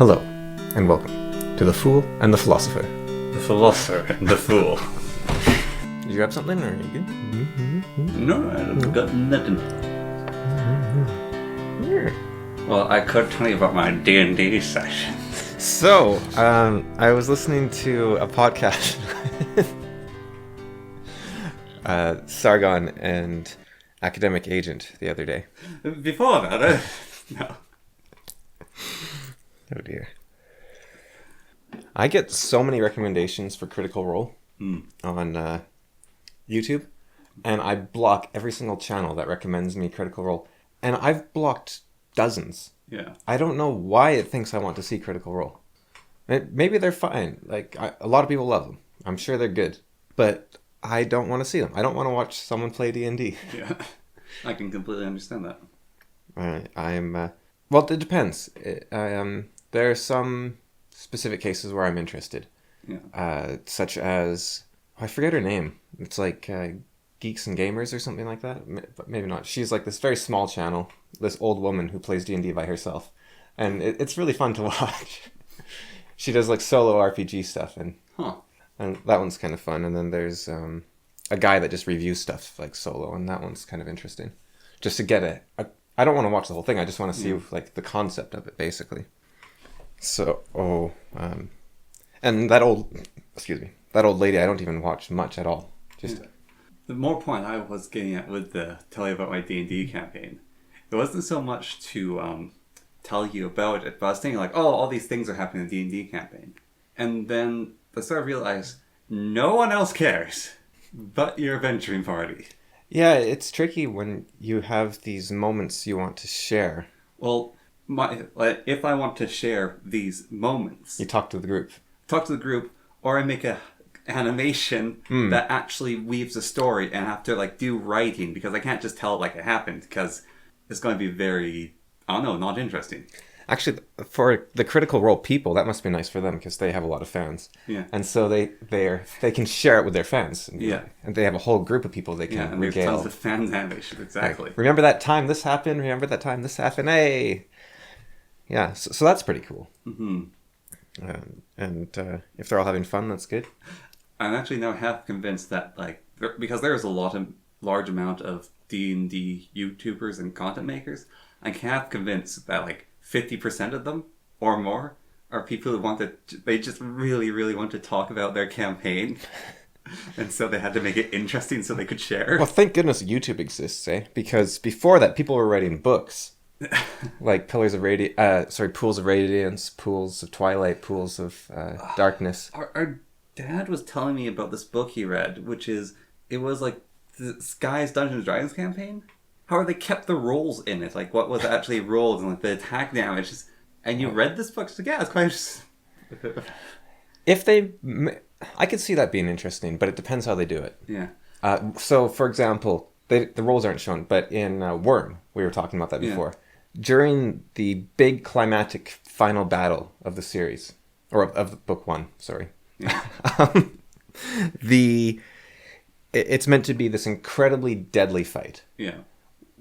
Hello, and welcome to The Fool and the Philosopher. The Philosopher and The Fool. Did you have something, or are you good? No, I've got nothing. Well, I could tell you about my D&D session. So, I was listening to a podcast with Sargon and Academic Agent the other day. Before that, no. Oh dear. I get so many recommendations for Critical Role on YouTube, and I block every single channel that recommends me Critical Role. And I've blocked dozens. Yeah. I don't know why it thinks I want to see Critical Role. Maybe they're fine. Like, a lot of people love them. I'm sure they're good. But I don't want to see them. I don't want to watch someone play D&D. Yeah. I can completely understand that. Well, it depends. There are some specific cases where I'm interested. Yeah. Such as, I forget her name. It's like Geeks and Gamers or something like that. But maybe not. She's like this very small channel. This old woman who plays D&D by herself. And it's really fun to watch. She does like solo RPG stuff. And that one's kind of fun. And then there's a guy that just reviews stuff like solo. And that one's kind of interesting. Just to get I don't want to watch the whole thing. I just want to see like the concept of it, basically. So, and that old lady, I don't even watch much at all. Just The more point I was getting at with the tell you about my D&D campaign, it wasn't so much to tell you about it, but I was thinking like, oh, all these things are happening in the D&D campaign. And then I started to realize no one else cares but your adventuring party. Yeah, it's tricky when you have these moments you want to share. Well, if I want to share these moments, You talk to the group. or I make a animation that actually weaves a story and have to like do writing because I can't just tell it like it happened because it's going to be very, I don't know, not interesting. Actually, for the Critical Role people, that must be nice for them because they have a lot of fans. Yeah. And so they can share it with their fans. Yeah. And they have a whole group of people they can And there's regale. tons of fan animation, exactly. Like, remember that time this happened? Remember that time this happened? Hey! Yeah, so that's pretty cool. Mm-hmm. And if they're all having fun, that's good. I'm actually now half convinced that because there's a large amount of D&D YouTubers and content makers, I'm half convinced that 50% of them or more are people who they just really, really want to talk about their campaign. And so they had to make it interesting so they could share. Well, thank goodness YouTube exists, eh? Because before that, people were writing books. Like Pools of Radiance, Pools of Twilight, Pools of Darkness. Our dad was telling me about this book he read, it was like the Sky's Dungeons and Dragons campaign. How they kept the rolls in it, like what was actually rolled and like the attack damage. And you read this book, so yeah, it's quite. I could see that being interesting, but it depends how they do it. Yeah. So, for example, the rolls aren't shown, but in Worm, we were talking about that before. Yeah. During the big climactic final battle of the series, or of book one, sorry. Yeah. It's meant to be this incredibly deadly fight. Yeah.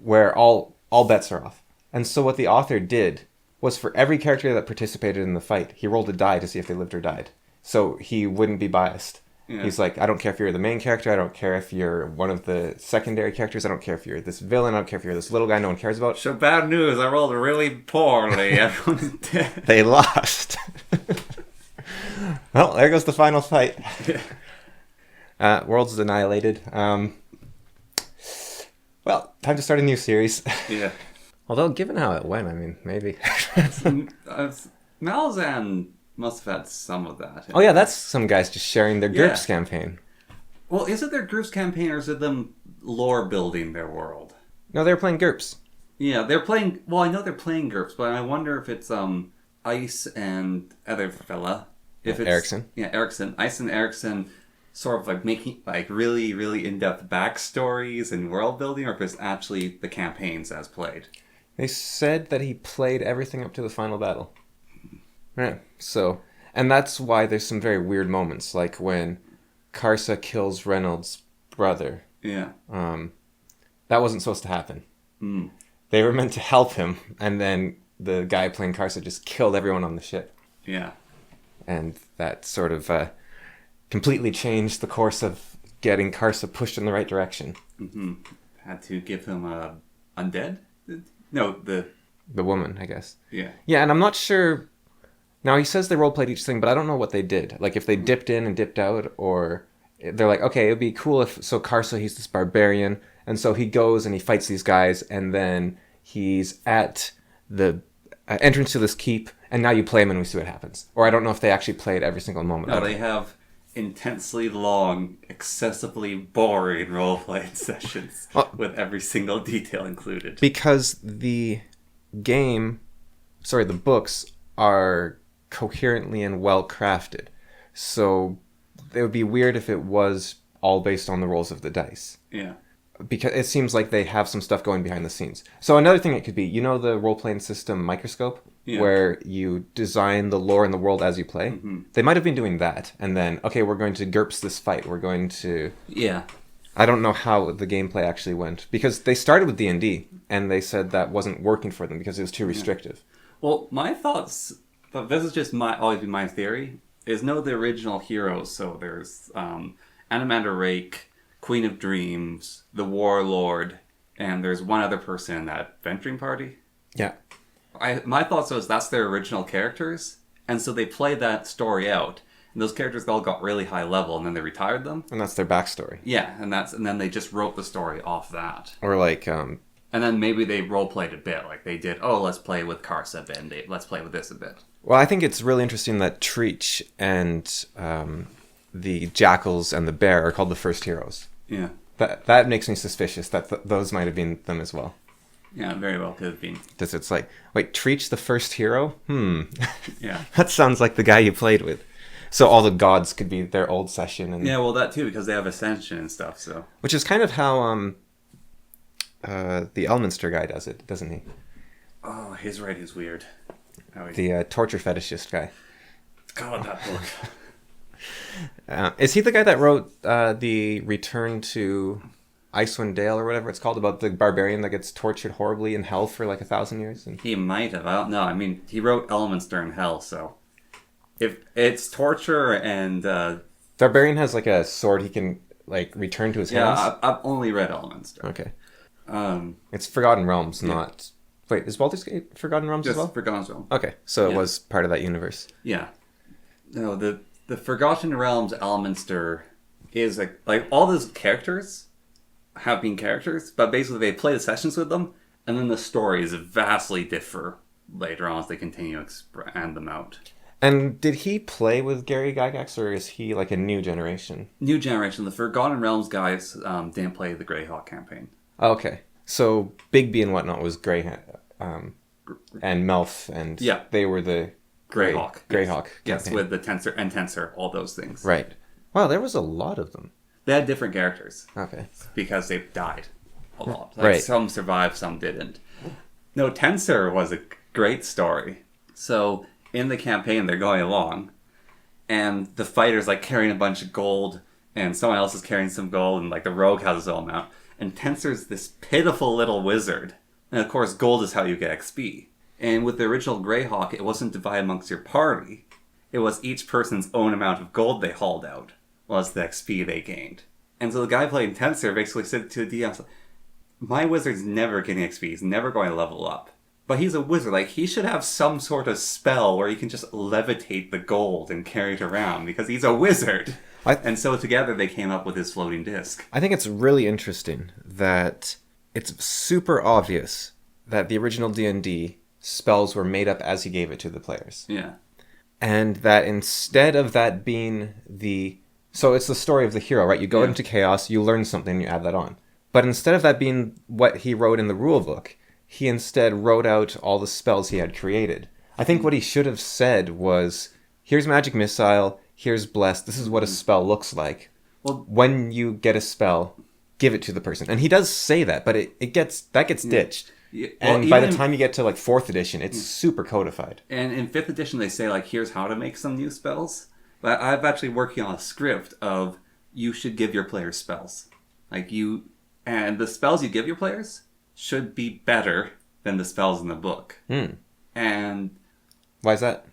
Where all bets are off. And so what the author did was for every character that participated in the fight, he rolled a die to see if they lived or died. So he wouldn't be biased. Yeah. He's like, I don't care if you're the main character, I don't care if you're one of the secondary characters, I don't care if you're this villain, I don't care if you're this little guy no one cares about. So bad news, I rolled really poorly. Everyone's dead. They lost. Well, there goes the final fight. Yeah. World's annihilated. Well, time to start a new series. Yeah. Although, given how it went, I mean, maybe. Malzahn must have had some of that. Oh yeah, that's some guys just sharing their GURPS campaign. Well, is it their GURPS campaign or is it them lore building their world? No, they're playing GURPS. Yeah, they're playing... Well, I know they're playing GURPS, but I wonder if it's Ice and other fella. If it's Erickson. Yeah, Erickson. Ice and Erickson sort of like making really, really in-depth backstories and world building, or if it's actually the campaigns as played. They said that he played everything up to the final battle. Right. So, and that's why there's some very weird moments, like when Karsa kills Reynolds' brother. Yeah. That wasn't supposed to happen. They were meant to help him, and then the guy playing Karsa just killed everyone on the ship. Yeah. And that sort of completely changed the course of getting Karsa pushed in the right direction. Mm-hmm. Had to give him a undead? No, the woman, I guess. Yeah. Yeah, and I'm not sure. Now he says they roleplayed each thing, but I don't know what they did. Like if they dipped in and dipped out, or they're like, okay, it'd be cool if Karsa, he's this barbarian, and so he goes and he fights these guys, and then he's at the entrance to this keep, and now you play him and we see what happens. Or I don't know if they actually played every single moment. No, they have intensely long, excessively boring role-playing sessions with every single detail included. Because the books are coherently and well crafted. So it would be weird if it was all based on the rolls of the dice. Yeah. Because it seems like they have some stuff going behind the scenes. So another thing it could be, you know the role-playing system Microscope? Yeah. Where you design the lore in the world as you play? Mm-hmm. They might have been doing that. And then, okay, we're going to GURPS this fight. We're going to... Yeah. I don't know how the gameplay actually went. Because they started with D&D, and they said that wasn't working for them because it was too restrictive. Well, my thoughts, but this is just always been my theory, is know the original heroes. So there's Anamander Rake, Queen of Dreams, the Warlord, and there's one other person in that venturing party. Yeah. My thoughts was that's their original characters, and so they played that story out. And those characters all got really high level, and then they retired them. And that's their backstory. Yeah, and then they just wrote the story off that. Or like... And then maybe they role-played a bit, like they did, oh, let's play with Karsa a bit, let's play with this a bit. Well, I think it's really interesting that Treach and the Jackals and the Bear are called the first heroes. Yeah. That makes me suspicious that those might have been them as well. Yeah, very well could have been. Because it's like, wait, Treach the first hero? Yeah. That sounds like the guy you played with. So all the gods could be their old session. And... Yeah, well, that too, because they have Ascension and stuff, so... Which is kind of how the Elminster guy does it, doesn't he? Oh, his writing's weird. The torture fetishist guy. God, that book. Is he the guy that wrote the Return to Icewind Dale or whatever it's called, about the barbarian that gets tortured horribly in hell for like 1,000 years? And... He might have. I don't know. I mean, he wrote Elminster in Hell, so... If it's torture and... Barbarian has like a sword he can like return to his hands? Yeah, I've only read Elminster. Okay. It's Forgotten Realms, not... Wait, is Baldur's Gate Forgotten Realms as well? Just Forgotten Realms. Okay, so it was part of that universe. Yeah. No, the Forgotten Realms Elminster is like all those characters have been characters, but basically they play the sessions with them, and then the stories vastly differ later on as they continue to expand them out. And did he play with Gary Gygax, or is he like a new generation? New generation. The Forgotten Realms guys didn't play the Greyhawk campaign. Okay. So Bigby and whatnot was and Melf, and they were the Greyhawk. Greyhawk. Yes, with the Tensor, all those things. Right. Wow, there was a lot of them. They had different characters. Okay. Because they died a lot. Right. Some survived, some didn't. No, Tensor was a great story. So in the campaign, they're going along, and the fighter's like carrying a bunch of gold, and someone else is carrying some gold, and like the rogue has his own amount. And Tensor's this pitiful little wizard. And of course, gold is how you get XP. And with the original Greyhawk, it wasn't divided amongst your party. It was each person's own amount of gold they hauled out, was the XP they gained. And so the guy playing Tensor basically said to the DM, my wizard's never getting XP, he's never going to level up. But he's a wizard, like he should have some sort of spell where he can just levitate the gold and carry it around, because he's a wizard. And so together they came up with his floating disc. I think it's really interesting that it's super obvious that the original D&D spells were made up as he gave it to the players. Yeah. And that instead of that being so it's the story of the hero, right? You go into chaos, you learn something, and you add that on. But instead of that being what he wrote in the rule book, he instead wrote out all the spells he had created. I think what he should have said was, here's Magic Missile, here's Bless, this is what a spell looks like. Well, when you get a spell, give it to the person. And he does say that, but it gets ditched. Yeah. Well, and by the time you get to like 4th edition, it's super codified. And in 5th edition, they say like, here's how to make some new spells. But I've actually working on a script of you should give your players spells. And the spells you give your players should be better than the spells in the book. And and Why is that?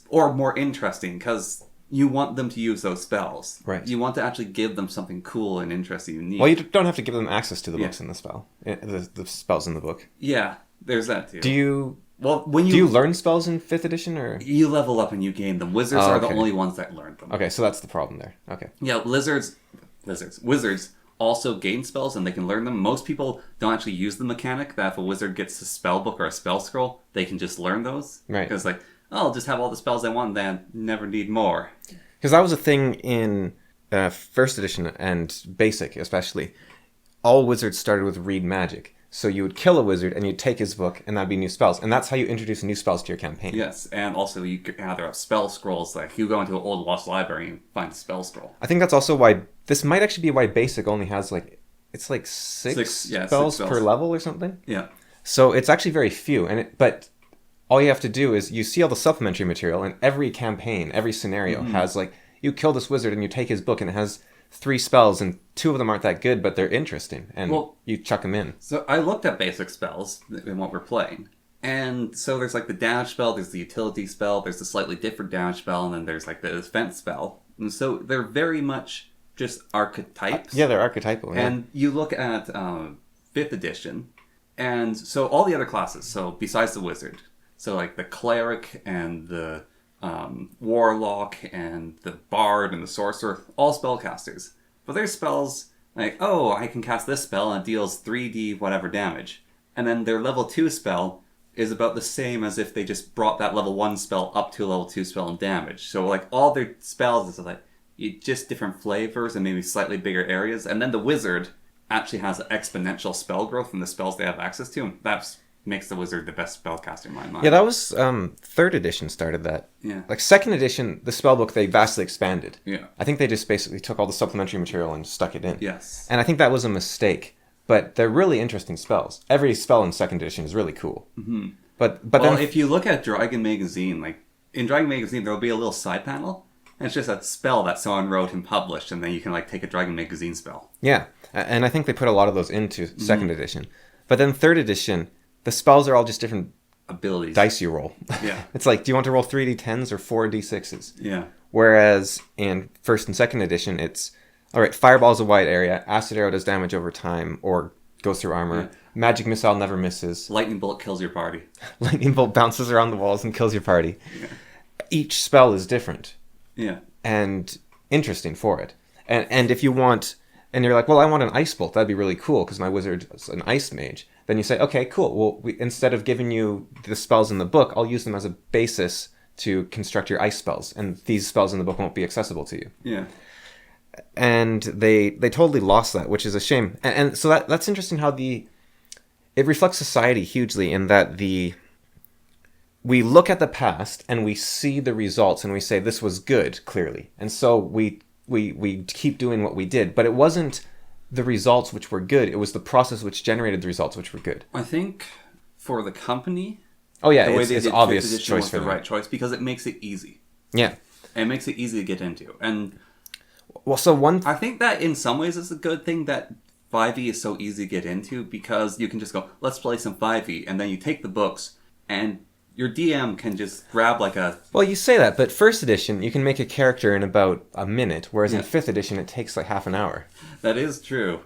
or more interesting, because you want them to use those spells. Right. You want to actually give them something cool and interesting, unique. Well, you don't have to give them access to the Yeah. books in the spell. The spells in the book. Yeah, there's that too. Do you Well, when do you learn spells in 5th edition or? you level up and you gain them, wizards Oh, are the okay. only ones that learn them. Okay, so that's the problem there. Okay. Yeah, wizards also gain spells and they can learn them. Most people don't actually use the mechanic that if a wizard gets a spell book or a spell scroll, they can just learn those. Right. Because like, oh, I'll just have all the spells I want, then never need more. Because that was a thing in 1st edition and basic especially. All wizards started with read magic. So you would kill a wizard and you'd take his book and that'd be new spells. And that's how you introduce new spells to your campaign. Yes, and also you could gather up spell scrolls. Like you go into an old lost library and find a spell scroll. I think that's also why this might actually be why basic only has it's like six spells per level or something. Yeah. So it's actually very few. But all you have to do is you see all the supplementary material, and every campaign, every scenario has you kill this wizard and you take his book and it has 3 spells and 2 of them aren't that good, but they're interesting, and you chuck them in. So I looked at basic spells in what we're playing. And so there's like the damage spell, there's the utility spell, there's the slightly different damage spell, and then there's like the defense spell. And so they're very much just archetypes. Yeah, they're archetypal. Yeah. And you look at 5th edition, and so all the other classes, so besides the wizard, so like the cleric and the warlock and the bard and the sorcerer, all spellcasters. But their spells, like, oh, I can cast this spell and it deals 3d whatever damage. And then their level 2 spell is about the same as if they just brought that level 1 spell up to a level 2 spell in damage. So like all their spells is like just different flavors and maybe slightly bigger areas. And then the wizard actually has exponential spell growth in the spells they have access to. And that's makes the wizard the best spellcaster in my mind. Yeah, that was 3rd edition started that. Yeah. Like 2nd edition, the spellbook they vastly expanded. Yeah. I think they just basically took all the supplementary material and stuck it in. Yes. And I think that was a mistake. But they're really interesting spells. Every spell in 2nd edition is really cool. Mm-hmm. But well, then if you look at Dragon Magazine, like in Dragon Magazine, there'll be a little side panel, and it's just a spell that someone wrote and published, and then you can like take a Dragon Magazine spell. Yeah, and I think they put a lot of those into 2nd edition. But then 3rd edition, the spells are all just different abilities, dice you roll. Yeah. It's like, do you want to roll 3d10s or 4d6s? Yeah. Whereas in 1st and 2nd edition, it's, all right, fireball's a wide area, acid arrow does damage over time, or goes through armor. Yeah. Magic missile never misses. Lightning bolt kills your party. Lightning bolt bounces around the walls and kills your party. Yeah. Each spell is different. Yeah. And interesting for it. And if you want, and you're like, well, I want an ice bolt. That'd be really cool because my wizard is an ice mage. Then you say, okay, cool. Well, instead of giving you the spells in the book, I'll use them as a basis to construct your ice spells. And these spells in the book won't be accessible to you. Yeah. And they totally lost that, which is a shame. And so that's interesting how it reflects society hugely in that we look at the past and we see the results and we say this was good, clearly. And so we keep doing what we did. But it wasn't the results which were good. It was the process which generated the results which were good. I think for the company, oh yeah, the way it's obvious choice was for the them. right choice because it makes it easy. Yeah. And it makes it easy to get into. And well, so I think that in some ways it's a good thing that 5e is so easy to get into because you can just go, let's play some 5e, and then you take the books and your DM can just grab like a... Well, you say that, but 1st edition, you can make a character in about a minute, whereas in 5th edition, it takes like half an hour. That is true.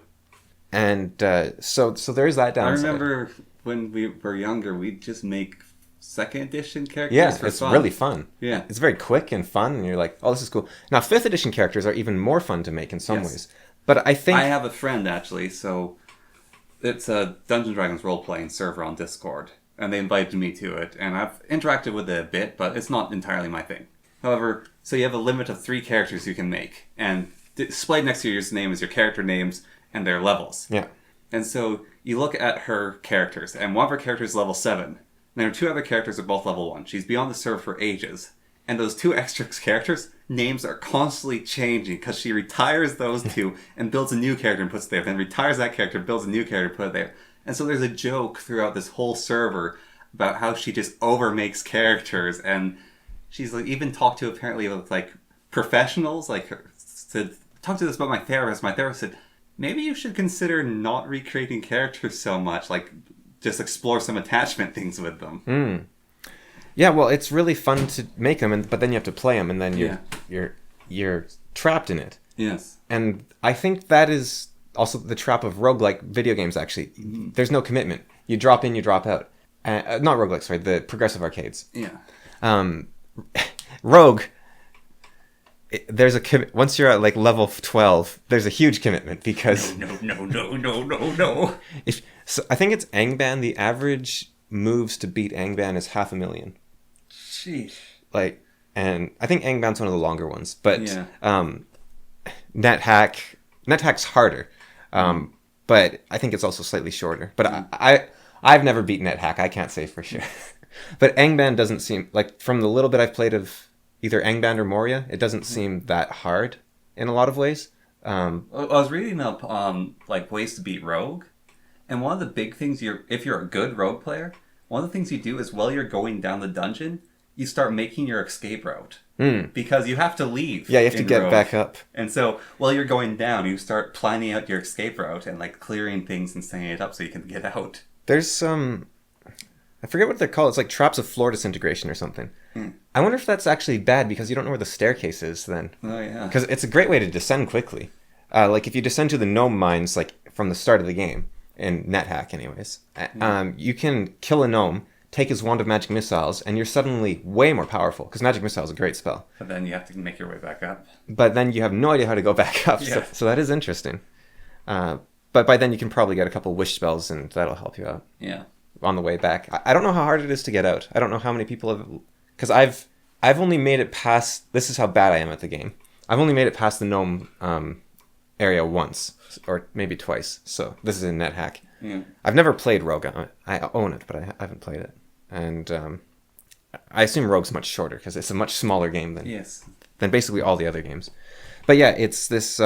And so there's that downside. I remember when we were younger, we'd just make 2nd edition characters for it's fun. really fun. Yeah. It's very quick and fun, and you're like, oh, this is cool. Now, 5th edition characters are even more fun to make in some ways. But I think... I have a friend, actually, so it's a Dungeons & Dragons role-playing server on Discord. And they invited me to it, and I've interacted with it a bit, but it's not entirely my thing. However, so you have a limit of 3 characters you can make, and displayed next to your name is your character names and their levels. Yeah. And so you look at her characters, and one of her characters is level 7. And there are 2 other characters that are both level 1. She's been on the server for ages. And those 2 extra characters, names are constantly changing, because she retires those 2 and builds a new character and puts it there. Then retires that character, builds a new character and put it there. And so there's a joke throughout this whole server about how she just overmakes characters, and she's like even talked to apparently with like professionals, like said, talk to this about my therapist. My therapist said, maybe you should consider not recreating characters so much, like just explore some attachment things with them. Yeah, well, it's really fun to make them, but then you have to play them, and then Yeah. you're trapped in it. Yes. And I think that is also the trap of roguelike video games, actually. There's no commitment. You drop in, you drop out. Not roguelike, sorry, the progressive arcades. Yeah. Rogue, there's once you're at like level 12, there's a huge commitment because... No. So I think it's Angband. The average moves to beat Angband is 500,000. Sheesh. And I think Angband's one of the longer ones, but Yeah. NetHack's harder, but I think it's also slightly shorter. But I've never beat NetHack. I can't say for sure. But Angband doesn't seem like, from the little bit I've played of either Angband or Moria, it doesn't seem that hard in a lot of ways. I was reading up like ways to beat Rogue, and one of the big things if you're a good Rogue player, one of the things you do is while you're going down the dungeon, you start making your escape route. Because you have to leave. Yeah, you have to get Rogue. back up. And so while you're going down, you start planning out your escape route and like clearing things and setting it up so you can get out. There's some... I forget what they're called. It's like traps of floor disintegration or something. I wonder if that's actually bad because you don't know where the staircase is then. Oh, yeah. Because it's a great way to descend quickly. Like if you descend to the gnome mines, like from the start of the game, in NetHack anyways, you can kill a gnome, take his wand of magic missiles, and you're suddenly way more powerful because magic missile is a great spell. But then you have to make your way back up. But then you have no idea how to go back up. Yeah. So that is interesting. But by then you can probably get a couple wish spells and that'll help you out. Yeah. On the way back. I don't know how hard it is to get out. I don't know how many people have... Because I've only made it past... This is how bad I am at the game. I've only made it past the gnome area once. Or maybe twice. So this is in NetHack. Yeah. I've never played Rogue. I own it, but I haven't played it. And I assume Rogue's much shorter because it's a much smaller game than basically all the other games. But yeah, it's this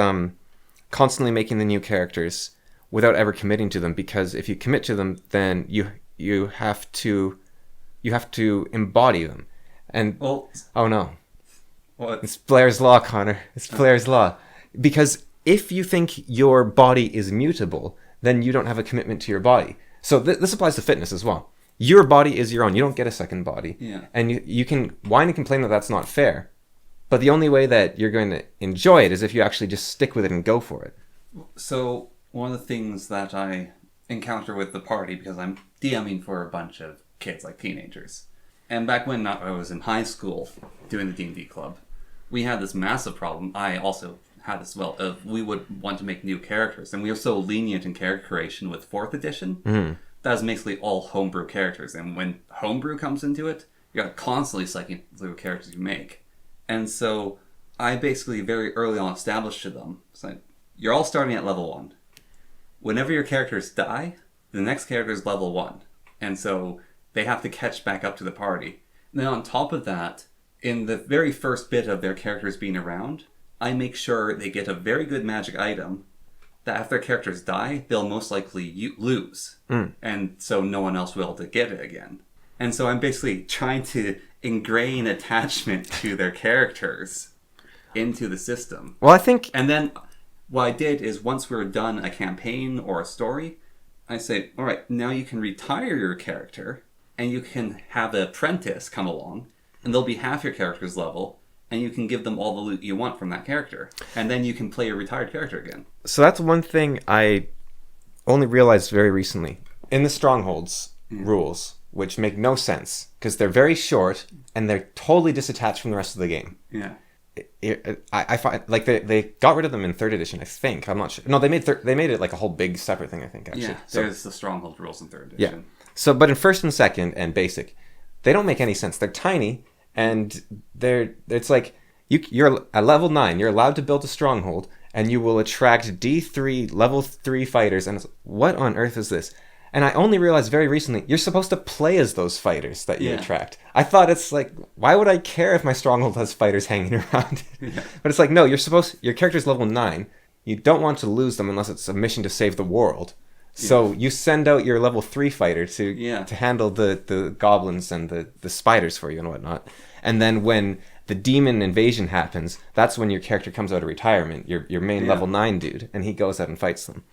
constantly making the new characters without ever committing to them, because if you commit to them, then you have to embody them. And oh no, What? it's Blair's Law, Connor. It's Blair's Law. Because if you think your body is mutable, then you don't have a commitment to your body. So this applies to fitness as well. Your body is your own. You don't get a second body. Yeah. And you can whine and complain that that's not fair. But the only way that you're going to enjoy it is if you actually just stick with it and go for it. So one of the things that I encounter with the party, because I'm DMing for a bunch of kids, like teenagers, and back when I was in high school doing the D&D club, we had this massive problem. I also had this we would want to make new characters, and we were so lenient in character creation with 4th edition. That was basically all homebrew characters, and when homebrew comes into it, you got constantly cycling through characters you make. And so I basically very early on established to them, so you're all starting at level 1. Whenever your characters die, the next character is level 1. And so they have to catch back up to the party. And then on top of that, in the very first bit of their characters being around, I make sure they get a very good magic item that if their characters die, they'll most likely lose. And so no one else will be able to get it again. And so I'm basically trying to ingrain attachment to their characters into the system. Well, I think... And then what I did is once we were done a campaign or a story, I say, all right, now you can retire your character and you can have an apprentice come along and they'll be half your character's level and you can give them all the loot you want from that character. And then you can play your retired character again. So that's one thing I only realized very recently. In the Strongholds rules, which make no sense because they're very short and they're totally disattached from the rest of the game. Yeah. I find like they got rid of them in 3rd edition. I think I'm not sure. No, they made it like a whole big separate thing. I think actually. Yeah, there's the Stronghold rules in 3rd edition. Yeah. So, but in 1st and 2nd and basic, they don't make any sense. They're tiny and it's like you're at level 9. You're allowed to build a stronghold and you will attract D3 level 3 fighters. And it's, what on earth is this? And I only realized very recently, you're supposed to play as those fighters that you attract. I thought it's like, why would I care if my stronghold has fighters hanging around it? Yeah. But it's like, no, your character's level 9. You don't want to lose them unless it's a mission to save the world. So you send out your level 3 fighter to handle the goblins and the spiders for you and whatnot. And then when the demon invasion happens, that's when your character comes out of retirement, your main level 9 dude, and he goes out and fights them.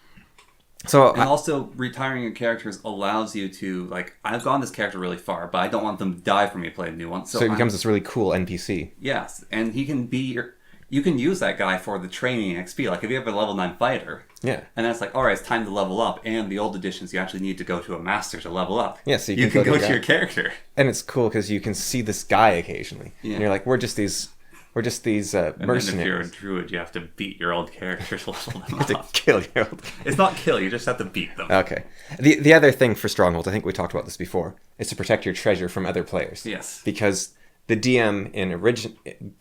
So And also, retiring your characters allows you to, like, I've gone this character really far, but I don't want them to die for me to play a new one. so he becomes this really cool NPC. Yes, and he can be your... You can use that guy for the training XP. Like, if you have a level 9 fighter, Yeah. and that's like, alright, it's time to level up, and the old editions, you actually need to go to a master to level up. Yeah, so you can go the to guy. your character. And it's cool because you can see this guy occasionally. Yeah. And you're like, we're just these And then if you're a mercenaries. druid, you have to beat your old character to level them To up. kill your old. It's not kill, you just have to beat them. Okay. The other thing for strongholds, I think we talked about this before, is to protect your treasure from other players. Yes. Because the DM in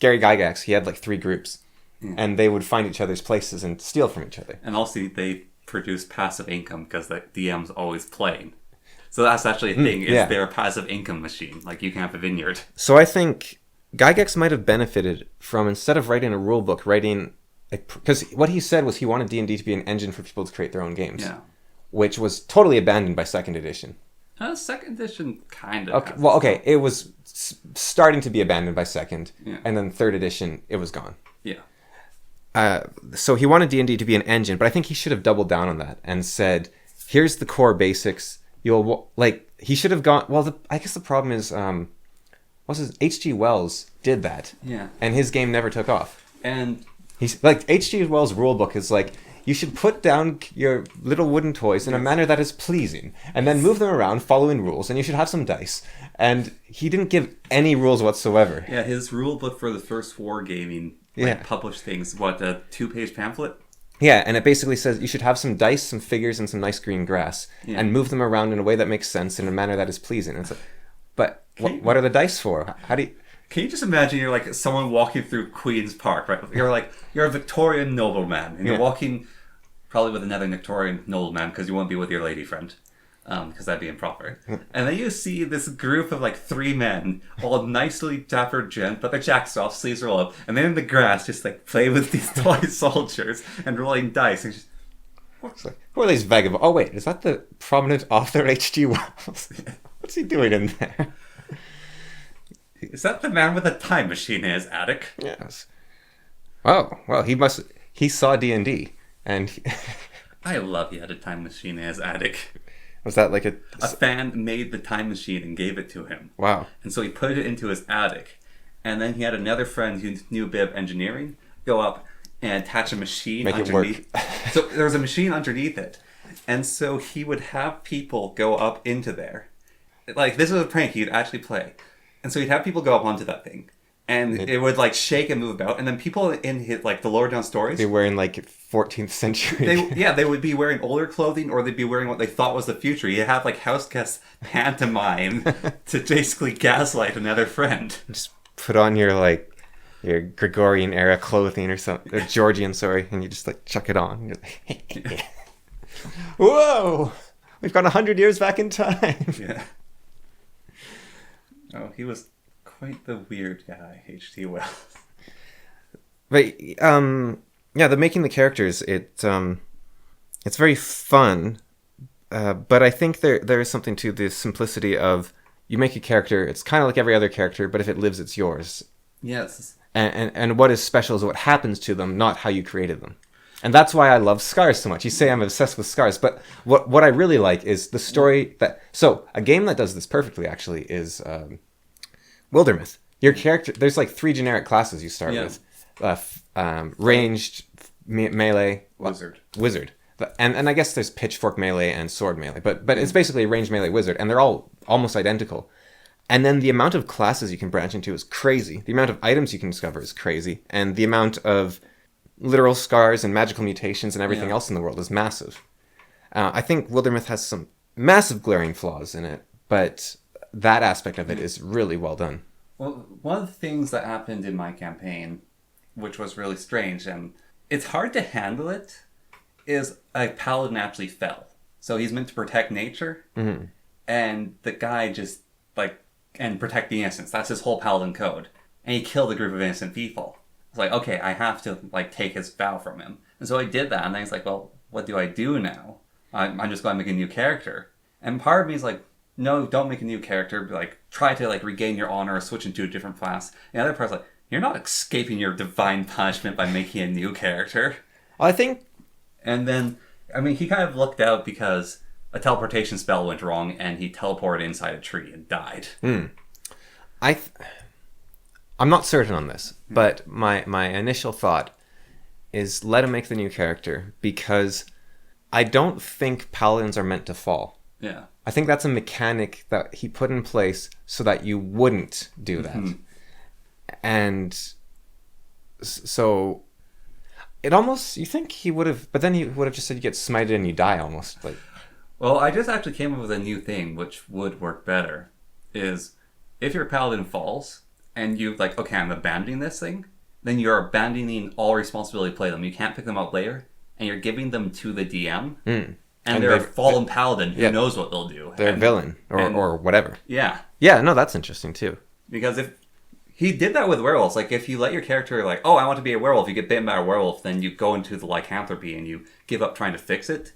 Gary Gygax, he had like 3 groups, and they would find each other's places and steal from each other. And also, they produce passive income because the DM's always playing. So that's actually a thing, is yeah. they're a passive income machine. Like, you can have a vineyard. So I think Gygax might have benefited from, instead of writing a rule book, writing... Because what he said was he wanted D&D to be an engine for people to create their own games. Yeah. Which was totally abandoned by 2nd edition. Second edition kind of. Okay, well, okay, it was starting to be abandoned by 2nd, Yeah. and then 3rd edition, it was gone. Yeah. So he wanted D&D to be an engine, but I think he should have doubled down on that and said, here's the core basics. He should have gone... Well, I guess the problem is, H.G. Wells did that. Yeah. And his game never took off. And He's like, H.G. Wells' rulebook is like, you should put down your little wooden toys in a manner that is pleasing, and then move them around following rules, and you should have some dice. And he didn't give any rules whatsoever. yeah, his rule book for the first wargaming published things, a 2-page pamphlet? Yeah, and it basically says you should have some dice, some figures, and some nice green grass, Yeah. and move them around in a way that makes sense, in a manner that is pleasing. And it's like, but what are the dice for? How do you... Can you just imagine you're like someone walking through Queen's Park, right? You're a Victorian nobleman, and you're walking probably with another Victorian nobleman because you won't be with your lady friend, because that'd be improper. And then you see this group of like 3 men, all nicely dapper gent, but their jackets off, sleeves roll up, and then in the grass just like play with these toy soldiers and rolling dice. And just, Who are these vagabonds? Oh wait, is that the prominent author H.G. Wells? What's he doing in there? is that the man with a time machine in his attic? Yes. Oh, well, he saw D&D, and I love he had a time machine in his attic. was that like a fan made the time machine and gave it to him. wow. And so he put it into his attic. And then he had another friend who knew a bit of engineering go up and attach a machine Make it underneath. work. So there was a machine underneath it. And so he would have people go up into there. Like, this was a prank he'd actually play. And so he'd have people go up onto that thing. And it would, like, shake and move about. And then people in his, like, the lower down stories... They're wearing like 14th century. they would be wearing older clothing, or they'd be wearing what they thought was the future. You have, like, house guests pantomime to basically gaslight another friend. Just put on your Gregorian era clothing or something, or Georgian, sorry, and you just like chuck it on. You're like, whoa, we've gone 100 years back in time. Yeah. Oh, he was quite the weird guy, H.G. Wells. But the making the characters, it's very fun, but I think there is something to the simplicity of, you make a character, it's kind of like every other character, but if it lives, it's yours. Yes. And what is special is what happens to them, not how you created them. And that's why I love Scars so much. You say I'm obsessed with Scars, but what I really like is the story that... So, a game that does this perfectly, actually, is Wildermyth. Your character... There's like 3 generic classes you start with. Ranged, melee... Wizard. And I guess there's pitchfork melee and sword melee, but it's basically a ranged melee wizard, and they're all almost identical. And then the amount of classes you can branch into is crazy. The amount of items you can discover is crazy. And the amount of literal scars and magical mutations and everything else in the world is massive. I think Wildermyth has some massive glaring flaws in it, but that aspect of it is really well done. Well, one of the things that happened in my campaign, which was really strange, and it's hard to handle it, is a paladin actually fell. So he's meant to protect nature, and the guy just, and protect the innocents. That's his whole paladin code. And he killed a group of innocent people. It's like, okay, I have to, take his vow from him. And so I did that, and then he's like, well, what do I do now? I'm just going to make a new character. And part of me is like, no, don't make a new character. Try to, regain your honor or switch into a different class. And the other part's like, you're not escaping your divine punishment by making a new character. I think... And then I mean, he kind of looked out because a teleportation spell went wrong and he teleported inside a tree and died. I th- I'm not certain on this, but my initial thought is let him make the new character, because I don't think paladins are meant to fall. Yeah. I think that's a mechanic that he put in place so that you wouldn't do that. And so it almost, you think he would have, but then he would have just said you get smited and you die almost. Like, Well, I just actually came up with a new thing which would work better. Is if your paladin falls and you like, okay, I'm abandoning this thing, then you're abandoning all responsibility to play them. You can't pick them up later, and you're giving them to the DM. And they're a fallen paladin who knows what they'll do. They're a villain or whatever. Yeah. Yeah, no, that's interesting too. Because if he did that with werewolves, like if you let your character like, oh, I want to be a werewolf, you get bitten by a werewolf, then you go into the lycanthropy and you give up trying to fix it.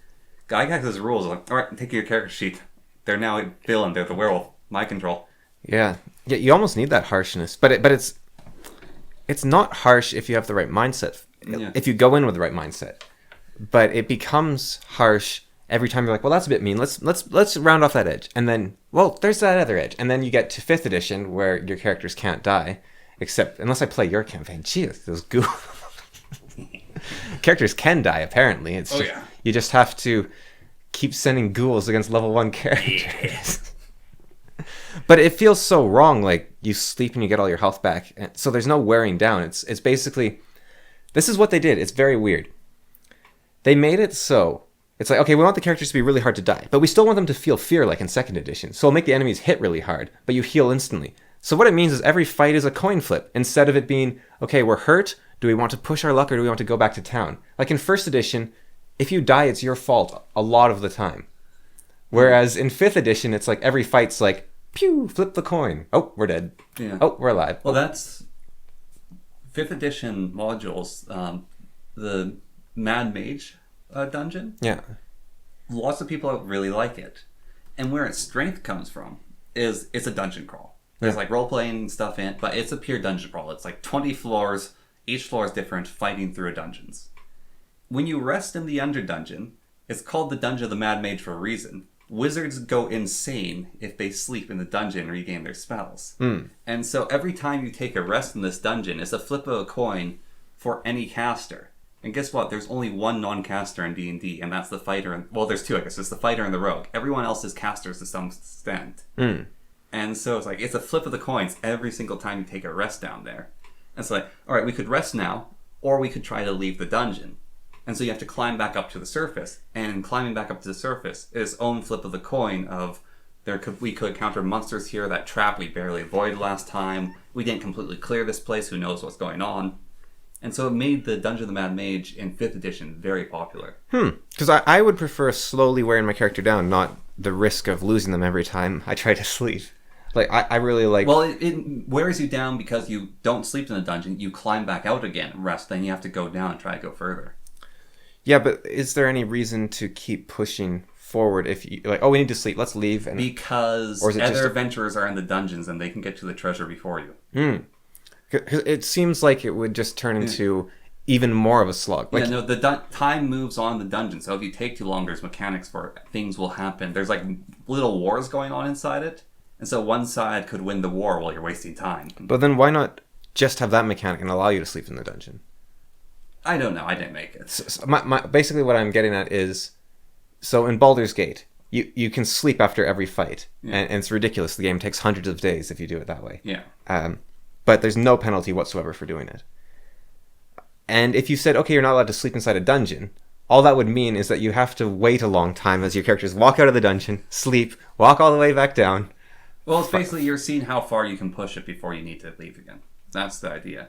Gygax's rules are like, all right, take your character sheet. They're now a villain. They're the werewolf. My control. Yeah, you almost need that harshness, but it's not harsh if you have the right mindset. Yeah. If you go in with the right mindset, but it becomes harsh every time you're like, well, that's a bit mean. Let's round off that edge, and then, well, there's that other edge, and then you get to 5th edition where your characters can't die, except unless I play your campaign. Gee, those goo characters can die. Apparently, it's just, you just have to keep sending ghouls against level 1 characters. But it feels so wrong. Like you sleep and you get all your health back, and so there's no wearing down. It's basically, this is what they did. It's very weird. They made it so it's like, okay, we want the characters to be really hard to die, but we still want them to feel fear like in 2nd edition. So we'll make the enemies hit really hard, but you heal instantly. So what it means is every fight is a coin flip. Instead of it being, okay, we're hurt, do we want to push our luck or do we want to go back to town? Like in 1st edition, if you die, it's your fault a lot of the time. Whereas in 5th edition, it's like every fight's like, pew, flip the coin. Oh, we're dead. Yeah. Oh, we're alive. Well, that's 5th edition modules. The Mad Mage dungeon. Yeah. Lots of people really like it. And where its strength comes from is it's a dungeon crawl. There's like role-playing stuff in it, but it's a pure dungeon crawl. It's like 20 floors. Each floor is different, fighting through dungeons. When you rest in the Underdungeon, it's called the Dungeon of the Mad Mage for a reason. Wizards go insane if they sleep in the dungeon and regain their spells. And so every time you take a rest in this dungeon, it's a flip of a coin for any caster. And guess what? There's only one non-caster in D&D, and that's the fighter. Well, there's two, I guess. It's the fighter and the rogue. Everyone else is casters to some extent. And so it's like, it's a flip of the coins every single time you take a rest down there. And it's like, all right, we could rest now, or we could try to leave the dungeon. And so you have to climb back up to the surface. And climbing back up to the surface is its own flip of the coin of, we could encounter monsters here. That trap we barely avoided last time. We didn't completely clear this place. Who knows what's going on? And so it made the Dungeon of the Mad Mage in 5th edition very popular. Because I would prefer slowly wearing my character down, not the risk of losing them every time I try to sleep. Like, I really like... Well, it wears you down because you don't sleep in the dungeon. You climb back out again and rest. Then you have to go down and try to go further. Yeah, but is there any reason to keep pushing forward if you... Like, oh, we need to sleep. Let's leave. Because other adventurers are in the dungeons and they can get to the treasure before you. It seems like it would just turn into even more of a slog. Like, the time moves on in the dungeon. So if you take too long, there's mechanics for it. Things will happen. There's like little wars going on inside it. And so one side could win the war while you're wasting time. But then why not just have that mechanic and allow you to sleep in the dungeon? I don't know. I didn't make it. So basically what I'm getting at is, so in Baldur's Gate, you can sleep after every fight. And it's ridiculous. The game takes hundreds of days if you do it that way. Yeah. But there's no penalty whatsoever for doing it. And if you said, okay, you're not allowed to sleep inside a dungeon, all that would mean is that you have to wait a long time as your characters walk out of the dungeon, sleep, walk all the way back down. Well, it's basically you're seeing how far you can push it before you need to leave again. That's the idea.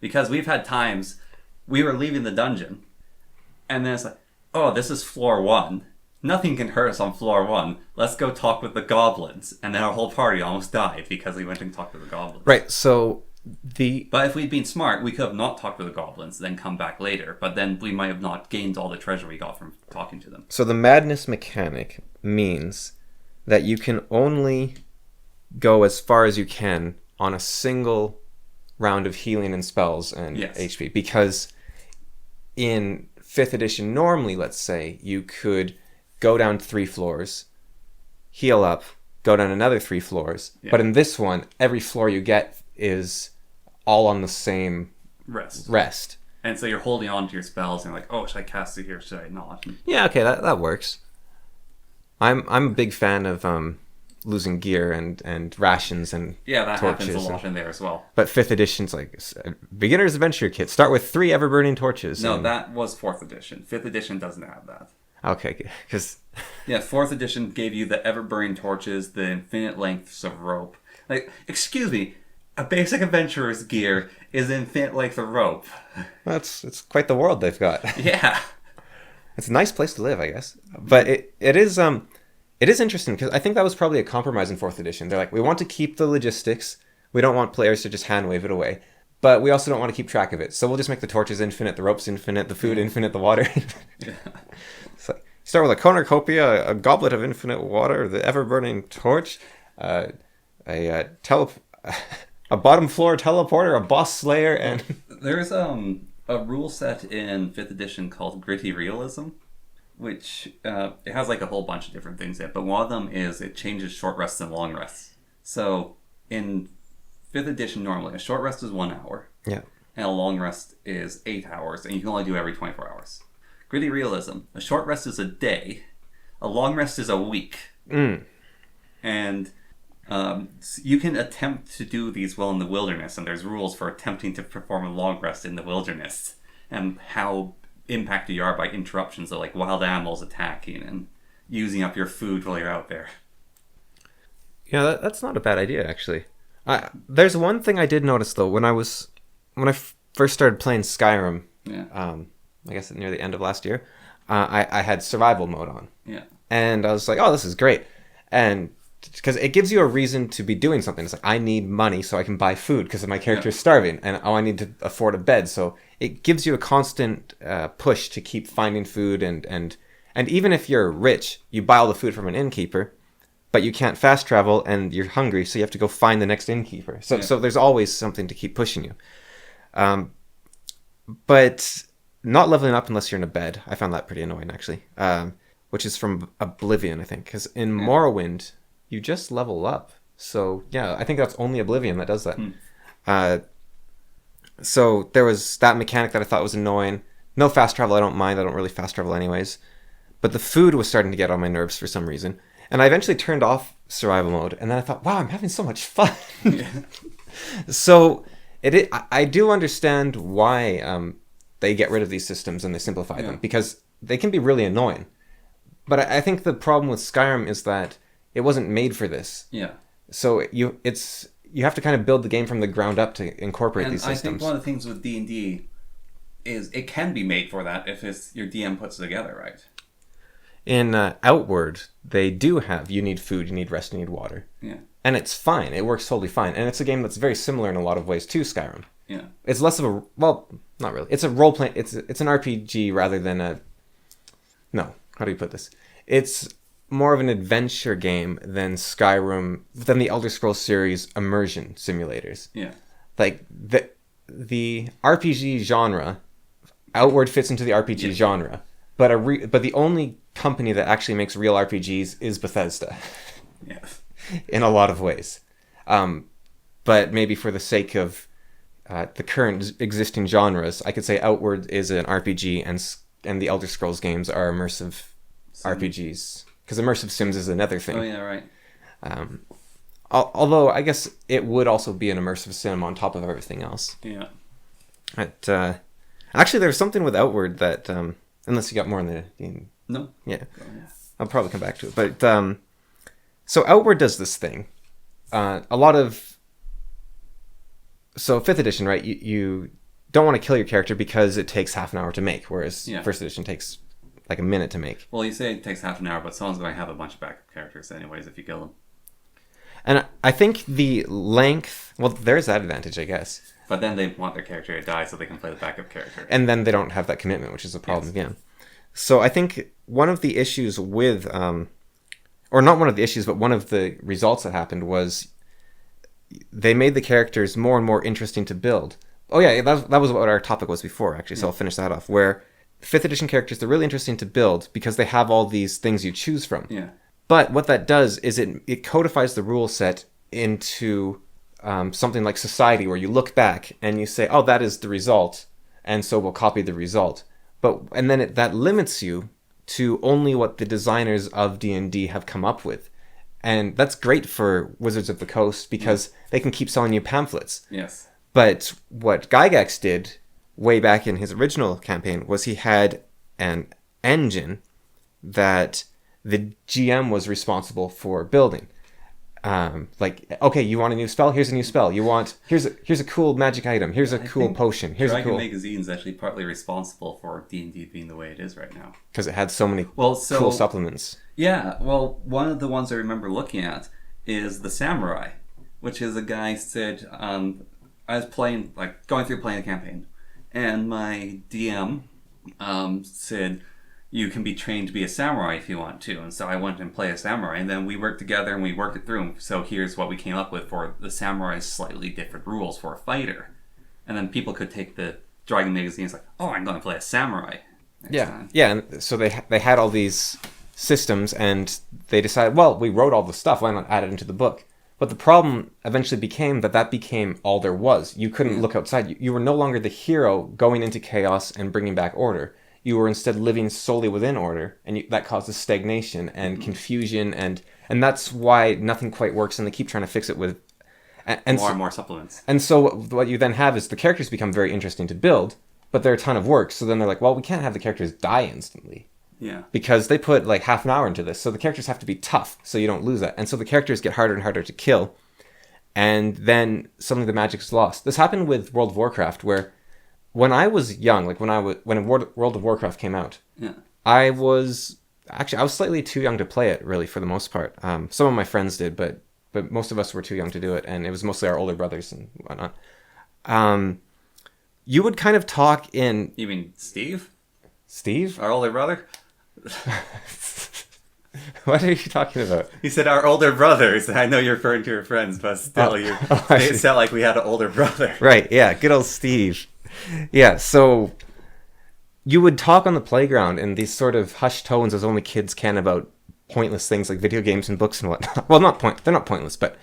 Because we've had times we were leaving the dungeon, and then it's like, oh, this is floor 1. Nothing can hurt us on floor 1. Let's go talk with the goblins. And then our whole party almost died because we went and talked with the goblins. Right, so But if we'd been smart, we could have not talked with the goblins, then come back later. But then we might have not gained all the treasure we got from talking to them. So the madness mechanic means that you can only go as far as you can on a single round of healing and spells and HP. Because in fifth edition, normally, let's say, you could go down 3 floors, heal up, go down another 3 floors. Yeah. But in this one, every floor you get is all on the same rest. And so you're holding on to your spells and you're like, oh, should I cast it here? Should I not? Yeah, okay, that works. I'm a big fan of losing gear and rations and that happens a lot in there as well. But 5th edition's like beginner's adventure kit. Start with 3 ever-burning torches. No, that was 4th edition. 5th edition doesn't have that. Okay, because... Yeah, 4th edition gave you the ever-burning torches, the infinite lengths of rope. Like, excuse me, a basic adventurer's gear is infinite length of rope. It's quite the world they've got. Yeah. It's a nice place to live, I guess. But it is interesting, because I think that was probably a compromise in 4th edition. They're like, we want to keep the logistics. We don't want players to just hand-wave it away. But we also don't want to keep track of it. So we'll just make the torches infinite, the ropes infinite, the food infinite, the water infinite. It's like, start with a cornucopia, a goblet of infinite water, the ever-burning torch, a bottom floor teleporter, a boss slayer, and... There's a rule set in 5th edition called Gritty Realism, which it has like a whole bunch of different things in it, but one of them is it changes short rests and long rests. So in 5th edition normally, a short rest is 1 hour, and a long rest is 8 hours, and you can only do every 24 hours. Gritty Realism, a short rest is a day, a long rest is a week. And you can attempt to do these well in the wilderness, and there's rules for attempting to perform a long rest in the wilderness, and how impacted you are by interruptions of like wild animals attacking and using up your food while you're out there. Yeah, that's not a bad idea, actually. There's one thing I did notice, though, when I first started playing Skyrim, I guess near the end of last year, I had survival mode on. Yeah. And I was like, oh, this is great. And because it gives you a reason to be doing something. It's like, I need money so I can buy food because my character is starving. And I need to afford a bed. So it gives you a constant push to keep finding food. And even if you're rich, you buy all the food from an innkeeper, but you can't fast travel and you're hungry. So you have to go find the next innkeeper. So there's always something to keep pushing you. But not leveling up unless you're in a bed. I found that pretty annoying, actually. Which is from Oblivion, I think. Because in Morrowind, you just level up. So, yeah, I think that's only Oblivion that does that. So there was that mechanic that I thought was annoying. No fast travel, I don't mind. I don't really fast travel anyways. But the food was starting to get on my nerves for some reason. And I eventually turned off survival mode. And then I thought, wow, I'm having so much fun. So I do understand why they get rid of these systems and they simplify them. Because they can be really annoying. But I think the problem with Skyrim is that it wasn't made for this. Yeah. So you have to kind of build the game from the ground up to incorporate these systems. I think one of the things with D&D is it can be made for that if your DM puts it together, right? In Outward, they do have, you need food, you need rest, you need water. Yeah. And it's fine. It works totally fine. And it's a game that's very similar in a lot of ways to Skyrim. Yeah. It's less of a, well, not really. It's a role-playing, it's an RPG rather than a, no, how do you put this? It's more of an adventure game than Skyrim, than the Elder Scrolls series immersion simulators. Yeah. Like, the RPG genre, Outward fits into the RPG genre, but the only company that actually makes real RPGs is Bethesda. Yeah. In a lot of ways. But maybe for the sake of the current existing genres, I could say Outward is an RPG and the Elder Scrolls games are immersive RPGs. Because immersive sims is another thing. Oh, yeah, right. Although, I guess it would also be an immersive sim on top of everything else. Yeah. Actually, there's something with Outward that, unless you got more on the... No. Yeah. I'll probably come back to it. But, so Outward does this thing. A lot of... So, 5th edition, right? You don't want to kill your character because it takes half an hour to make, whereas 1st edition takes like a minute to make. Well, you say it takes half an hour, but someone's going to have a bunch of backup characters anyways if you kill them. And I think the length... Well, there's that advantage, I guess. But then they want their character to die so they can play the backup character. And then they don't have that commitment, which is a problem, yeah. So I think one of the issues with... or not one of the issues, but one of the results that happened was they made the characters more and more interesting to build. Oh, yeah, that was what our topic was before, actually, so I'll finish that off. Where fifth edition characters, they're really interesting to build because they have all these things you choose from. Yeah. But what that does is it codifies the rule set into something like society, where you look back and you say, oh, that is the result, and so we'll copy the result. And then that limits you to only what the designers of D&D have come up with. And that's great for Wizards of the Coast because they can keep selling you pamphlets. Yes. But what Gygax did way back in his original campaign was he had an engine that the GM was responsible for building. Okay, you want a new spell? Here's a new spell. Here's a cool magic item. Here's a cool potion. Here's Dragon a cool... Magazine's actually partly responsible for D&D being the way it is right now. Because it had so many cool supplements. Yeah, well, one of the ones I remember looking at is the Samurai, which is a guy said, I was playing, going through playing a campaign, and my DM said, you can be trained to be a samurai if you want to. And so I went and played a samurai, and then we worked together and we worked it through. So here's what we came up with for the samurai's slightly different rules for a fighter. And then people could take the Dragon Magazine and oh, I'm going to play a samurai next time. Yeah, and so they had all these systems, and they decided, well, we wrote all the stuff, why not add it into the book? But the problem eventually became that became all there was. You couldn't look outside. You were no longer the hero going into chaos and bringing back order. You were instead living solely within order, and that causes stagnation and confusion, and that's why nothing quite works, and they keep trying to fix it with and more supplements. And so what you then have is the characters become very interesting to build, but they're a ton of work, so then they're like, well, we can't have the characters die instantly. Yeah. Because they put half an hour into this, so the characters have to be tough, so you don't lose that. And so the characters get harder and harder to kill, and then suddenly the magic's lost. This happened with World of Warcraft, where when I was young, when World of Warcraft came out, I was slightly too young to play it, really, for the most part. Some of my friends did, but most of us were too young to do it, and it was mostly our older brothers and whatnot. You would kind of talk in... You mean Steve? Steve? Our older brother? What are you talking about? He said our older brothers. I know you're referring to your friends, but still, it sounded like we had an older brother. Right, yeah, good old Steve. Yeah, so you would talk on the playground in these sort of hushed tones as only kids can about pointless things like video games and books and whatnot. Well, they're not pointless, but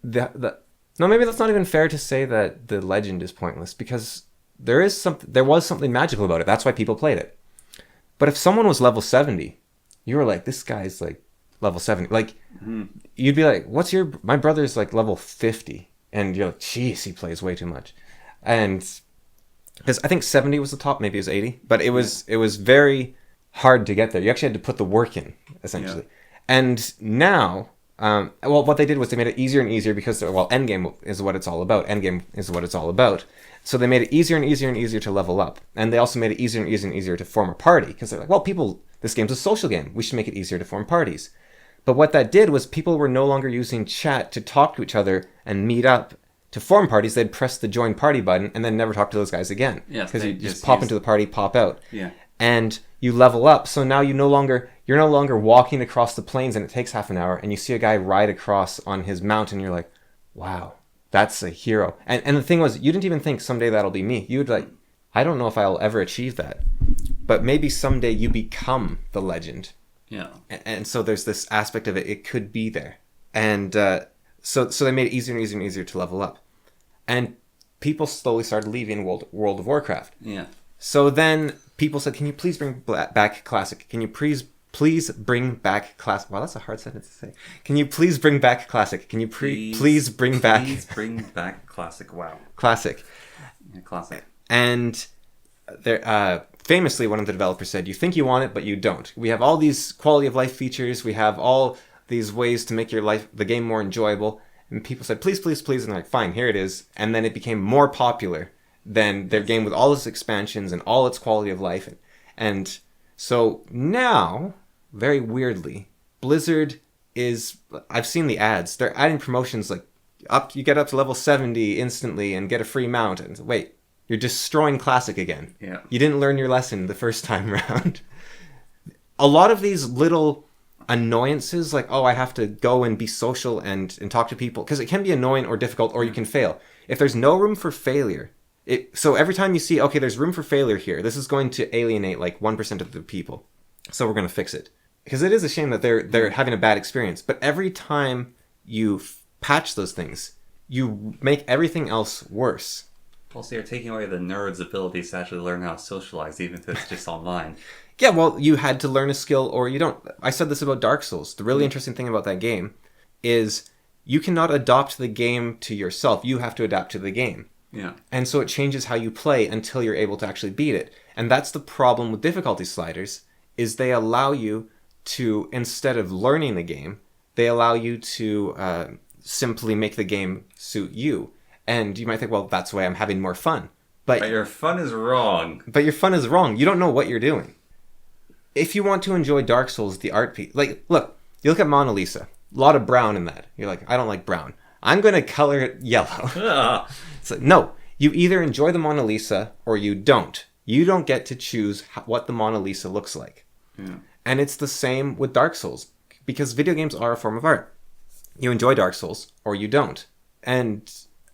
no, maybe that's not even fair to say that the legend is pointless, because there was something magical about it. That's why people played it. But if someone was level 70, you were like, this guy's level 70. You'd be like, my brother's level 50. And you're like, jeez, he plays way too much. And because I think 70 was the top, maybe it was 80, but it was very hard to get there. You actually had to put the work in, essentially. Yeah. And now, what they did was they made it easier and easier because, endgame is what it's all about. Endgame is what it's all about. So they made it easier and easier and easier to level up. And they also made it easier and easier and easier to form a party, because they're like, this game's a social game. We should make it easier to form parties. But what that did was people were no longer using chat to talk to each other and meet up to form parties. They'd press the join party button and then never talk to those guys again. Because you just pop into the party, pop out. Yeah. And you level up. So now you're no longer walking across the plains and it takes half an hour, and you see a guy ride across on his mount and you're like, wow, that's a hero. And the thing was, you didn't even think someday that'll be me. You would I don't know if I'll ever achieve that. But maybe someday you become the legend. Yeah. And so there's this aspect of it. It could be there. And so they made it easier and easier and easier to level up. And people slowly started leaving World of Warcraft. Yeah. So then people said, can you please bring back Classic? Can you please bring back Classic? Wow, that's a hard sentence to say. Can you please bring back Classic? Can you please bring back... Please bring back Classic. Wow. Classic. Yeah, Classic. And there, famously, one of the developers said, you think you want it, but you don't. We have all these quality of life features. We have all these ways to make the game more enjoyable. And people said, please, please, please. And they're like, fine, here it is. And then it became more popular than their game with all its expansions and all its quality of life. And so now, very weirdly, Blizzard I've seen the ads. They're adding promotions you get up to level 70 instantly and get a free mount. And wait, you're destroying Classic again. Yeah. You didn't learn your lesson the first time around. A lot of these little annoyances, I have to go and be social and talk to people, because it can be annoying or difficult, or you can fail. If there's no room for failure, So every time you see, okay, there's room for failure here, this is going to alienate like 1% of the people. So we're going to fix it. Because it is a shame that they're having a bad experience. But every time you patch those things, you make everything else worse. Also, you're taking away the nerd's abilities to actually learn how to socialize, even if it's just online. Yeah, well, you had to learn a skill or you don't. I said this about Dark Souls. The really interesting thing about that game is you cannot adopt the game to yourself. You have to adapt to the game. Yeah. And so it changes how you play until you're able to actually beat it. And that's the problem with difficulty sliders, is they allow you to, instead of learning the game, they allow you to simply make the game suit you. And you might think, well, that's why I'm having more fun. But your fun is wrong. But your fun is wrong. You don't know what you're doing. If you want to enjoy Dark Souls, the art piece, like, look, you look at Mona Lisa, a lot of brown in that. You're like, I don't like brown. I'm going to color it yellow. It's like, no, you either enjoy the Mona Lisa or you don't. You don't get to choose what the Mona Lisa looks like. Yeah. And it's the same with Dark Souls, because video games are a form of art. You enjoy Dark Souls or you don't. And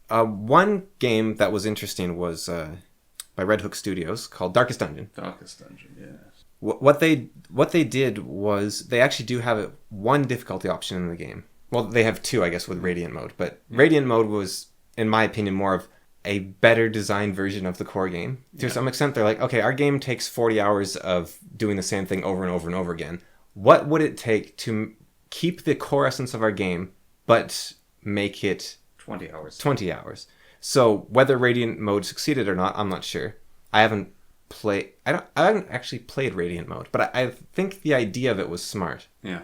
one game that was interesting was by Red Hook Studios called Darkest Dungeon. Darkest Dungeon, yes. What they did was they actually do have one difficulty option in the game. Well, they have two, I guess, with Radiant Mode. But Radiant Mode was, in my opinion, more of a better designed version of the core game. To some extent, they're like, okay, our game takes 40 hours of doing the same thing over and over and over again. What would it take to keep the core essence of our game, but make it 20 hours. 20 hours. So whether Radiant Mode succeeded or not, I'm not sure. I haven't actually played Radiant Mode, but I think the idea of it was smart. Yeah.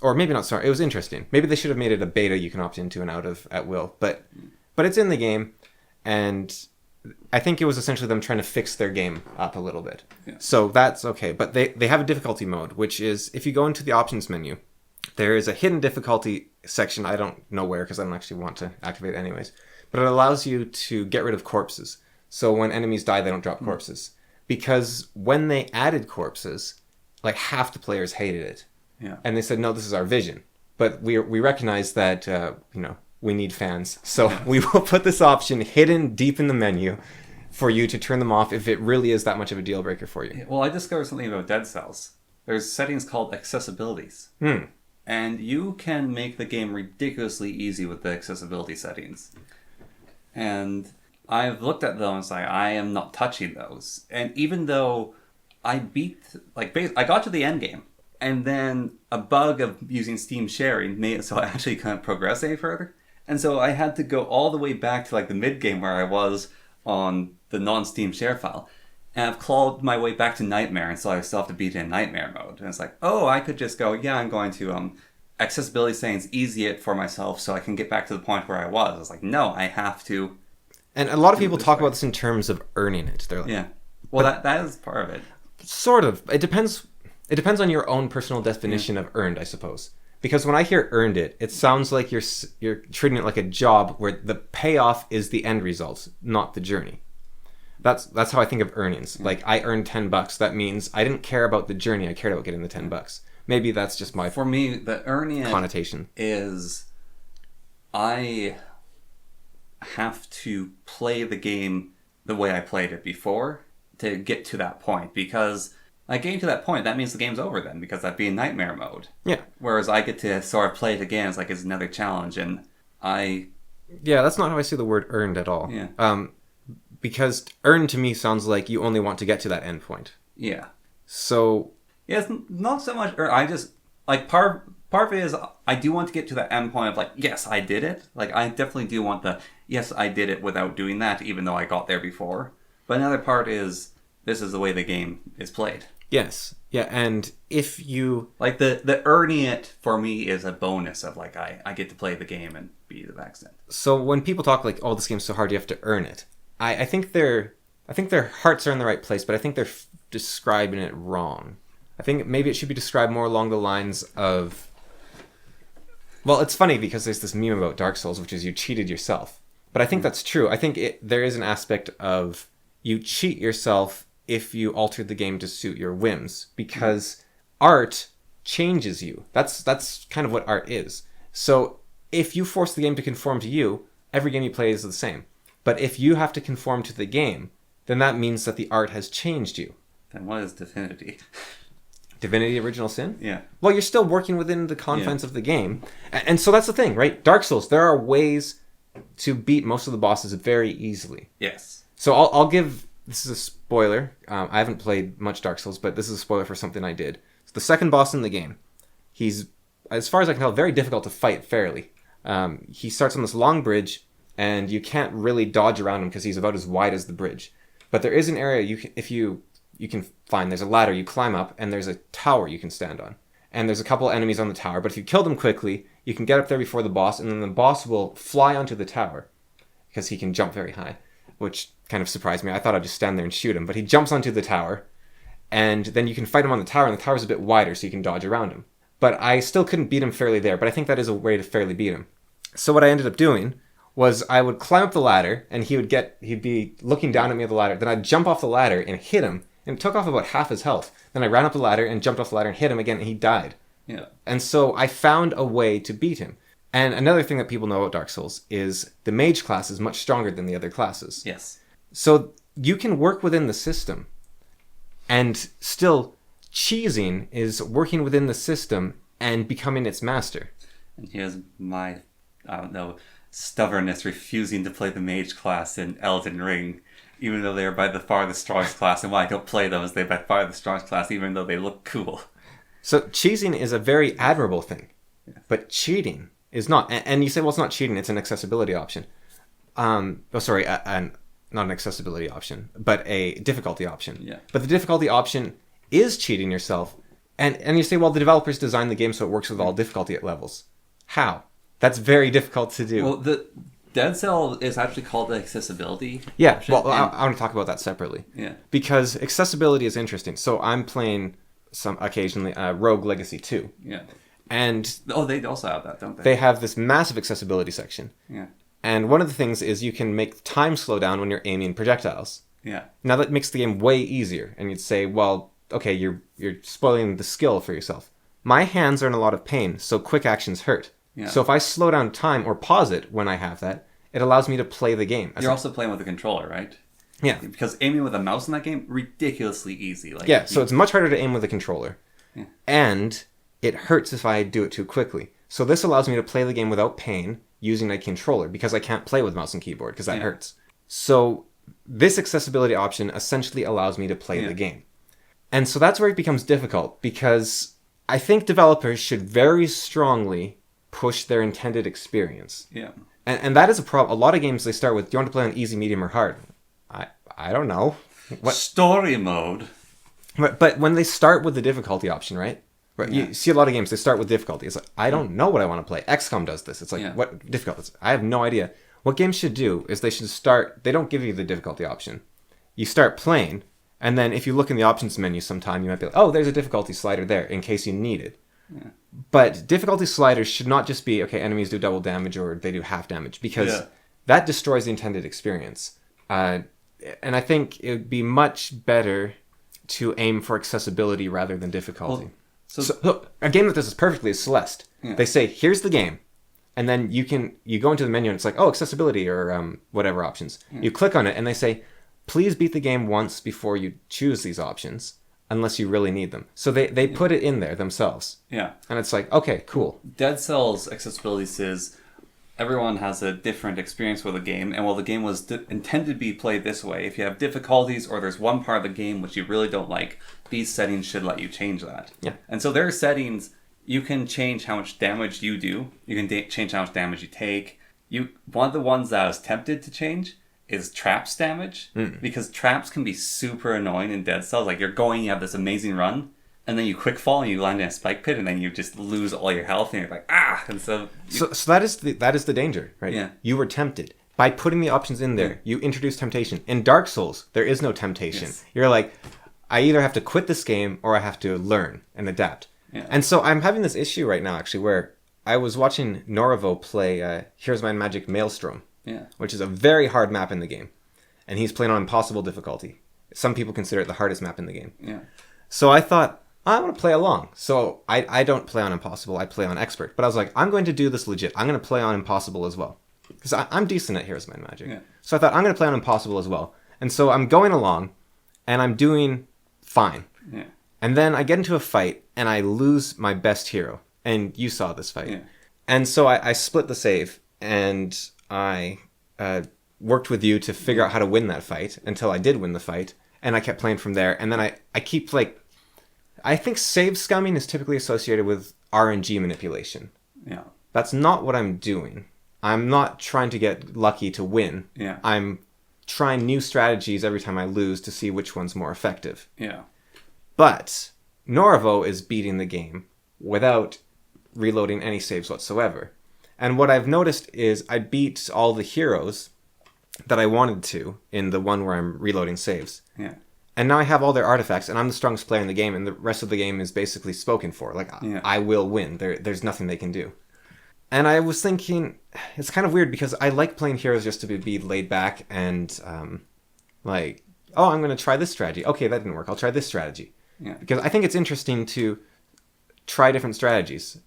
Or maybe not smart. It was interesting. Maybe they should have made it a beta you can opt into and out of at will. But it's in the game, and I think it was essentially them trying to fix their game up a little bit. Yeah. So that's okay. But they have a difficulty mode, which is if you go into the options menu, there is a hidden difficulty section. I don't know where because I don't actually want to activate it anyways. But it allows you to get rid of corpses. So when enemies die, they don't drop corpses. Because when they added corpses, like half the players hated it. Yeah. And they said, no, this is our vision. But we recognize that, we need fans. So we will put this option hidden deep in the menu for you to turn them off if it really is that much of a deal breaker for you. Well, I discovered something about Dead Cells. There's settings called accessibilities. And you can make the game ridiculously easy with the accessibility settings. And I've looked at those and I am not touching those. And even though I I got to the end game, and then a bug of using Steam sharing made it so I actually couldn't progress any further. And so I had to go all the way back to like the mid game where I was on the non-Steam share file. And I've clawed my way back to Nightmare, and so I still have to beat it in Nightmare mode. And it's like, oh, I could just go, yeah, I'm going to accessibility settings, easy it for myself so I can get back to the point where I was. It's like, no, I have to. And a lot of people talk about this in terms of earning it. They're like, yeah. Well, that is part of it. Sort of. It depends on your own personal definition of earned, I suppose. Because when I hear earned it sounds like you're treating it like a job where the payoff is the end result, not the journey. That's how I think of earnings. Like, I earned $10. That means I didn't care about the journey. I cared about getting the $10. Maybe that's just my For me, the earning connotation is I have to play the game the way I played it before to get to that point. Because I getting to that point, that means the game's over then, because I'd be in Nightmare mode. Yeah. Whereas I get to sort of play it again, it's like it's another challenge, and Yeah, that's not how I see the word earned at all. Yeah. Because earned to me sounds like you only want to get to that end point. Yeah. So... Yeah, it's not so much... I just... Like, part of it is I do want to get to that end point of, like, yes, I did it. Like, I definitely do want the, yes, I did it without doing that, even though I got there before. But another part is, this is the way the game is played. Yes. Yeah, and if you... Like, the earning it, for me, is a bonus of, like, I get to play the game and be to that extent. So when people talk like, oh, this game's so hard, you have to earn it. I think their hearts are in the right place, but I think they're describing it wrong. I think maybe it should be described more along the lines of... Well, it's funny because there's this meme about Dark Souls, which is you cheated yourself. But I think that's true. I think there is an aspect of you cheat yourself if you altered the game to suit your whims, because art changes you. That's kind of what art is. So if you force the game to conform to you, every game you play is the same. But if you have to conform to the game, then that means that the art has changed you. Then what is Divinity? Divinity Original Sin? Yeah. Well, you're still working within the confines of the game. And so that's the thing, right? Dark Souls, there are ways to beat most of the bosses very easily. Yes. So I'll give... This is a spoiler. I haven't played much Dark Souls, but this is a spoiler for something I did. So the second boss in the game, he's, as far as I can tell, very difficult to fight fairly. He starts on this long bridge, and you can't really dodge around him because he's about as wide as the bridge. But there is an area you can find. There's a ladder you climb up, and there's a tower you can stand on. And there's a couple enemies on the tower, but if you kill them quickly, you can get up there before the boss, and then the boss will fly onto the tower because he can jump very high, which kind of surprised me. I thought I'd just stand there and shoot him, but he jumps onto the tower, and then you can fight him on the tower, and the tower's a bit wider, so you can dodge around him. But I still couldn't beat him fairly there, but I think that is a way to fairly beat him. So what I ended up doing was I would climb up the ladder, and he'd be looking down at me at the ladder. Then I'd jump off the ladder and hit him, and it took off about half his health. Then I ran up the ladder and jumped off the ladder and hit him again, and he died. Yeah. And so I found a way to beat him. And another thing that people know about Dark Souls is the mage class is much stronger than the other classes. Yes. So you can work within the system, and still cheesing is working within the system and becoming its master. And here's my, I don't know, stubbornness refusing to play the mage class in Elden Ring, even though they are by far the strongest class. And why I don't play them is they're by far the strongest class, even though they look cool. So cheesing is a very admirable thing, but cheating is not. And you say, well, it's not cheating; it's an accessibility option. Not an accessibility option, but a difficulty option. Yeah. But the difficulty option is cheating yourself. And you say, well, the developers designed the game so it works with all difficulty levels. How? That's very difficult to do. Well, the Dead Cell is actually called the accessibility Yeah, option. well, I want to talk about that separately. Yeah. Because accessibility is interesting. So I'm playing occasionally Rogue Legacy 2. Yeah. And they also have that, don't they? they have this massive accessibility section. Yeah. And one of the things is you can make time slow down when you're aiming projectiles. Yeah. Now that makes the game way easier. And you'd say, well, okay, you're spoiling the skill for yourself. My hands are in a lot of pain, so quick actions hurt. Yeah. So if I slow down time or pause it when I have that, it allows me to play the game. You're also playing with a controller, right? Yeah. Because aiming with a mouse in that game, ridiculously easy. So it's much harder to aim with a controller. Yeah. And it hurts if I do it too quickly. So this allows me to play the game without pain using a controller because I can't play with mouse and keyboard because that hurts. So this accessibility option essentially allows me to play the game. And so that's where it becomes difficult because I think developers should very strongly push their intended experience. Yeah. And that is a problem. A lot of games they start with, do you want to play on easy, medium, or hard? I don't know. What? Story mode. But when they start with the difficulty option, right? Right. Yeah. You see a lot of games, they start with difficulty. It's like, I don't know what I want to play. XCOM does this. It's like, what difficulty? I have no idea. What games should do is they should start, they don't give you the difficulty option. You start playing, and then if you look in the options menu sometime, you might be like, oh, there's a difficulty slider there in case you need it. Yeah. But difficulty sliders should not just be, okay, enemies do double damage or they do half damage, because that destroys the intended experience. And I think it would be much better to aim for accessibility rather than difficulty. Well, so a game that does this perfectly is Celeste. Yeah. They say, here's the game. And then you go into the menu and it's like, oh, accessibility or whatever options. Yeah. You click on it and they say, please beat the game once before you choose these options, unless you really need them. So they put it in there themselves. Yeah. And it's like, okay, cool. Dead Cell's accessibility says everyone has a different experience with a game, and while the game was intended to be played this way, if you have difficulties or there's one part of the game which you really don't like, these settings should let you change that. Yeah. And so there are settings, you can change how much damage you do, you can change how much damage you take. One of the ones that I was tempted to change is traps damage, because traps can be super annoying in Dead Cells. Like, you have this amazing run, and then you quick fall and you land in a spike pit, and then you just lose all your health, and you're like, ah! And so that is the danger, right? Yeah. You were tempted. By putting the options in there, you introduce temptation. In Dark Souls, there is no temptation. Yes. You're like, I either have to quit this game or I have to learn and adapt. Yeah. And so I'm having this issue right now, actually, where I was watching Norovo play Here's My Magic Maelstrom, which is a very hard map in the game. And he's playing on impossible difficulty. Some people consider it the hardest map in the game. Yeah. So I thought, I want to play along. So I don't play on impossible, I play on expert. But I was like, I'm going to do this legit. I'm going to play on impossible as well. because I'm decent at Heroes of Might and Magic. Yeah. So I thought I'm going to play on Impossible as well. And so I'm going along, and I'm doing fine. Yeah. And then I get into a fight, and I lose my best hero. And you saw this fight. Yeah. And so I split the save, and I worked with you to figure out how to win that fight until I did win the fight. And I kept playing from there. And then I keep, like... I think save scumming is typically associated with RNG manipulation. Yeah. That's not what I'm doing. I'm not trying to get lucky to win. Yeah. I'm trying new strategies every time I lose to see which one's more effective. Yeah. But Norvo is beating the game without reloading any saves whatsoever. And what I've noticed is I beat all the heroes that I wanted to in the one where I'm reloading saves. Yeah. And now I have all their artifacts, and I'm the strongest player in the game, and the rest of the game is basically spoken for. Like, Yeah. I will win. There's nothing they can do. And I was thinking, it's kind of weird because I like playing heroes just to be laid back and, like, oh, I'm going to try this strategy. Okay, that didn't work. I'll try this strategy. Yeah. Because I think it's interesting to try different strategies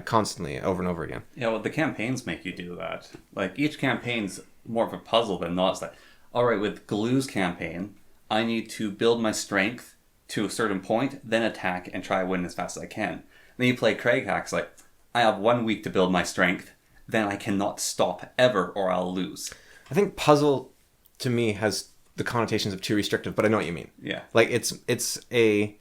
constantly, over and over again. Yeah, well, the campaigns make you do that. Like, each campaign's more of a puzzle than not. It's like, all right, with Glue's campaign, I need to build my strength to a certain point, then attack and try to win as fast as I can. Then you play Craig Hacks, like, I have 1 week to build my strength, then I cannot stop ever or I'll lose. I think puzzle, to me, has the connotations of too restrictive, but I know what you mean. Yeah. Like, it's a...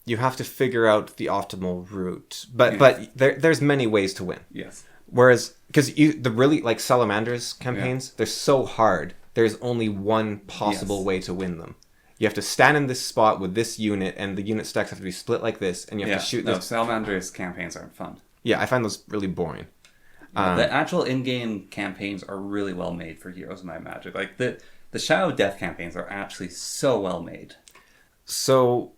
you have to figure out the optimal route. But there's many ways to win. Yes. Whereas, because the really, like, Salamander's campaigns, they're so hard, there's only one possible way to win them. You have to stand in this spot with this unit, and the unit stacks have to be split like this, and you have to shoot this. Salamander's campaigns aren't fun. Yeah, I find those really boring. The actual in-game campaigns are really well made for Heroes of Might and Magic. Like, the Shadow of Death campaigns are actually so well made. So,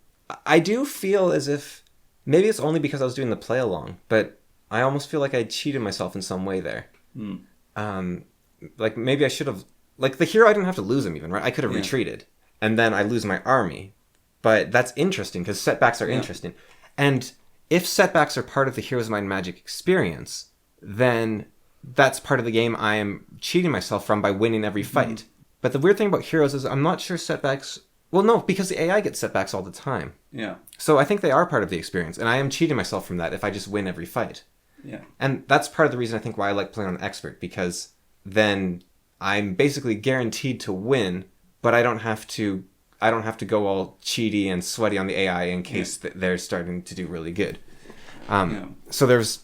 I do feel as if, maybe it's only because I was doing the play-along, but I almost feel like I cheated myself in some way there. Like, maybe I should have... Like, the hero, I didn't have to lose him even, right? I could have retreated. And then I lose my army. But that's interesting, because setbacks are interesting. And if setbacks are part of the Heroes of Might and Magic experience, then that's part of the game I am cheating myself from by winning every fight. But the weird thing about heroes is I'm not sure setbacks... Well, no, because the AI gets setbacks all the time. Yeah. So I think they are part of the experience, and I am cheating myself from that if I just win every fight. Yeah. And that's part of the reason I think why I like playing on Expert, because then I'm basically guaranteed to win, but I don't have to go all cheaty and sweaty on the AI in case they're starting to do really good. So there's...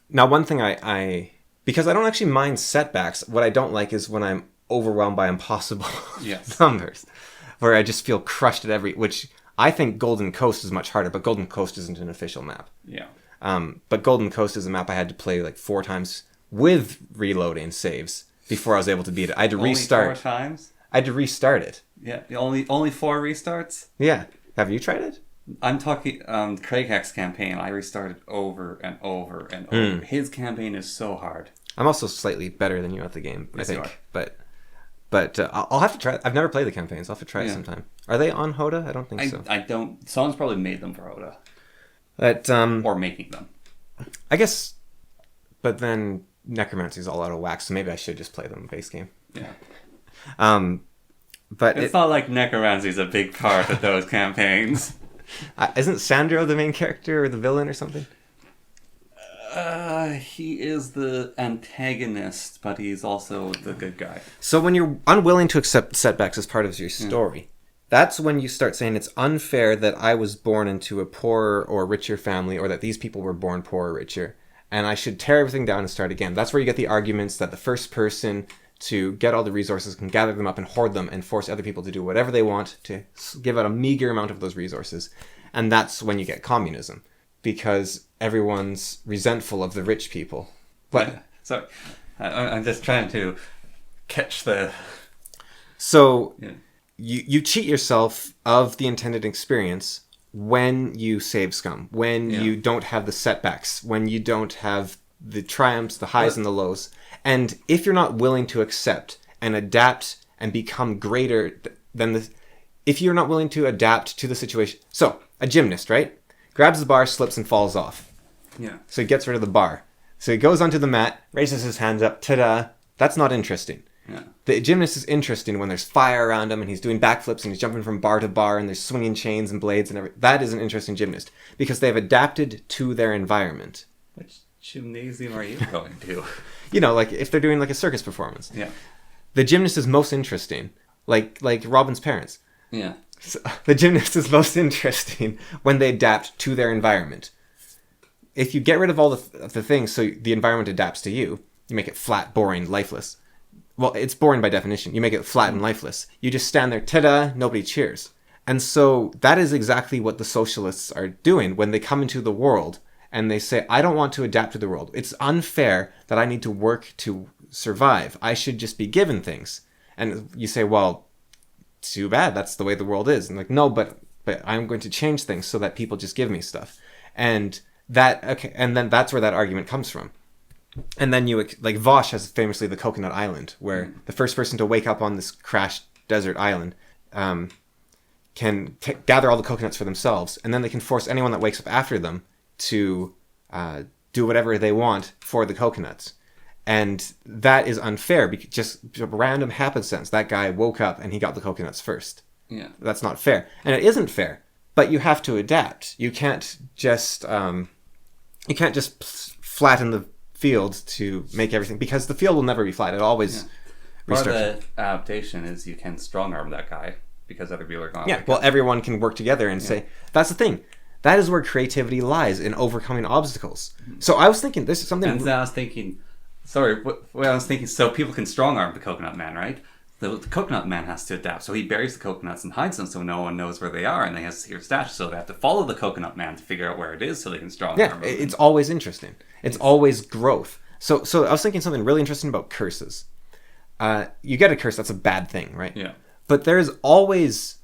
Now, one thing I... Because I don't actually mind setbacks, what I don't like is when I'm overwhelmed by impossible numbers, where I just feel crushed at every... Which I think Golden Coast is much harder, but Golden Coast isn't an official map. Yeah. But Golden Coast is a map I had to play like 4 times with reloading saves before I was able to beat it. I had to restart. Only 4 times? I had to restart it. Yeah. Only 4 restarts? Yeah. Have you tried it? I'm talking Craig Heck's campaign. I restarted over and over and over. His campaign is so hard. I'm also slightly better than you at the game, Yes, I you think. But I'll have to try it. I've never played the campaigns. I'll have to try it sometime. Are they on Hoda? I don't think so. I don't... Someone's probably made them for Hoda. But, or making them. I guess... But then Necromancy's all out of whack, so maybe I should just play them base game. Yeah. But it's not like Necromancy's a big part of those campaigns. Isn't Sandro the main character or the villain or something? He is the antagonist, but he's also the good guy. So when you're unwilling to accept setbacks as part of your story, that's when you start saying it's unfair that I was born into a poorer or richer family, or that these people were born poorer or richer, and I should tear everything down and start again. That's where you get the arguments that the first person to get all the resources can gather them up and hoard them and force other people to do whatever they want to give out a meager amount of those resources. And that's when you get communism, because everyone's resentful of the rich people. But so I'm just trying to catch the... So you cheat yourself of the intended experience when you save scum, when you don't have the setbacks, when you don't have the triumphs, the highs and the lows. And if you're not willing to accept and adapt and become greater than the... If you're not willing to adapt to the situation... So, a gymnast, right? Grabs the bar, slips, and falls off. Yeah. So he gets rid of the bar. So he goes onto the mat, raises his hands up, ta-da. That's not interesting. Yeah. The gymnast is interesting when there's fire around him and he's doing backflips and he's jumping from bar to bar and there's swinging chains and blades and everything. That is an interesting gymnast because they've adapted to their environment. Which gymnasium are you going to? You know, like if they're doing like a circus performance. Yeah. The gymnast is most interesting, like Robin's parents. Yeah. So, the gymnast is most interesting when they adapt to their environment. If you get rid of all the things so the environment adapts to you, you make it flat, boring, lifeless. Well, it's boring by definition. You make it flat and lifeless. You just stand there, ta-da, nobody cheers. And so that is exactly what the socialists are doing when they come into the world and they say, I don't want to adapt to the world. It's unfair that I need to work to survive. I should just be given things. And you say, well, too bad. That's the way the world is. And like, no, but I'm going to change things so that people just give me stuff. And then that's where that argument comes from. And then like Vosh has famously the Coconut Island, where the first person to wake up on this crashed desert island can gather all the coconuts for themselves, and then they can force anyone that wakes up after them to do whatever they want for the coconuts. And that is unfair because just random happenstance. That guy woke up and he got the coconuts first. Yeah. That's not fair. And it isn't fair, but you have to adapt. You can't just flatten the field to make everything, because the field will never be flat. It always Part of the adaptation is you can strong arm that guy because other people are going. Yeah, well, everyone can work together and say, that's the thing. That is where creativity lies, in overcoming obstacles. So I was thinking, this is something. And then I was thinking, so people can strong arm the Coconut Man, right? The Coconut Man has to adapt, so he buries the coconuts and hides them so no one knows where they are, and they have secret stash, so they have to follow the Coconut Man to figure out where it is so they can strong arm him. It's always interesting. It's always growth. So I was thinking something really interesting about curses. You get a curse, that's a bad thing, right? Yeah. But there's always...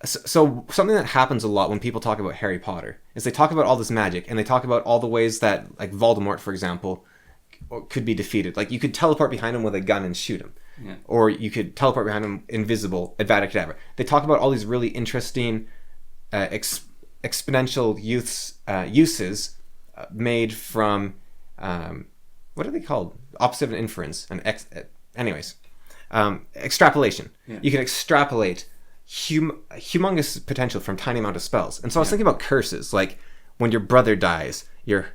So something that happens a lot when people talk about Harry Potter is they talk about all this magic, and they talk about all the ways that, like Voldemort, for example, could be defeated. Like, you could teleport behind him with a gun and shoot him. Yeah. Or you could teleport behind him invisible, Avada Kedavra. They talk about all these really interesting exponential uses made from... what are they called? Opposite of an inference. Extrapolation. Yeah. You can extrapolate humongous potential from tiny amount of spells. And so I was thinking about curses, like when your brother dies, your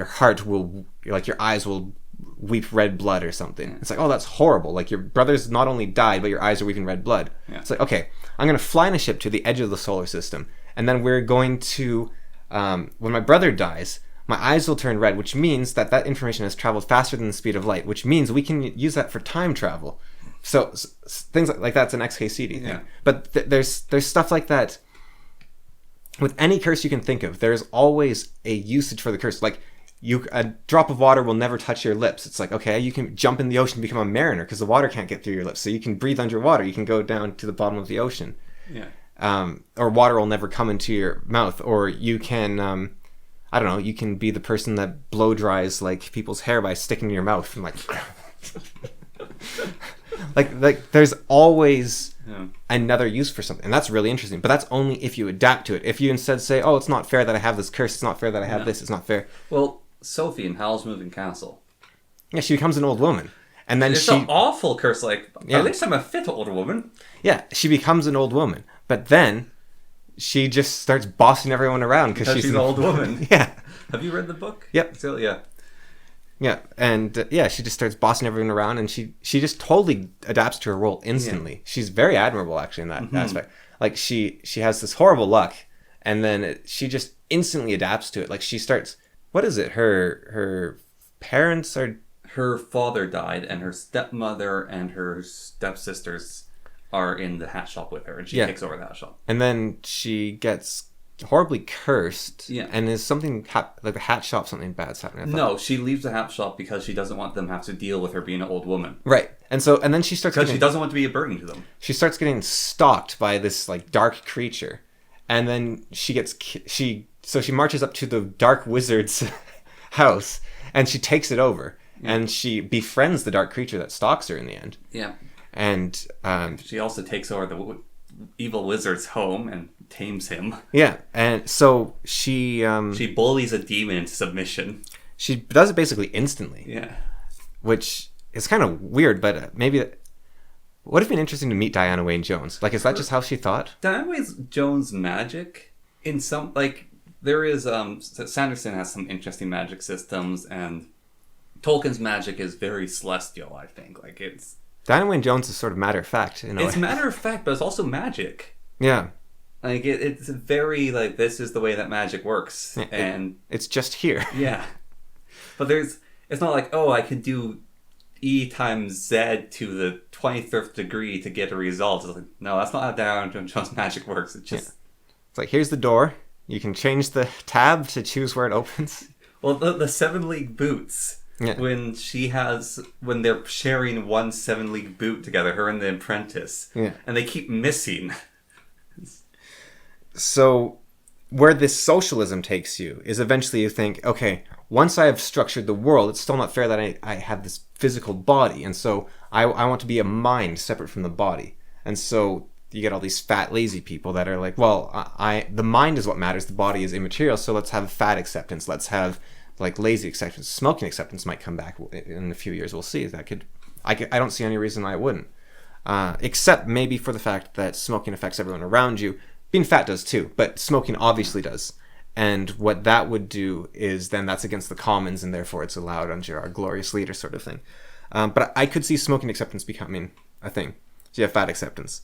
heart will, like, your eyes will weep red blood or something. It's like, oh, that's horrible. Like, your brother's not only died, but your eyes are weeping red blood. It's like, okay, I'm going to fly in a ship to the edge of the solar system, and then we're going to, when my brother dies, my eyes will turn red, which means that information has traveled faster than the speed of light, which means we can use that for time travel. So things like that's an XKCD thing. Yeah. But there's stuff like that. With any curse you can think of, there's always a usage for the curse. Like, a drop of water will never touch your lips. It's like, okay, you can jump in the ocean and become a mariner because the water can't get through your lips. So you can breathe underwater. You can go down to the bottom of the ocean. Yeah. Or water will never come into your mouth. Or you can, I don't know, you can be the person that blow dries like people's hair by sticking in your mouth and like... like there's always another use for something, and that's really interesting. But that's only if you adapt to it. If you instead say, oh, it's not fair that I have this curse, it's not fair that I have this, it's not fair. Well, Sophie in Howl's Moving Castle, she becomes an old woman, and then it's an awful curse. Like, at least I'm a fit old woman. Yeah, she becomes an old woman, but then she just starts bossing everyone around because she's an old woman. Yeah. Have you read the book? Yep. So, yeah. Yeah, and she just starts bossing everyone around, and she just totally adapts to her role instantly. Yeah. She's very admirable, actually, in that aspect. Like, she has this horrible luck, and then she just instantly adapts to it. Like, she starts... What is it? Her parents are... Her father died, and her stepmother and her stepsisters are in the hat shop with her, and she takes over the hat shop. And then she gets... horribly cursed, and is something like the hat shop, something bad's happening. No, she leaves the hat shop because she doesn't want them to have to deal with her being an old woman. Right, and then she starts because she doesn't want to be a burden to them. She starts getting stalked by this like dark creature, and then she marches up to the dark wizard's house, and she takes it over, and she befriends the dark creature that stalks her in the end. Yeah, and she also takes over the evil wizard's home and tames him. Yeah, and so she bullies a demon into submission. She does it basically instantly, Yeah. which is kind of weird, but maybe... Would have been interesting to meet Diana Wayne Jones. Like, is that just how she thought? Diana Wayne Jones' magic, in some, like, there is, Sanderson has some interesting magic systems, and Tolkien's magic is very celestial, I think. Like, it's... Diana Wayne Jones is sort of matter of fact, in a It's way. matter of fact, but it's also magic. Yeah. Like, it's very, like, this is the way that magic works. And... It's just here. Yeah. But it's not like, oh, I can do E times Z to the 23rd degree to get a result. It's like, no, that's not how Diana Wayne Jones' magic works. It's just... It's like, here's the door. You can change the tab to choose where it opens. Well, the 7 League boots, when they're sharing one 7 League boot together, her and the apprentice, and they keep missing. So, where this socialism takes you is eventually you think, okay, once I have structured the world, it's still not fair that I have this physical body, and so I want to be a mind separate from the body. And so you get all these fat, lazy people that are like, well, the mind is what matters, the body is immaterial, so let's have fat acceptance, let's have like lazy acceptance. Smoking acceptance might come back in a few years, we'll see. I don't see any reason why it wouldn't. Except maybe for the fact that smoking affects everyone around you. Being fat does too, but smoking obviously does. And what that would do is then that's against the commons, and therefore it's allowed under our glorious leader sort of thing. But I could see smoking acceptance becoming a thing. So you have fat acceptance.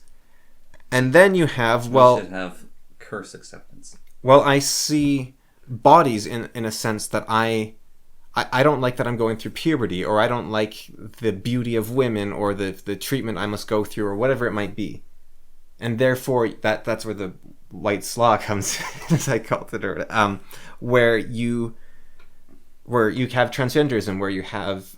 And then you have, We should have curse acceptance. Well, I see bodies in a sense that I don't like that I'm going through puberty, or I don't like the beauty of women, or the treatment I must go through, or whatever it might be. And therefore, that's where the white slaw comes, as I called it, where you have transgenderism, where you have...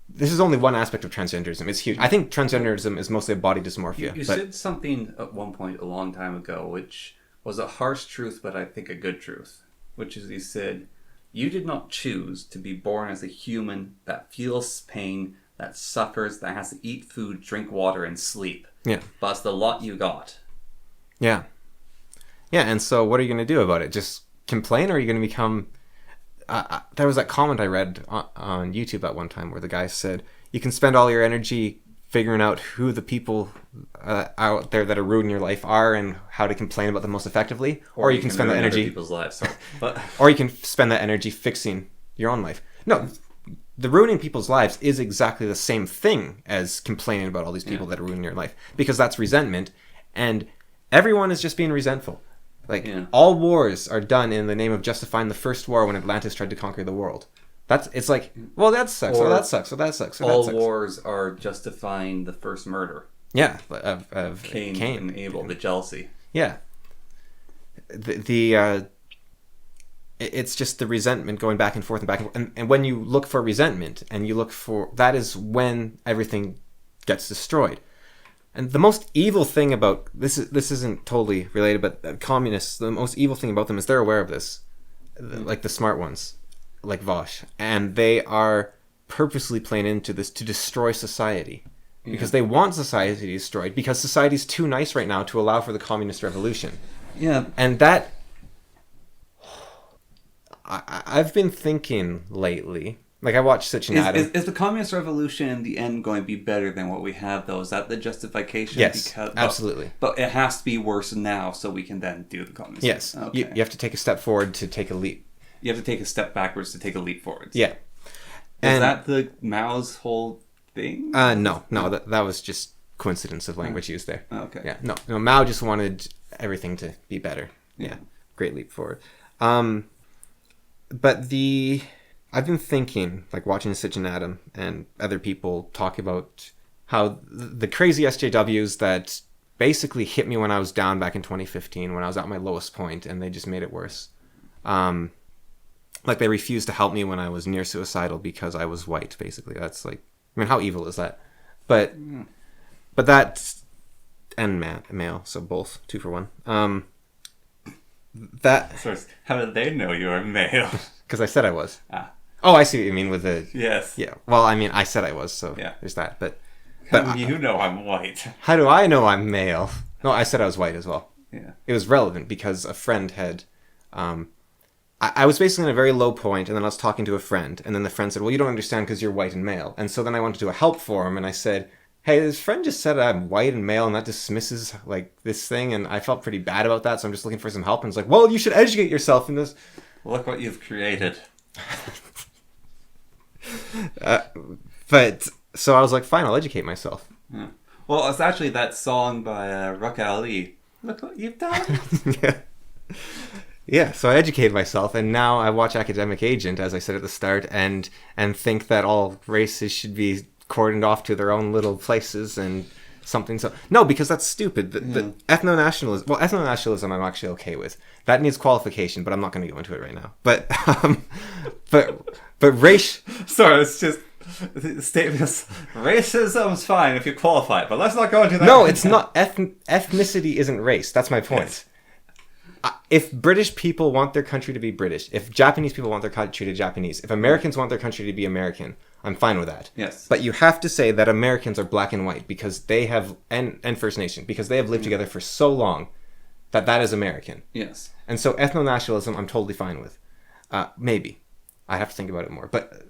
this is only one aspect of transgenderism. It's huge. I think transgenderism is mostly a body dysmorphia. You said something at one point a long time ago, which was a harsh truth, but I think a good truth. Which is, you said, you did not choose to be born as a human that feels pain, that suffers, that has to eat food, drink water, and sleep. Yeah. But it's the lot you got. Yeah. Yeah, and so what are you going to do about it? Just complain, or are you going to become... there was that comment I read on YouTube at one time where the guy said, you can spend all your energy figuring out who the people out there that are ruining your life are and how to complain about them most effectively, or you can spend that energy... people's lives, sorry. But... or you can spend that energy fixing your own life. No, the ruining people's lives is exactly the same thing as complaining about all these people that are ruining your life, because that's resentment, and everyone is just being resentful. All wars are done in the name of justifying the first war when Atlantis tried to conquer the world. It's like, well, that sucks, or that sucks, or that sucks, or that sucks. All wars are justifying the first murder. Yeah, of Cain and Abel, the jealousy. Yeah. It's just the resentment going back and forth and back and forth. And when you look for resentment, and you look for... That is when everything gets destroyed. And the most evil thing about... This isn't totally related, but communists, the most evil thing about them is they're aware of this. Like the smart ones, like Vosh. And they are purposely playing into this to destroy society. Because they want society destroyed, because society's too nice right now to allow for the communist revolution. Yeah. And that... I've been thinking lately... Like, I watched Such an Adam. Is the communist revolution in the end going to be better than what we have, though? Is that the justification? Yes, absolutely. But it has to be worse now, so we can then do the communist. Yes. Okay. You have to take a step forward to take a leap. You have to take a step backwards to take a leap forwards. Yeah. Is that the Mao's whole thing? No. That was just coincidence of language used there. Okay. Yeah. No, Mao just wanted everything to be better. Yeah. Great leap forward. But I've been thinking, like watching Such an Adam and other people talk about how the crazy SJWs that basically hit me when I was down back in 2015, when I was at my lowest point, and they just made it worse. Like they refused to help me when I was near suicidal because I was white, basically. That's like, I mean, how evil is that? But that's, and male, so both, 2 for 1. So how did they know you were male? Because I said I was. Ah. Oh, I see what you mean with the... Yes. Yeah. Well, I mean, I said I was, so there's that. But you know I'm white. How do I know I'm male? No, I said I was white as well. Yeah. It was relevant because a friend had I was basically in a very low point, and then I was talking to a friend, and then the friend said, well, you don't understand because you're white and male. And so then I went to do a help for him, and I said, hey, this friend just said I'm white and male, and that dismisses, like, this thing, and I felt pretty bad about that, so I'm just looking for some help. And it's like, well, you should educate yourself in this. Look what you've created. But, so I was like, fine, I'll educate myself. Yeah. Well, it's actually that song by Ruck Ali. Look what you've done. Yeah. Yeah, so I educated myself, and now I watch Academic Agent, as I said at the start, and think that all races should be cordoned off to their own little places and something. So no, because that's stupid. The ethno-nationalism. Well, ethno-nationalism I'm actually okay with. That needs qualification, but I'm not going to go into it right now. But race. Sorry, it's just the statement is racism's fine if you qualify it, but let's not go into that. No, it's not. Ethnicity isn't race. That's my point. Yes. If British people want their country to be British, if Japanese people want their country to be Japanese, if Americans want their country to be American, I'm fine with that. Yes. But you have to say that Americans are black and white because they have, and First Nation, because they have lived together for so long that is American. Yes. And so ethno-nationalism, I'm totally fine with. Maybe. I have to think about it more. But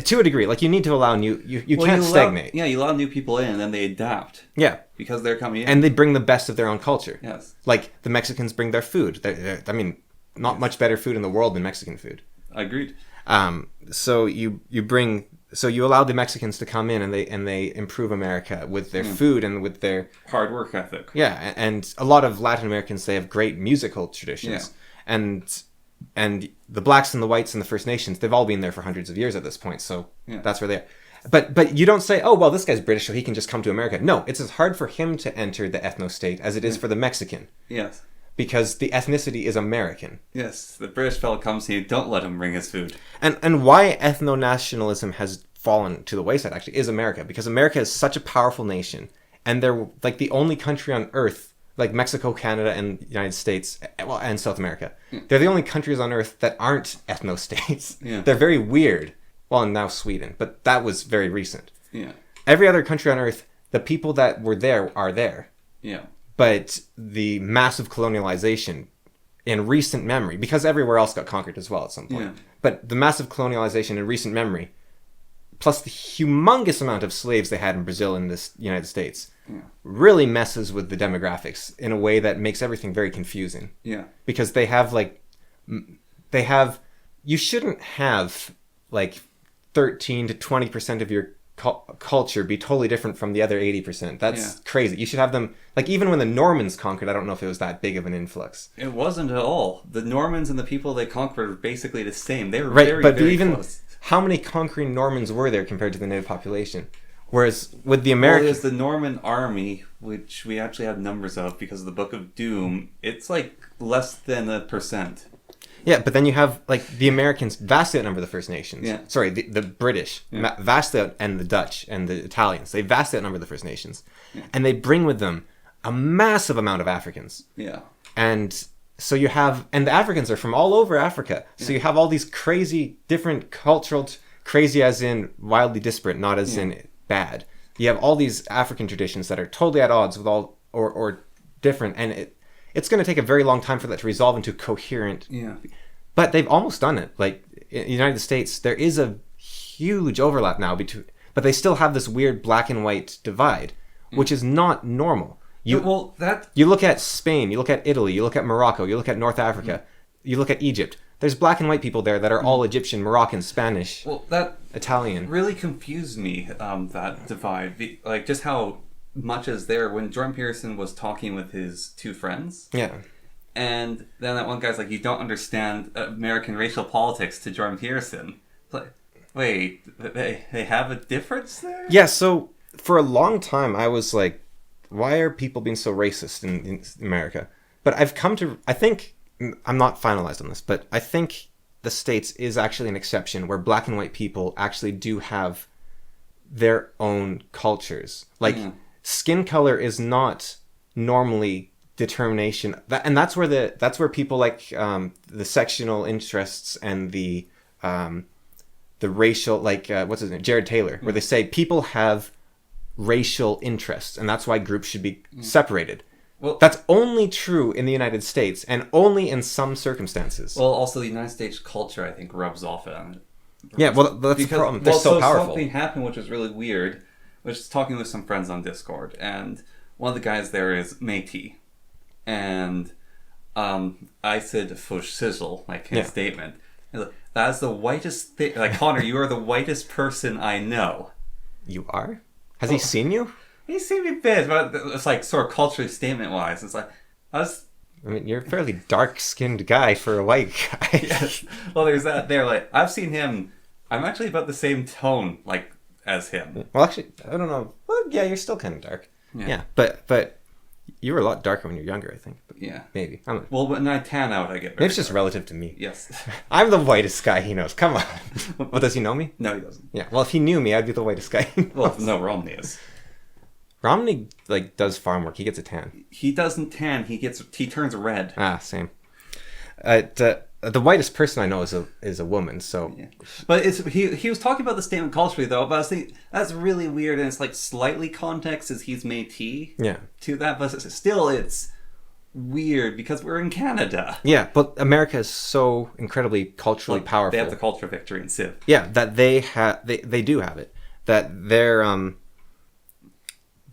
to a degree, like, you need to allow you can't stagnate. Yeah, you allow new people in and then they adapt. Yeah. Because they're coming in. And they bring the best of their own culture. Yes. Like, the Mexicans bring their food. I mean, not much better food in the world than Mexican food. Agreed. So you allow the Mexicans to come in and they improve America with their food and with their hard work ethic. Yeah, and a lot of Latin Americans, they have great musical traditions. Yeah. And the blacks and the whites and the First Nations, they've all been there for hundreds of years at this point. So that's where they are. But you don't say, oh, well, this guy's British, so he can just come to America. No, it's as hard for him to enter the ethno-state as it is for the Mexican. Yes. Because the ethnicity is American. Yes, the British fellow comes here, don't let him bring his food. And why ethno-nationalism has fallen to the wayside, actually, is America. Because America is such a powerful nation. And they're like the only country on Earth, like Mexico, Canada, and the United States, well, and South America. Yeah. They're the only countries on Earth that aren't ethno-states. Yeah. They're very weird. Well, and now Sweden, but that was very recent. Yeah. Every other country on Earth, the people that were there are there. Yeah. But the massive colonialization in recent memory, because everywhere else got conquered as well at some point. Yeah. But the massive colonialization in recent memory, plus the humongous amount of slaves they had in Brazil and the United States, really messes with the demographics in a way that makes everything very confusing. Yeah. Because you shouldn't have like 13 to 20% of your culture be totally different from the other 80%. That's crazy. You should have them, like, even when the Normans conquered, I don't know if it was that big of an influx. It wasn't at all. The Normans and the people they conquered were basically the same. They were very close. How many conquering Normans were there compared to the native population? Whereas with the Americans... Well, there's the Norman army, which we actually have numbers of because of the Book of Doom. It's like less than 1%. Yeah, but then you have, like, the Americans vastly outnumber the First Nations. Yeah. Sorry, the British, vastly and the Dutch and the Italians. They vastly outnumber the First Nations. Yeah. And they bring with them a massive amount of Africans. Yeah. And so you have... And the Africans are from all over Africa. So you have all these crazy, different cultural... Crazy as in wildly disparate, not as in bad. You have all these African traditions that are totally at odds with all... Or different. And it's going to take a very long time for that to resolve into coherent... Yeah. But they've almost done it. Like, in the United States, there is a huge overlap now between... But they still have this weird black and white divide, which is not normal. You look at Spain, you look at Italy, you look at Morocco, you look at North Africa, you look at Egypt. There's black and white people there that are all Egyptian, Moroccan, Spanish, Italian. Really confused me, that divide. Like, just how... much as there when Jordan Peterson was talking with his two friends. Yeah. And then that one guy's like, you don't understand American racial politics to Jordan Peterson. It's like, wait, they have a difference there? Yeah, so for a long time I was like, why are people being so racist in America? But I think, I'm not finalized on this, but I think the States is actually an exception where black and white people actually do have their own cultures. Like, skin color is not normally determination, and that's where people like the sectional interests and the racial, like what's his name, Jared Taylor, where they say people have racial interests, and that's why groups should be separated. Well, That's only true in the United States and only in some circumstances. well, also the United States culture, I think, rubs off on it. Yeah, well, that's the problem. They're so powerful. Something happened which was really weird. I was talking with some friends on Discord, and one of the guys there is Métis. And I said for sizzle, like his statement. He's like, that is the whitest thing. Like, Connor, you are the whitest person I know. You are? Has he seen you? He's seen me a bit, but it's like sort of culturally statement-wise. It's like, I mean, you're a fairly dark-skinned guy for a white guy. Yes. Well, there's that there. Like, I've seen him. I'm actually about the same tone, like, as him. Well, actually, I don't know. Well, yeah, you're still kind of dark. Yeah, but you were a lot darker when you were younger, I think. But yeah. Maybe. Well, when I tan out, I get very Maybe it's just dark. relative to me. Yes. I'm the whitest guy he knows. Come on. Well, does he know me? No, he doesn't. Yeah. Well, if he knew me, I'd be the whitest guy he knows. Well, no, Romney is. Romney, like, does farm work. He gets a tan. He doesn't tan. He turns red. Ah, same. The whitest person I know is a woman, so... Yeah. But he was talking about the statement culturally, though, but I was thinking, that's really weird, and it's like slightly context as he's Métis to that, but still it's weird because we're in Canada. Yeah, but America is so incredibly culturally powerful. They have the culture victory in Civ. Yeah, that they do have it. That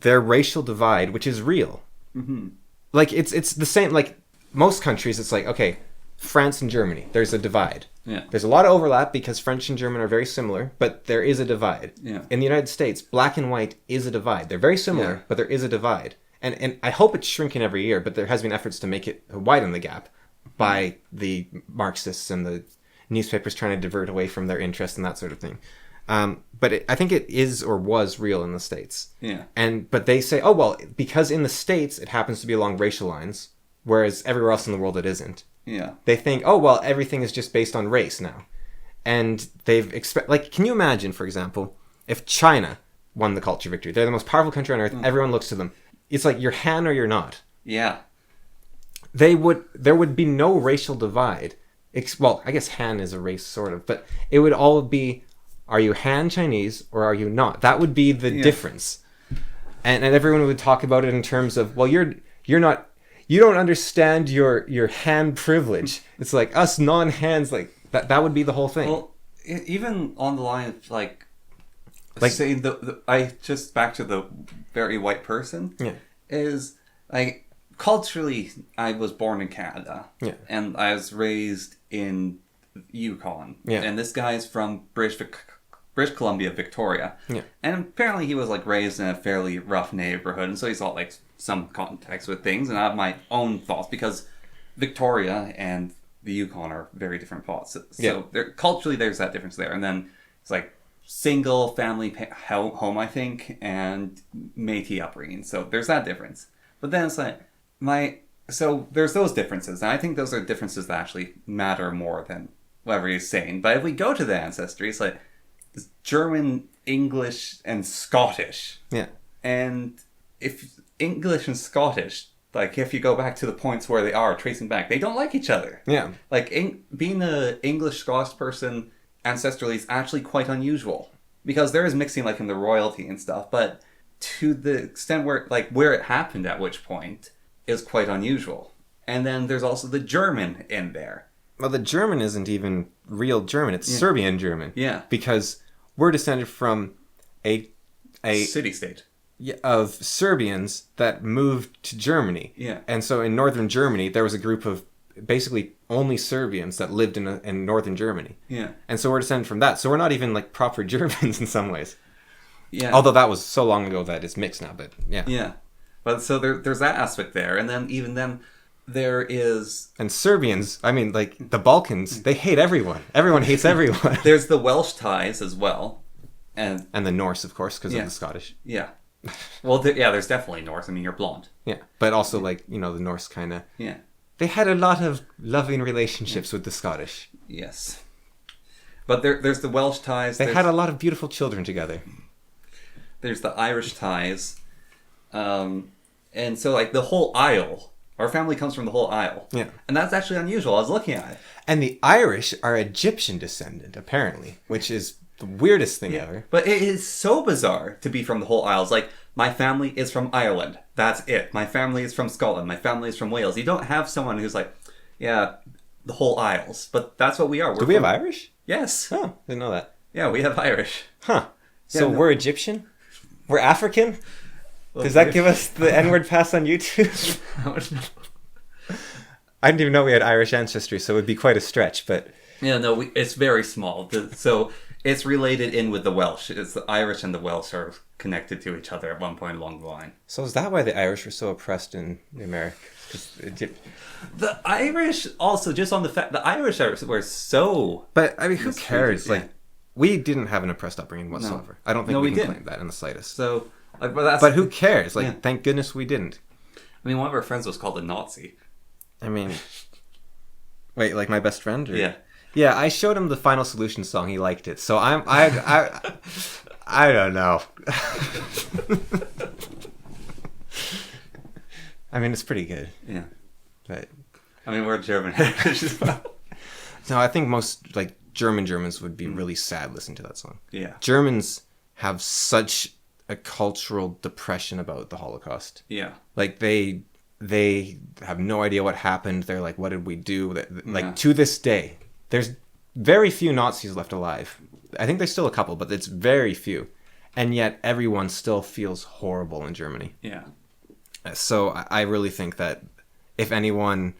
their racial divide, which is real. Mm-hmm. Like, it's the same, like, most countries, it's like, okay, France and Germany, there's a divide. Yeah. There's a lot of overlap because French and German are very similar, but there is a divide. Yeah. In the United States, black and white is a divide. They're very similar, but there is a divide. And I hope it's shrinking every year, but there has been efforts to make it widen the gap by the Marxists and the newspapers trying to divert away from their interest and that sort of thing. But I think it is or was real in the States. Yeah. But they say, oh, well, because in the States it happens to be along racial lines, whereas everywhere else in the world it isn't. Yeah. They think, oh, well, everything is just based on race now. And like, can you imagine, for example, if China won the culture victory? They're the most powerful country on earth. Everyone looks to them. It's like you're Han or you're not. Yeah. There would be no racial divide. Well, I guess Han is a race, sort of, but it would all be, are you Han Chinese or are you not? That would be the difference. And everyone would talk about it in terms of, well, you're not, you don't understand your Han privilege. It's like us non-Hans, like that would be the whole thing. Well, even on the line of like saying I just back to the very white person is like culturally I was born in Canada and I was raised in Yukon and this guy's from British Columbia, Victoria, and apparently he was like raised in a fairly rough neighborhood, and so he's got like some context with things, and I have my own thoughts because Victoria and the Yukon are very different spots. So culturally there's that difference there, and then it's like single family home, I think, and Métis upbringing. So there's that difference. But then it's like so there's those differences, and I think those are differences that actually matter more than whatever he's saying. But if we go to the ancestry, it's like it's German, English, and Scottish. Yeah. And if English and Scottish, like if you go back to the points where they are tracing back, they don't like each other. Yeah. Like being an English Scottish person ancestrally is actually quite unusual because there is mixing like in the royalty and stuff, but to the extent where it happened at which point is quite unusual. And then there's also the German in there. Well, the German isn't even real German. It's Serbian German. Yeah. Because we're descended from a city-state of Serbians that moved to Germany. Yeah. And so in northern Germany, there was a group of basically only Serbians that lived in northern Germany. Yeah. And so we're descended from that. So we're not even like proper Germans in some ways. Yeah. Although that was so long ago that it's mixed now, but yeah. Yeah. But so there's that aspect there. And then even then there is... And Serbians, I mean, like the Balkans, they hate everyone. Everyone hates everyone. There's the Welsh ties as well. And the Norse, of course, because of the Scottish. Yeah. Well, there's definitely Norse. I mean, you're blonde. Yeah. But also, like, you know, the Norse kind of... Yeah. They had a lot of loving relationships with the Scottish. Yes. But there's the Welsh ties. They had a lot of beautiful children together. There's the Irish ties. And so, like, the whole Isle... Our family comes from the whole Isle. Yeah. And that's actually unusual. I was looking at it. And the Irish are Egyptian descendant, apparently, which is the weirdest thing ever. But it is so bizarre to be from the whole Isle. It's like, my family is from Ireland. That's it. My family is from Scotland. My family is from Wales. You don't have someone who's like, yeah, the whole Isles. But that's what we are. Do we have Irish? Yes. Oh, didn't know that. Yeah, we have Irish. Huh. Yeah, So no. we're Egyptian? We're African? Well, Does that give us the N-word pass on YouTube? I didn't even know we had Irish ancestry, so it would be quite a stretch, but... Yeah, no, it's very small. So it's related in with the Welsh. It's the Irish and the Welsh are connected to each other at one point along the line. So is that why the Irish were so oppressed in America? 'Cause The Irish also, just on the fact, the Irish were so... But, I mean, who mistreated, cares? yeah. Like, we didn't have an oppressed upbringing whatsoever. No. I don't think No, we we can didn't. claim that in the slightest. So, but But who cares? Like, Yeah. thank goodness we didn't. I mean, one of our friends was called a Nazi. I mean... Wait, like my best friend? Or... Yeah. Yeah, I showed him the Final Solution song. He liked it. So I don't know. I mean, it's pretty good. Yeah. But I mean, we're German heritage as well. no, I think most like Germans would be really sad listening to that song. Yeah. Germans have such a cultural depression about the Holocaust. Yeah. Like they have no idea what happened. They're like, what did we do? Like Yeah. to this day, there's very few Nazis left alive. I think there's still a couple, but it's very few. And yet everyone still feels horrible in Germany. Yeah. So I really think that if anyone...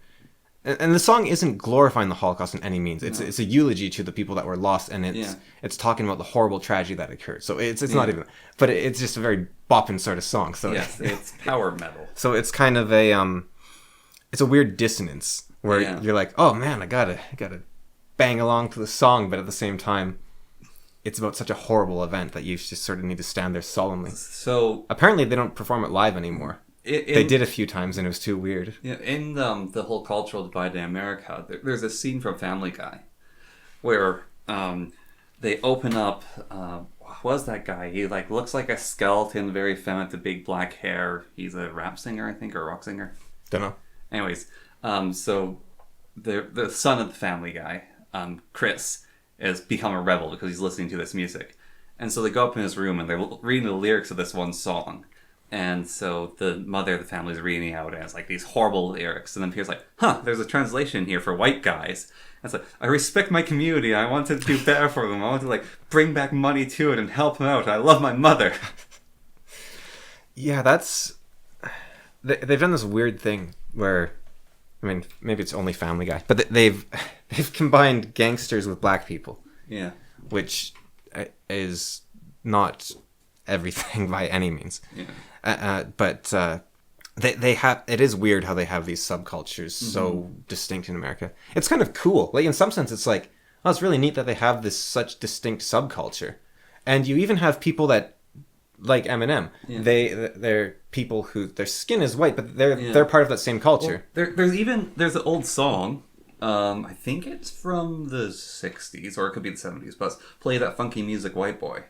And the song isn't glorifying the Holocaust in any means. It's a eulogy to the people that were lost, and it's talking about the horrible tragedy that occurred. So it's not even... But it's just a very bopping sort of song. So Yes, it's power metal. So it's kind of a... it's a weird dissonance where you're like, oh man, I gotta bang along to the song, but at the same time, it's about such a horrible event that you just sort of need to stand there solemnly. So Apparently they don't perform it live anymore. They did a few times and it was too weird. Yeah, in the whole cultural divide in America, there's a scene from Family Guy where they open up. What was that guy? He like looks like a skeleton, very feminine, with big black hair. He's a rap singer, I think, or a rock singer. Don't know. Anyways, so the son of the Family Guy, Chris, has become a rebel because he's listening to this music, and so they go up in his room and they're reading the lyrics of this one song. And so the mother of the family is reading out, and it's like these horrible lyrics. And then Pierre's like, there's a translation here for white guys. And it's like, I respect my community. I want to do better for them. I want to like bring back money to it and help them out. I love my mother. Yeah, they've done this weird thing where, I mean, maybe it's only Family Guy, but they've combined gangsters with black people. Yeah. Which is not everything by any means. Yeah. But they have, it is weird how they have these subcultures so distinct in America. It's kind of cool. Like in some sense, it's like, oh, it's really neat that they have this such distinct subculture, and you even have people that like Eminem. Yeah. They're people who their skin is white, but they're part of that same culture. Well, there's an old song. I think it's from the 60s, or it could be the 70s, but it's Play That Funky Music, White Boy.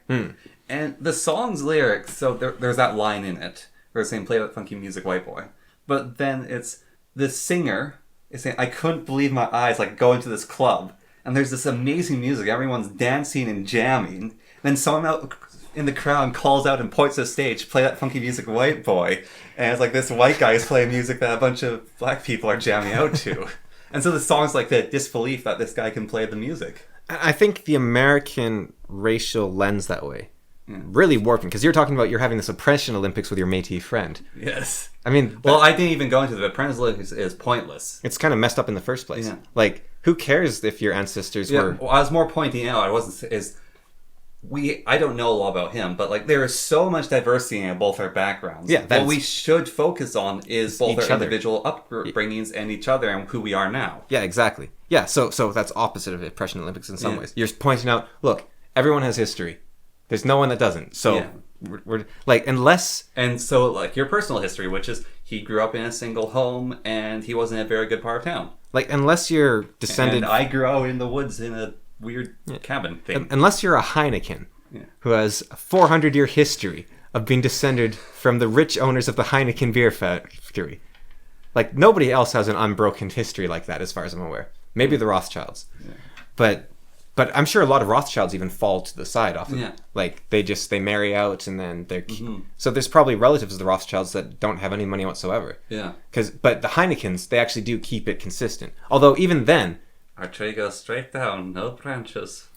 And the song's lyrics, so there's that line in it, where it's saying, play that funky music, white boy. But then it's, the singer is saying, I couldn't believe my eyes, like, going to this club. And there's this amazing music, everyone's dancing and jamming. Then someone out in the crowd calls out and points to the stage, play that funky music, white boy. And it's like, this white guy is playing music that a bunch of black people are jamming out to. And so the song's like the disbelief that this guy can play the music. I think the American racial lens that way. Really warping, because you're talking about you're having this oppression Olympics with your Métis friend. Yes. I mean... Well, I didn't even go into the apprentice Olympics is pointless. It's kind of messed up in the first place. Yeah. Like, who cares if your ancestors were... Well, I was more pointing out, I don't know a lot about him, but like there is so much diversity in both our backgrounds. Yeah, what we should focus on is both our individual upbringings and each other and who we are now. Yeah, exactly. Yeah, so that's opposite of oppression Olympics in some ways. You're pointing out, look, everyone has history. There's no one that doesn't. So we're like, unless... And so like your personal history, which is he grew up in a single home and he wasn't a very good part of town. Like, unless you're descended... And I grew out in the woods in a weird cabin thing. Unless you're a Heineken who has a 400-year history of being descended from the rich owners of the Heineken beer factory. Like, nobody else has an unbroken history like that as far as I'm aware. Maybe the Rothschilds. Yeah. But But I'm sure a lot of Rothschilds even fall to the side often. Yeah. Like they marry out and then they're so there's probably relatives of the Rothschilds that don't have any money whatsoever. Yeah. But the Heinekens, they actually do keep it consistent. Although even then, Our tree goes straight down, no branches.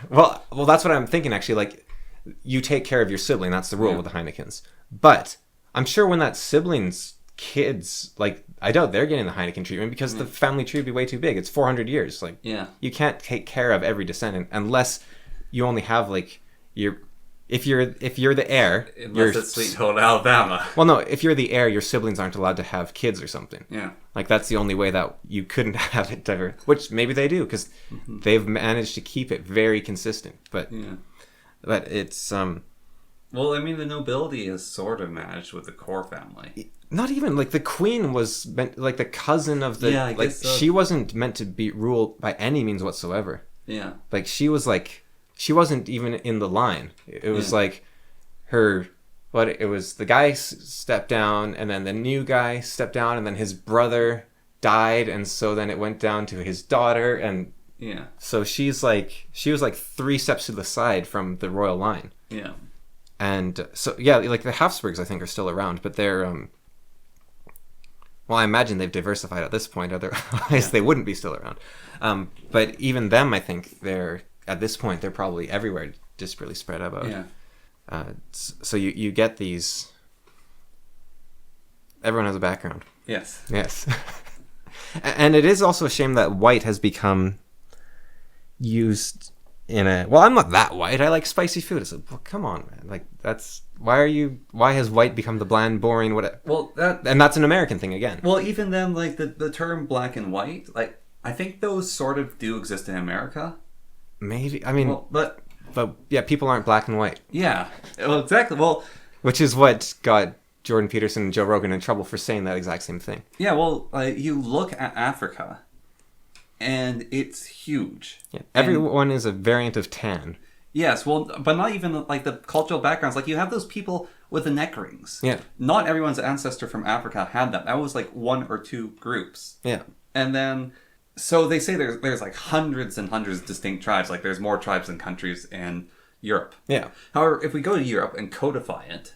well that's what I'm thinking actually. Like you take care of your sibling, that's the rule with the Heinekens. But I'm sure when that sibling's kids, like I doubt they're getting the Heineken treatment because the family tree would be way too big. It's 400 years. Like you can't take care of every descendant unless you only have like if you're the heir. Unless it's Sweet Home Alabama. Well, no, if you're the heir, your siblings aren't allowed to have kids or something. Yeah. Like that's the only way that you couldn't have it ever. Which maybe they do because they've managed to keep it very consistent. But it's Well, I mean, the nobility is sort of managed with the core family. Not even like the queen was meant, like the cousin of the I like guess so. she wasn't meant to be ruled by any means whatsoever. Yeah. Like she wasn't even in the line. It was like her it was the guy stepped down and then the new guy stepped down and then his brother died and so then it went down to his daughter and so she was like 3 steps to the side from the royal line. Yeah. And so like the Habsburgs I think are still around, but they're well, I imagine they've diversified at this point, otherwise they wouldn't be still around. But even them, I think at this point they're probably everywhere, disparately spread about. Yeah. So you get these. Everyone has a background. Yes. Yes. And it is also a shame that white has become used in a. Well, I'm not that white. I like spicy food. It's like, well, come on, man. Like that's. Why has white become the bland, boring, whatever? Well, and that's an American thing again. Well, even then, like the term black and white, like I think those sort of do exist in America. Maybe. I mean, but yeah, people aren't black and white. Yeah. Well, exactly. Well, which is what got Jordan Peterson and Joe Rogan in trouble for saying that exact same thing. Yeah. Well, you look at Africa, and it's huge. Yeah. Everyone is a variant of tan. Yes, well, but not even like the cultural backgrounds. Like you have those people with the neck rings. Yeah. Not everyone's ancestor from Africa had that. That was like 1 or 2 groups. Yeah. And then, so they say there's like hundreds and hundreds of distinct tribes. Like there's more tribes than countries in Europe. Yeah. However, if we go to Europe and codify it,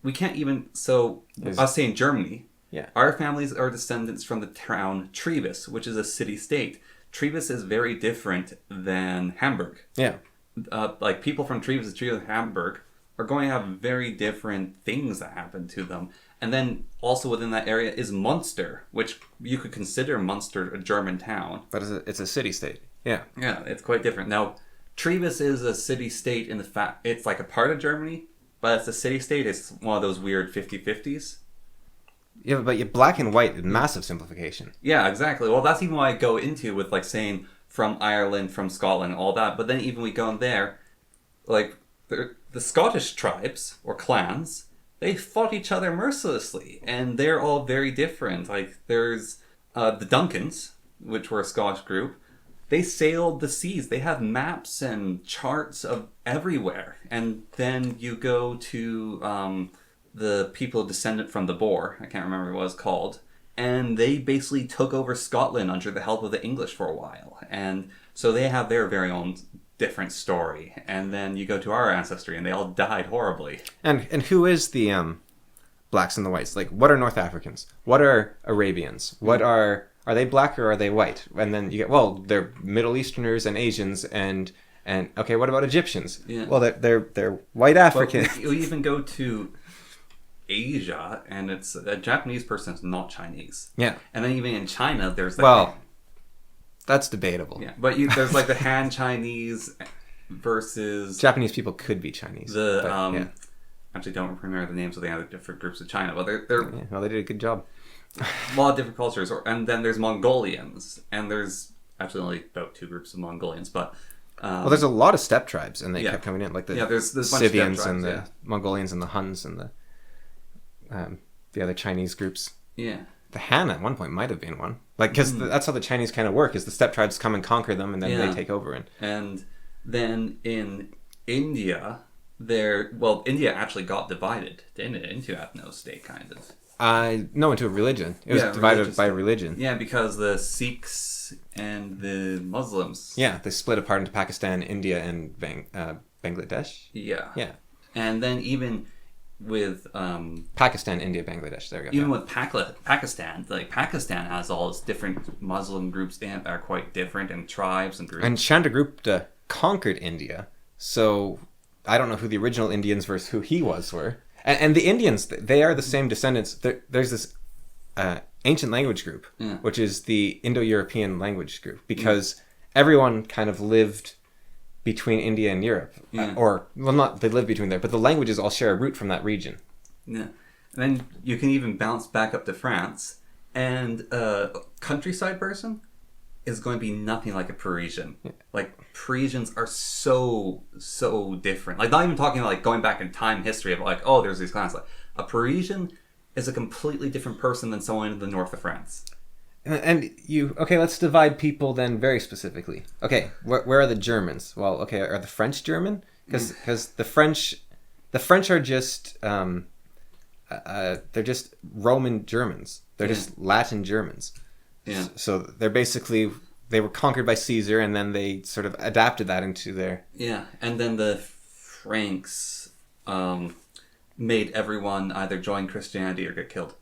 we can't even. So us saying Germany. Yeah. Our families are descendants from the town Treves, which is a city-state. Treves is very different than Hamburg. Yeah. Like people from Treves to Hamburg are going to have very different things that happen to them. And then also within that area is Munster, which you could consider Munster a German town. But it's a city-state. Yeah. Yeah, it's quite different. Now, Treves is a city-state in the fact it's like a part of Germany, but it's a city-state. It's one of those weird 50-50s. Yeah, but black and white, massive simplification. Yeah, exactly. Well, that's even what I go into with like saying from Ireland, from Scotland, all that. But then even we go in there, like the Scottish tribes or clans, they fought each other mercilessly, and they're all very different. Like there's the Duncans, which were a Scottish group. They sailed the seas. They have maps and charts of everywhere. And then you go to the people descendant from the Boer. I can't remember what it was called. And they basically took over Scotland under the help of the English for a while. And so they have their very own different story. And then you go to our ancestry and they all died horribly. And who is the blacks and the whites? Like, what are North Africans? What are Arabians? What are they black or are they white? And then you get, well, they're Middle Easterners and Asians and okay, what about Egyptians? Yeah. Well, they're white Africans. Well, you even go to Asia, and it's a Japanese person is not Chinese. Yeah. And then even in China, there's like... Well, that's debatable. Yeah, but there's like the Han Chinese versus... Japanese people could be Chinese. Yeah. Actually don't remember the names of the other different groups of China, but they're Yeah, well, they did a good job. a lot of different cultures. And then there's Mongolians, and there's actually only about 2 groups of Mongolians, but... well, there's a lot of steppe tribes, and they kept coming in, like the there's a bunch of Scythians steppe and tribes, the Mongolians and the Huns and the other Chinese groups. Yeah. The Han at one point might have been one, like because that's how the Chinese kind of work: is the steppe tribes come and conquer them, and then they take over. And then in India, India actually got divided, didn't it, into ethno-state, kind of. No, into a religion. It was divided by religion. Yeah, because the Sikhs and the Muslims. Yeah, they split apart into Pakistan, India, and Bangladesh. Yeah. Yeah. And then even with Pakistan, India, Bangladesh. There we go. even with Pakistan, like Pakistan has all its different Muslim groups in it that are quite different, and tribes and groups. And Chandragupta conquered India, so I don't know who the original Indians versus who he were. And the Indians, they are the same descendants. There's this ancient language group, which is the Indo-European language group, because everyone kind of lived between India and Europe. They lived between there, but the languages all share a root from that region. Yeah. And then you can even bounce back up to France, and a countryside person is going to be nothing like a Parisian. Yeah. Like, Parisians are so different. Like, not even talking about, like, going back in time history of, like, oh, there's these clans. Like, a Parisian is a completely different person than someone in the north of France. Okay, let's divide people then very specifically. Okay, where are the Germans? Well, okay, are the French German? Because the French are just they're just Roman Germans. They're just Latin Germans. Yeah. So they were conquered by Caesar, and then they sort of adapted that into their... Yeah, and then the Franks made everyone either join Christianity or get killed.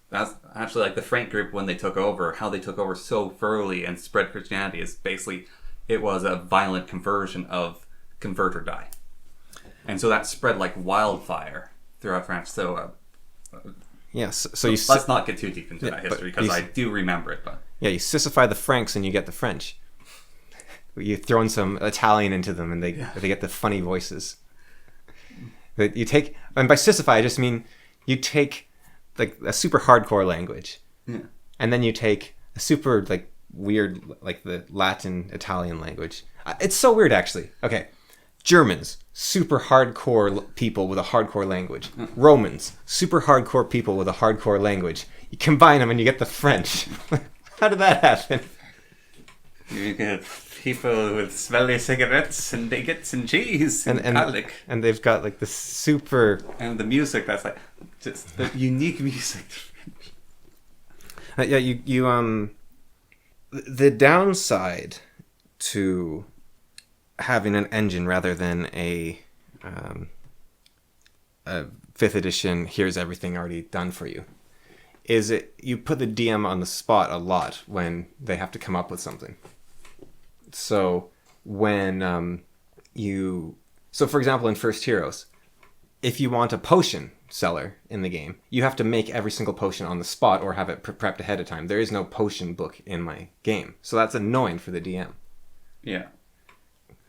That's actually, like, the Frank group, when they took over, how they took over so thoroughly and spread Christianity is basically, it was a violent conversion of convert or die. And so that spread like wildfire throughout France. So... Yes, let's not get too deep into that history, because I do remember it. But yeah, you sissify the Franks and you get the French. You throw in some Italian into them, and they get the funny voices. That you take, and by sissify, I just mean you take like a super hardcore language, and then you take a super like weird, like the Latin Italian language. It's so weird, actually. Okay. Germans, super hardcore people with a hardcore language. Romans, super hardcore people with a hardcore language. You combine them and you get the French. How did that happen? You get people with smelly cigarettes and baguettes and cheese and garlic. And they've got like the super... And the music that's like just the unique music. The downside to having an engine rather than a 5th edition, here's everything already done for you, is you put the DM on the spot a lot when they have to come up with something. So when for example, in First Heroes, if you want a potion seller in the game, you have to make every single potion on the spot or have it prepped ahead of time. There is no potion book in my game, so that's annoying for the DM. Yeah.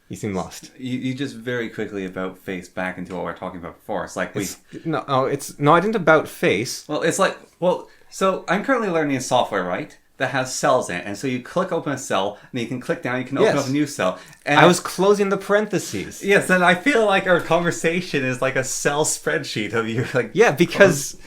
You seem lost. You just very quickly about face back into what we were talking about before. It's like I didn't about face. Well, it's like, so I'm currently learning a software, right, that has cells in it, and so you click open a cell, and you can click down, you can open up a new cell. And I was closing the parentheses. Yes, and I feel like our conversation is like a cell spreadsheet of you, like... Yeah, because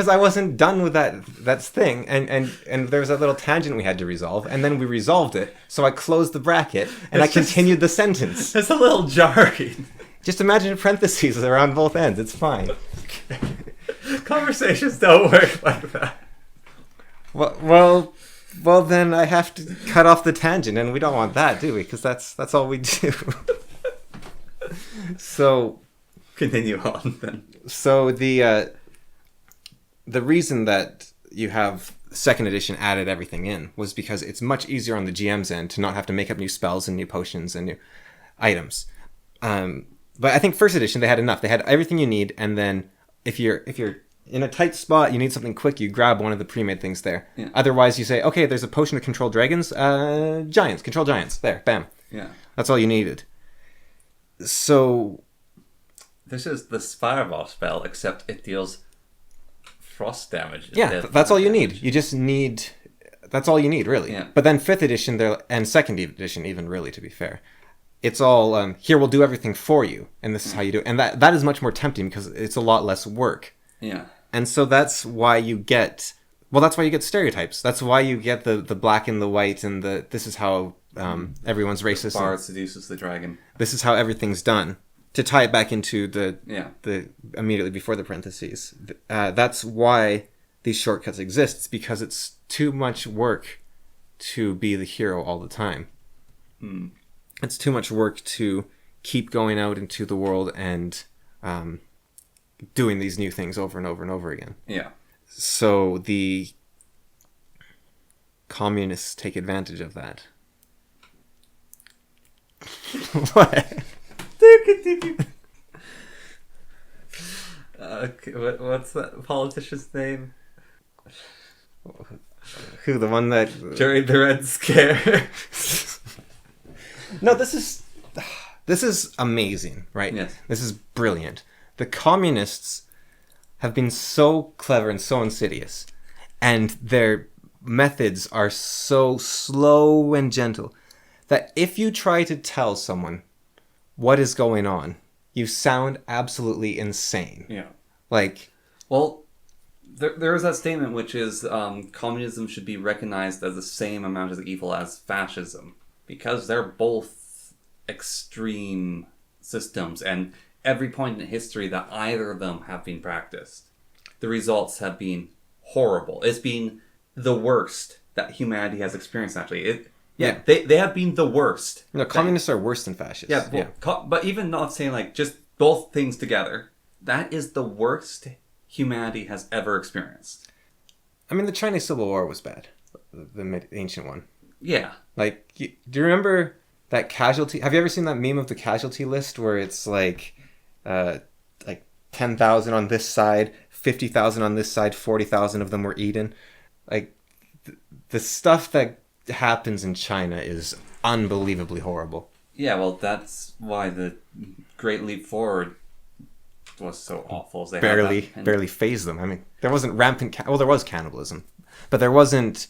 I wasn't done with that thing, and there was a little tangent we had to resolve, and then we resolved it, so I closed the bracket, and I continued the sentence. It's a little jarring. Just imagine parentheses around both ends, it's fine. Conversations don't work like that. Well, then I have to cut off the tangent, and we don't want that, do we? Because that's all we do. So, continue on then. So the reason that you have 2nd edition added everything in was because it's much easier on the GM's end to not have to make up new spells and new potions and new items. But I think 1st edition they had enough. They had everything you need, and then if you're in a tight spot, you need something quick, you grab one of the pre-made things there. Yeah. Otherwise, you say, okay, there's a potion to control dragons. Giants. Control giants. There. Bam. Yeah. That's all you needed. So... This is the Fireball spell, except it deals frost damage. Yeah, that's all you need. You just need... That's all you need, really. Yeah. But then 5th edition, and 2nd edition, even, really, to be fair, it's all, here, we'll do everything for you, and this is how you do it. And that is much more tempting, because it's a lot less work. Yeah. And so that's why you get stereotypes. That's why you get the black and the white, and this is how everyone's racist. The bard seduces the dragon. This is how everything's done. to tie it back into Yeah. the immediately before the parentheses, that's why these shortcuts exist. It's because it's too much work to be the hero all the time. It's too much work to keep going out into the world and doing these new things over and over and over again. Yeah. So the communists take advantage of that. What? What's that politician's name? Who, the one that... During the Red Scare. No, this is amazing, right? Yes. This is brilliant. The communists have been so clever and so insidious, and their methods are so slow and gentle, that if you try to tell someone what is going on, you sound absolutely insane. Yeah. Like... Well, there is that statement which is communism should be recognized as the same amount of evil as fascism, because they're both extreme systems, and every point in history that either of them have been practiced, the results have been horrible. It's been the worst that humanity has experienced, actually. They have been the worst. No, communists are worse than fascists. Yeah, well, but even not saying like just both things together, that is the worst humanity has ever experienced. I mean, the Chinese Civil War was bad. The ancient one. Yeah. Like, do you remember that casualty? Have you ever seen that meme of the casualty list where it's like 10,000 on this side, 50,000 on this side, 40,000 of them were eaten? Like, the stuff that happens in China is unbelievably horrible. Yeah, well, that's why the Great Leap Forward was so awful. As they barely phased them. I mean, there wasn't rampant... well, there was cannibalism, but there wasn't...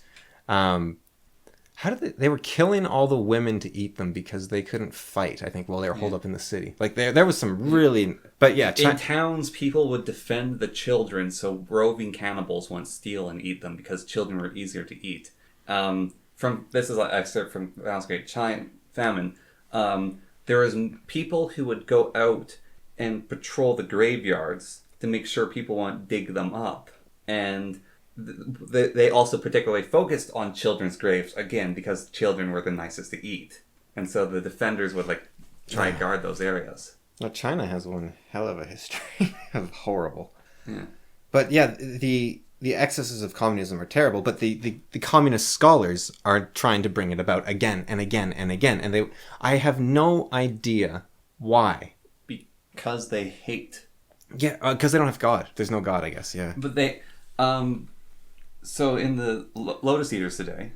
how did they were killing all the women to eat them because they couldn't fight, I think, while they were holed up in the city. Like, there was some really... But yeah... In towns, people would defend the children so roving cannibals wouldn't steal and eat them because children were easier to eat. This is an excerpt from Violence Great Famine. There was people who would go out and patrol the graveyards to make sure people won't dig them up. And they also particularly focused on children's graves, again, because children were the nicest to eat. And so the defenders would try and guard those areas. Well, China has one hell of a history of horrible. Yeah. But yeah, the excesses of communism are terrible, but the communist scholars are trying to bring it about again and again and again. And I have no idea why. Because they hate. Yeah, because they don't have God. There's no God, I guess, yeah. But they... So in the Lotus Eaters today,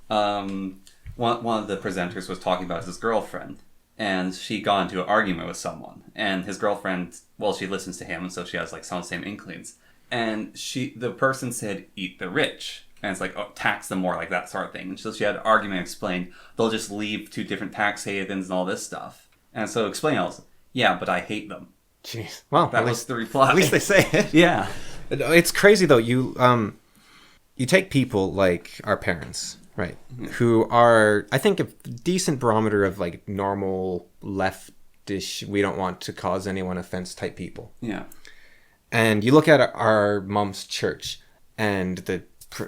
one of the presenters was talking about his girlfriend, and she got into an argument with someone, and his girlfriend, well, she listens to him, and so she has some of the same inklings, and the person said, eat the rich, and it's like, oh, tax them more, like that sort of thing, and so she had an argument explain, they'll just leave to different tax havens and all this stuff, and so explain else, yeah, but I hate them. Jeez. Well, that was the reply. At least they say it. Yeah. It's crazy, though. You take people like our parents, right, who are, I think, a decent barometer of normal leftish, we don't want to cause anyone offense type people. Yeah. And you look at our mom's church and the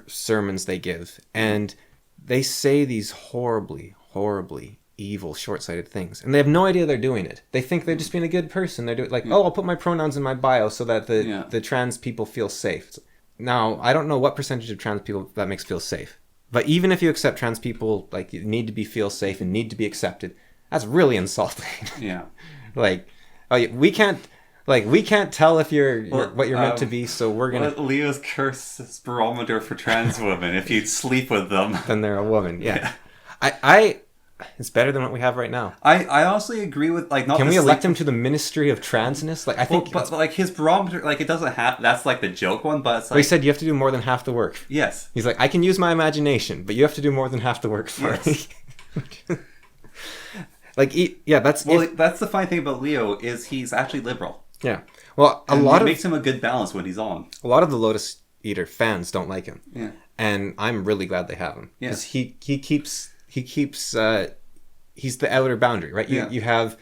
sermons they give, and they say these horribly, horribly evil, short-sighted things, and they have no idea they're doing it. They think they're just being a good person. They're doing I'll put my pronouns in my bio so that the trans people feel safe. Now, I don't know what percentage of trans people that makes feel safe, but even if you accept trans people need to feel safe and need to be accepted, that's really insulting. Yeah. We can't tell if you're what you're meant to be, so we're gonna... Leo's curse barometer for trans women. If you sleep with them, then they're a woman. Yeah. I it's better than what we have right now. I honestly agree with not. Can we elect him to the Ministry of Transness? I think, but his barometer, it doesn't have. That's the joke one, but it's he said you have to do more than half the work. Yes. He's I can use my imagination, but you have to do more than half the work for me. That's that's the funny thing about Leo is he's actually liberal. Yeah. Well, it makes him a good balance when he's on. A lot of the Lotus Eater fans don't like him. Yeah. And I'm really glad they have him because he keeps he's the outer boundary, right? You have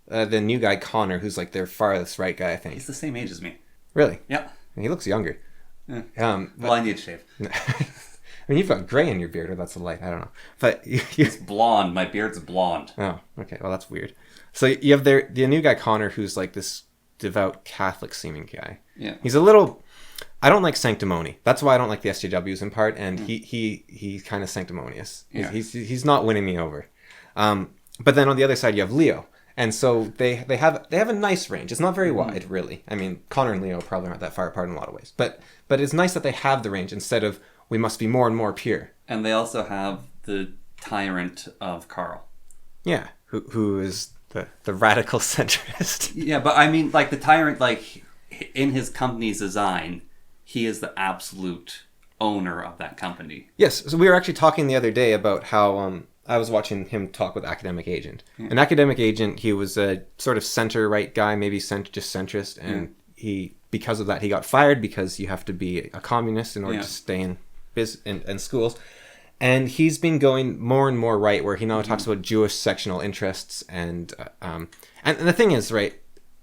the new guy Connor, who's like their farthest right guy, I think. He's the same age as me. Really? Yeah. He looks younger. Yeah. But, Well, I need to shave. I mean, you've got gray in your beard, or that's the light. I don't know. But It's blonde. My beard's blonde. oh, okay. Well, that's weird. So you have the new guy Connor, who's like this devout Catholic-seeming guy. Yeah. He's a little. I don't like sanctimony. That's why I don't like the SJWs in part, and he's kind of sanctimonious. Yeah. He's not winning me over. But then on the other side, you have Leo, and so they have a nice range. It's not very wide, really. I mean, Connor and Leo probably aren't that far apart in a lot of ways, but it's nice that they have the range instead of we must be more and more pure. And they also have the tyrant of Carl. Yeah, who is the radical centrist. Yeah, but I mean, like the tyrant, like in his company's design, he is the absolute owner of that company. Yes, so we were actually talking the other day about how I was watching him talk with Academic Agent. Yeah. An Academic Agent, he was a sort of center-right guy, maybe just centrist, and he, because of that, he got fired because you have to be a communist in order to stay in schools. And he's been going more and more right, where he now talks about Jewish sectional interests, and the thing is, right,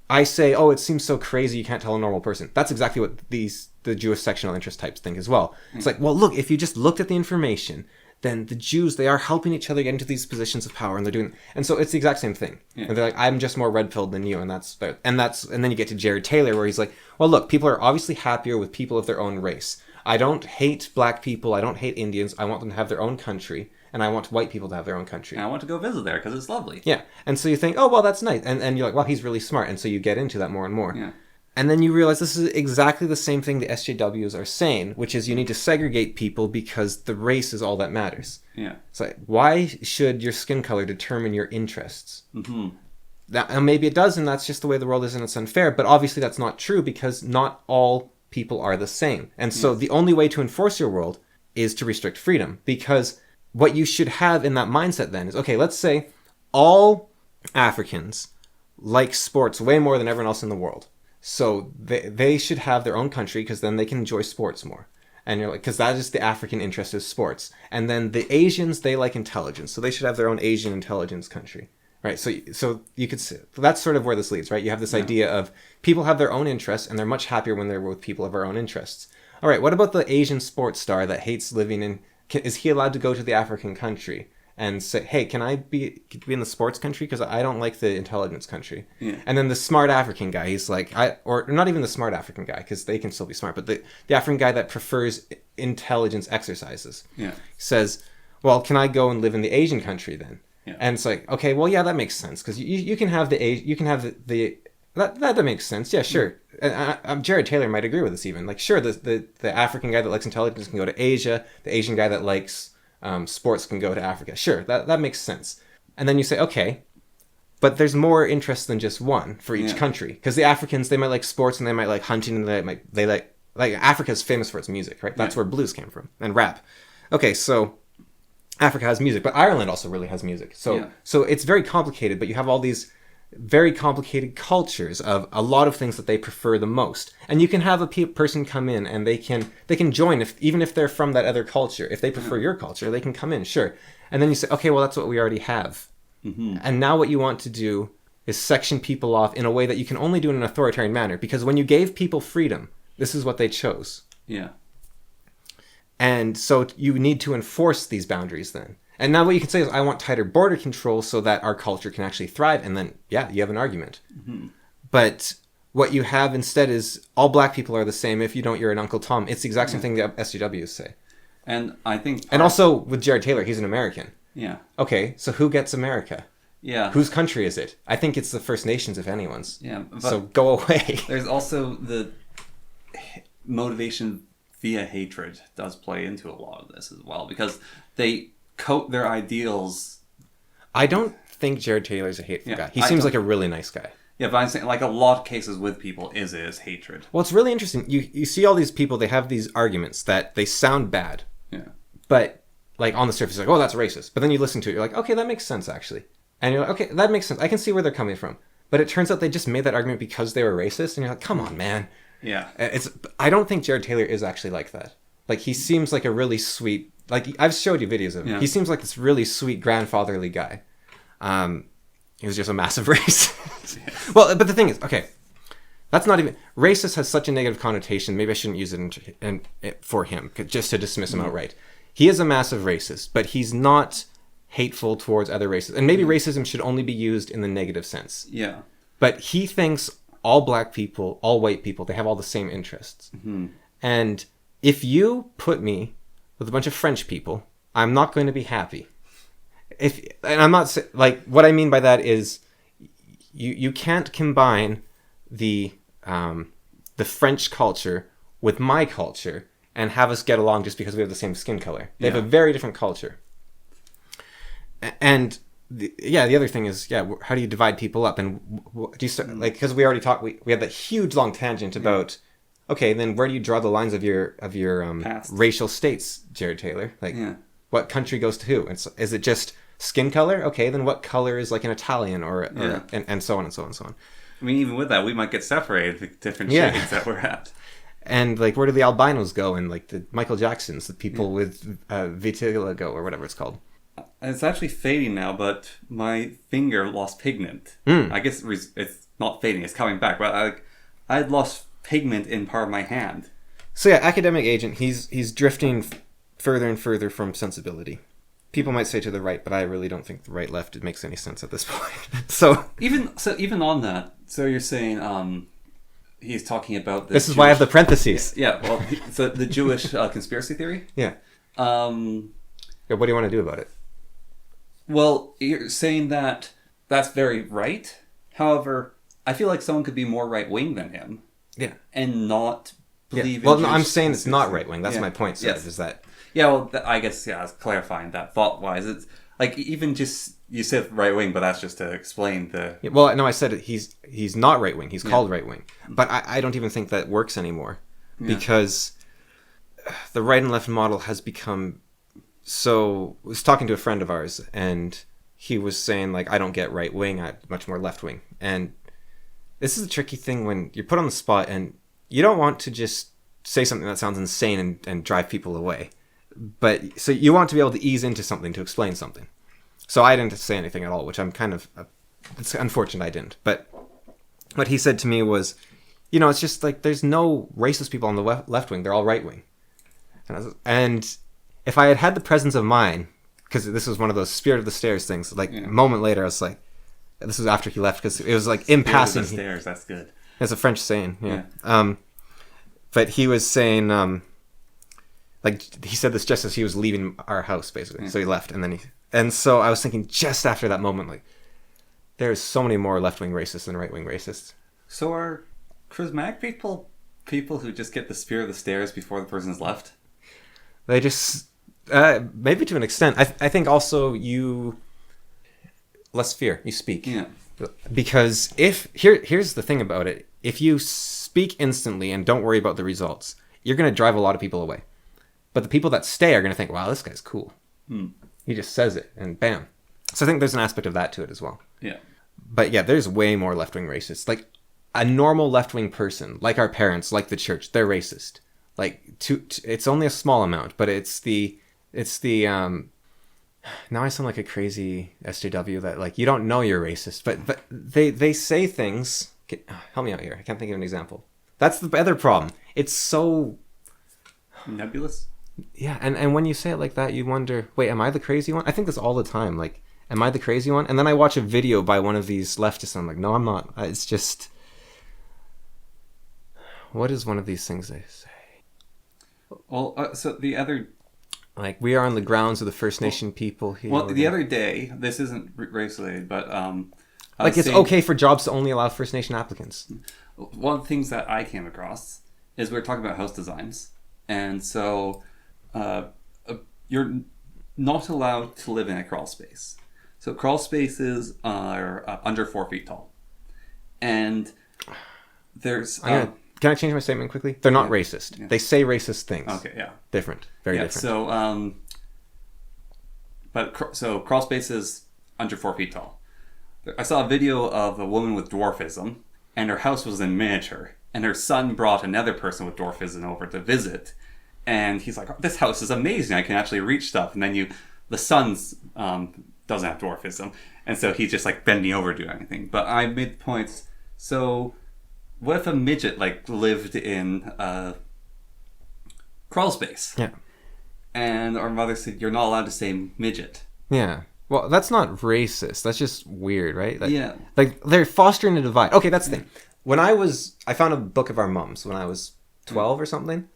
I say, oh, it seems so crazy you can't tell a normal person. That's exactly what the Jewish sectional interest types think as well. It's like, well, look, if you just looked at the information, then the Jews, they are helping each other get into these positions of power, and they're doing, and so it's the exact same thing. Yeah. And they're like, I'm just more red-pilled than you, and then you get to Jared Taylor, where he's like, well, look, people are obviously happier with people of their own race. I don't hate black people. I don't hate Indians. I want them to have their own country, and I want white people to have their own country. And I want to go visit there because it's lovely. Yeah, and so you think, oh, well, that's nice, and you're like, well, he's really smart, and so you get into that more and more. Yeah. And then you realize this is exactly the same thing the SJWs are saying, which is you need to segregate people because the race is all that matters. Yeah. It's like, why should your skin color determine your interests? Mm-hmm. And maybe it does, and that's just the way the world is, and it's unfair. But obviously that's not true because not all people are the same. And so the only way to enforce your world is to restrict freedom. Because what you should have in that mindset then is, okay, let's say all Africans like sports way more than everyone else in the world. So they should have their own country because then they can enjoy sports more. And you're like, because that is the African interest is sports. And then the Asians, they like intelligence. So they should have their own Asian intelligence country. Right. So you could see, that's sort of where this leads, right? You have this idea of people have their own interests and they're much happier when they're with people of their own interests. All right. What about the Asian sports star that hates living in, is he allowed to go to the African country and say, hey, can I be in the sports country? Because I don't like the intelligence country. Yeah. And then the smart African guy, he's like, or not even the smart African guy, because they can still be smart, but the African guy that prefers intelligence exercises says, well, can I go and live in the Asian country then? Yeah. And it's like, okay, well, yeah, that makes sense because you can have that makes sense. Yeah, sure. And Jared Taylor might agree with this even. Like, sure, the African guy that likes intelligence can go to Asia. The Asian guy that likes sports can go to Africa. Sure, that makes sense. And then you say, okay, but there's more interest than just one for each country because the Africans, they might like sports and they might like hunting and they like Africa's famous for its music, right? That's where blues came from and rap. Okay, so Africa has music, but Ireland also really has music. So it's very complicated, but you have all these very complicated cultures of a lot of things that they prefer the most. And you can have a person come in and they can join even if they're from that other culture. If they prefer your culture, they can come in, sure. And then you say, okay, well, that's what we already have. Mm-hmm. And now what you want to do is section people off in a way that you can only do in an authoritarian manner. Because when you gave people freedom, this is what they chose. Yeah. And so you need to enforce these boundaries then. And now what you can say is, I want tighter border control so that our culture can actually thrive. And then, you have an argument. Mm-hmm. But what you have instead is all black people are the same. If you don't, you're an Uncle Tom. It's the exact same thing the SJWs say. And I think... And also with Jared Taylor, he's an American. Yeah. Okay, so who gets America? Yeah. Whose country is it? I think it's the First Nations, if anyone's. Yeah. So go away. There's also the motivation via hatred does play into a lot of this as well, because they coat their ideals. I don't think Jared Taylor's a hateful guy. He seems like a really nice guy. Yeah, but I'm saying, like, a lot of cases with people is hatred. Well, it's really interesting. You see all these people, they have these arguments that they sound bad. Yeah. But, like, on the surface, like, oh, that's racist. But then you listen to it, you're like, okay, that makes sense, actually. And you're like, okay, that makes sense. I can see where they're coming from. But it turns out they just made that argument because they were racist, and you're like, come on, man. Yeah. I don't think Jared Taylor is actually like that. Like, he seems like a really sweet... Like, I've showed you videos of him. Yeah. He seems like this really sweet grandfatherly guy. He was just a massive racist. Well, but the thing is, okay, that's not even... Racist has such a negative connotation. Maybe I shouldn't use it for him, just to dismiss him outright. He is a massive racist, but he's not hateful towards other races. And maybe racism should only be used in the negative sense. Yeah. But he thinks all black people, all white people, they have all the same interests. Mm-hmm. And if you put me with a bunch of French people, I'm not going to be happy. And I'm not... Like, what I mean by that is you can't combine the French culture with my culture and have us get along just because we have the same skin color. They have a very different culture. And the other thing is, how do you divide people up? And do you start, like, because we already talked, we had that huge long tangent about, okay, then where do you draw the lines of your racial states, Jared Taylor? Like, what country goes to who? Is it just skin color? Okay, then what color is like an Italian and so on and so on and so on. I mean, even with that, we might get separated with different shades that we're at. And, like, where do the albinos go? And, like, the Michael Jacksons, the people with vitiligo or whatever it's called. It's actually fading now, but my finger lost pigment. I guess it's not fading, it's coming back. But I had lost pigment in part of my hand. So, yeah, academic agent, he's drifting further and further from sensibility. People might say to the right, but I really don't think the right-left it makes any sense at this point. So even on that, so you're saying he's talking about this is why I have the parentheses. Yeah, well, so the Jewish conspiracy theory. Yeah. What do you want to do about it? Well, you're saying that that's very right. However, I feel like someone could be more right-wing than him. Yeah. And not believe in Well, Jewish no, I'm saying it's not right-wing. That's my point, sort of, is that... Yeah, well, I guess, I was clarifying that thought-wise. It's like, even just, you said right-wing, but that's just to explain the... Yeah, well, no, I said he's not right-wing. He's called right-wing. But I don't even think that works anymore. Because the right and left model has become so... I was talking to a friend of ours, and he was saying, like, I don't get right-wing, I'm much more left-wing. And this is a tricky thing when you're put on the spot, and you don't want to just say something that sounds insane and drive people away. But so you want to be able to ease into something to explain something. So I didn't say anything at all, which I'm kind of... it's unfortunate I didn't. But what he said to me was, it's just like there's no racist people on the left wing. They're all right wing. And if I had had the presence of mind, because this was one of those spirit of the stairs things, like a moment later I was like, this was after he left, because it was like in passing. Spirit of the stairs, that's good. It's a French saying, but he was saying... like he said this just as he was leaving our house, basically. So he left, and so I was thinking just after that moment, like, there's so many more left-wing racists than right-wing racists. So are charismatic people who just get the spirit of the stairs before the person's left? They just maybe to an extent. I think also less fear. You speak, because here's the thing about it: if you speak instantly and don't worry about the results, you're going to drive a lot of people away. But the people that stay are going to think, wow, this guy's cool. He just says it, and bam. So I think there's an aspect of that to it as well. Yeah. But yeah, there's way more left-wing racists. Like, a normal left-wing person, like our parents, like the church, they're racist. Like, it's only a small amount, but it's the now I sound like a crazy SJW that, like, you don't know you're racist, but they say things... Help me out here. I can't think of an example. That's the other problem. It's so... nebulous? Yeah, and when you say it like that, you wonder, wait, am I the crazy one? I think this all the time. Like, am I the crazy one? And then I watch a video by one of these leftists, and I'm like, no, I'm not. It's just... What is one of these things they say? Well, so the other... Like, we are on the grounds of the First Nation people here. Well, the other day, this isn't race-related, but... like, it's okay for jobs to only allow First Nation applicants. One of the things that I came across is we were talking about house designs. And so you're not allowed to live in a crawl space. So crawl spaces are under 4 feet tall. And there's... can I change my statement quickly? They're not racist. Yeah. They say racist things. Okay, yeah. Different. Very different. So crawl spaces under 4 feet tall. I saw a video of a woman with dwarfism, and her house was in miniature. And her son brought another person with dwarfism over to visit. And he's like, oh, this house is amazing. I can actually reach stuff. And then the son's doesn't have dwarfism, and so he's just like bending over to do anything. But I made points. So, what if a midget like lived in crawl space? Yeah. And our mother said, "You're not allowed to say midget." Yeah. Well, that's not racist. That's just weird, right? Like, Yeah. Like, they're fostering a divide. Okay, that's the thing. I found a book of our mums when I was 12 or something,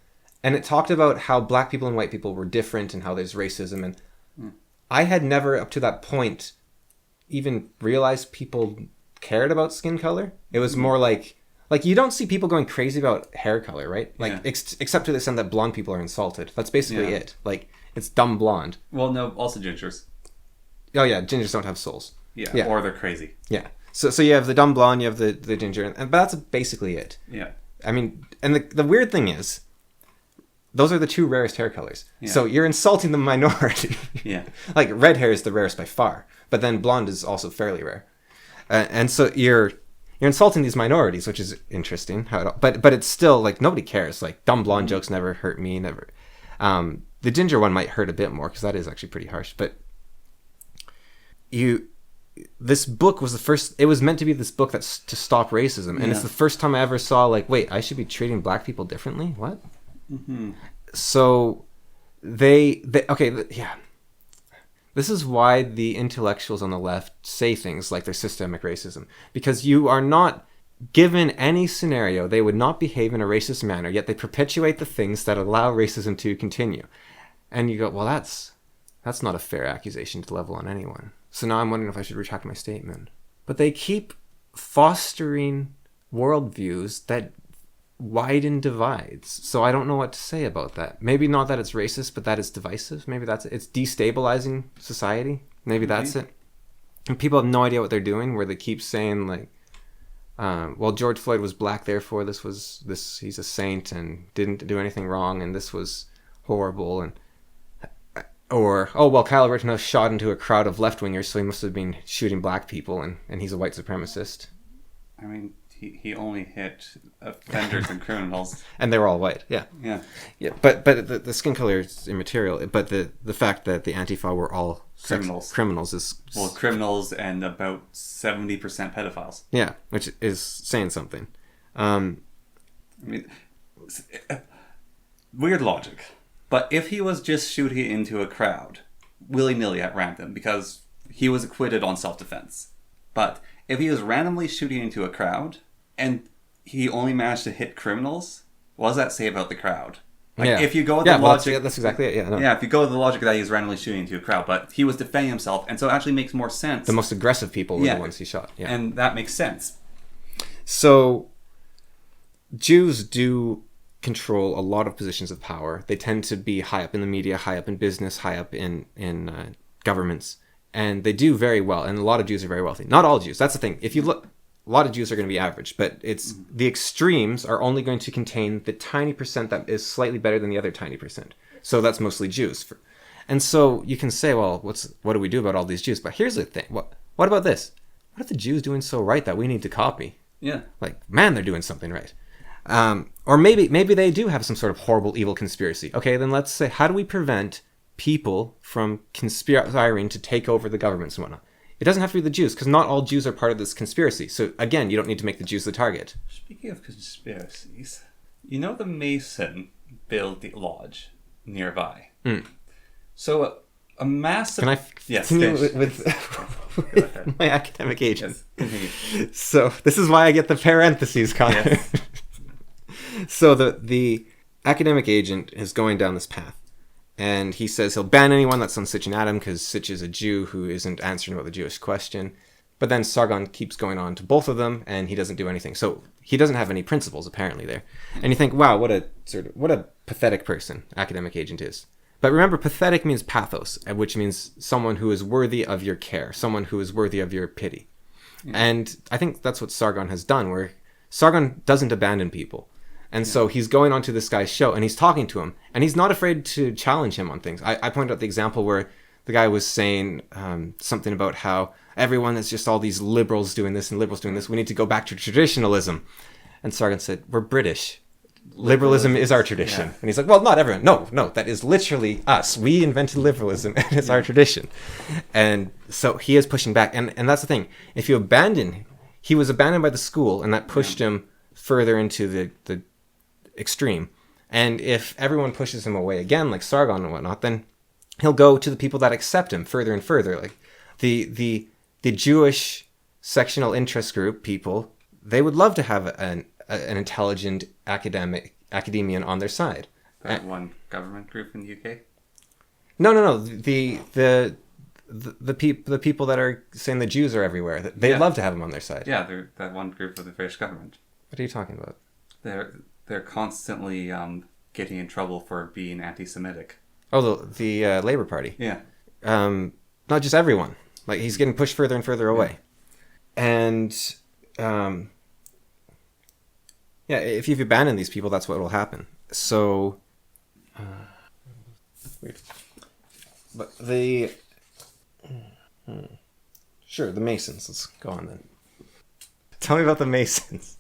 and it talked about how black people and white people were different and how there's racism. And I had never, up to that point, even realized people cared about skin color. It was more like you don't see people going crazy about hair color, right? Like, except to the extent that blonde people are insulted. That's basically it. Like, it's dumb blonde. Well, no, also gingers. Oh yeah, gingers don't have souls. Yeah, or they're crazy. Yeah. So you have the dumb blonde, you have the ginger, but that's basically it. Yeah. I mean, and the weird thing is, those are the two rarest hair colors. Yeah. So you're insulting the minority. Yeah. Like, red hair is the rarest by far, but then blonde is also fairly rare. And so you're insulting these minorities, which is interesting. But it's still, like, nobody cares. Like, dumb blonde jokes never hurt me, never. The ginger one might hurt a bit more, because that is actually pretty harsh, but this book was it was meant to be this book that's to stop racism, and it's the first time I ever saw, like, wait, I should be treating black people differently? What? Mm-hmm. So they this is why the intellectuals on the left say things like there's systemic racism, because you are not given any scenario they would not behave in a racist manner, yet they perpetuate the things that allow racism to continue. And you go, well, that's not a fair accusation to level on anyone. So now I'm wondering if I should retract my statement. But they keep fostering worldviews that widen divides. So I don't know what to say about that. Maybe not that it's racist, but that it's divisive. Maybe it's destabilizing society. Maybe that's it. And people have no idea what they're doing, where they keep saying, like, well, George Floyd was black, therefore he's a saint and didn't do anything wrong, and this was horrible, and or, oh, well, Kyle Rittenhouse shot into a crowd of left-wingers, so he must have been shooting black people, and he's a white supremacist. I mean, he only hit offenders and criminals. And they were all white, yeah. Yeah. Yeah, but the skin color is immaterial, but the fact that the Antifa were all criminals is... Well, criminals and about 70% pedophiles. Yeah, which is saying something. I mean, weird logic. But if he was just shooting into a crowd, willy-nilly at random, because he was acquitted on self-defense. But if he was randomly shooting into a crowd, and he only managed to hit criminals, what does that say about the crowd? Like, if you go with the logic... that's exactly it, yeah. No. Yeah, if you go with the logic that he was randomly shooting into a crowd, but he was defending himself, and so it actually makes more sense. The most aggressive people were the ones he shot. Yeah. And that makes sense. So, Jews do control a lot of positions of power. They tend to be high up in the media, high up in business, high up in governments, and they do very well. And a lot of Jews are very wealthy. Not all Jews. That's the thing. If you look, a lot of Jews are going to be average, but it's the extremes are only going to contain the tiny percent that is slightly better than the other tiny percent. So that's mostly Jews. And so you can say, well, what do we do about all these Jews? But here's the thing. What about this? What are the Jews doing so right that we need to copy? Yeah. Like, man, they're doing something right. Or maybe they do have some sort of horrible, evil conspiracy. Okay, then let's say, how do we prevent people from conspiring to take over the governments and whatnot? It doesn't have to be the Jews, because not all Jews are part of this conspiracy. So again, you don't need to make the Jews the target. Speaking of conspiracies, you know the Mason built the lodge nearby. So a massive... Can I continue with my academic agent? Yes, so this is why I get the parentheses, Connor. Yes. So the academic agent is going down this path, and he says he'll ban anyone that's on Sitch and Adam because Sitch is a Jew who isn't answering about the Jewish question. But then Sargon keeps going on to both of them, and he doesn't do anything. So he doesn't have any principles apparently there. And you think, wow, what a pathetic person academic agent is. But remember, pathetic means pathos, which means someone who is worthy of your care, someone who is worthy of your pity. Yeah. And I think that's what Sargon has done, where Sargon doesn't abandon people. And so he's going onto this guy's show, and he's talking to him, and he's not afraid to challenge him on things. I pointed out the example where the guy was saying something about how everyone is just all these liberals doing this and liberals doing this. We need to go back to traditionalism. And Sargon said, we're British. liberalism is our tradition. Yeah. And he's like, well, not everyone. No, that is literally us. We invented liberalism and it's our tradition. And so he is pushing back. And that's the thing. If you abandon, he was abandoned by the school and that pushed him further into the extreme. And if everyone pushes him away again, like Sargon and whatnot, then he'll go to the people that accept him further and further. Like the Jewish sectional interest group people, they would love to have an intelligent academician on their side. That one government group in the UK. No. The people that are saying the Jews are everywhere, they'd love to have them on their side. Yeah, they're that one group of the British government. What are you talking about? They're constantly getting in trouble for being anti-Semitic. Oh, the Labour Party. Yeah. Not just everyone. Like he's getting pushed further and further away. And if you've abandoned these people, that's what will happen. So, weird. But the sure, the Masons. Let's go on then. Tell me about the Masons.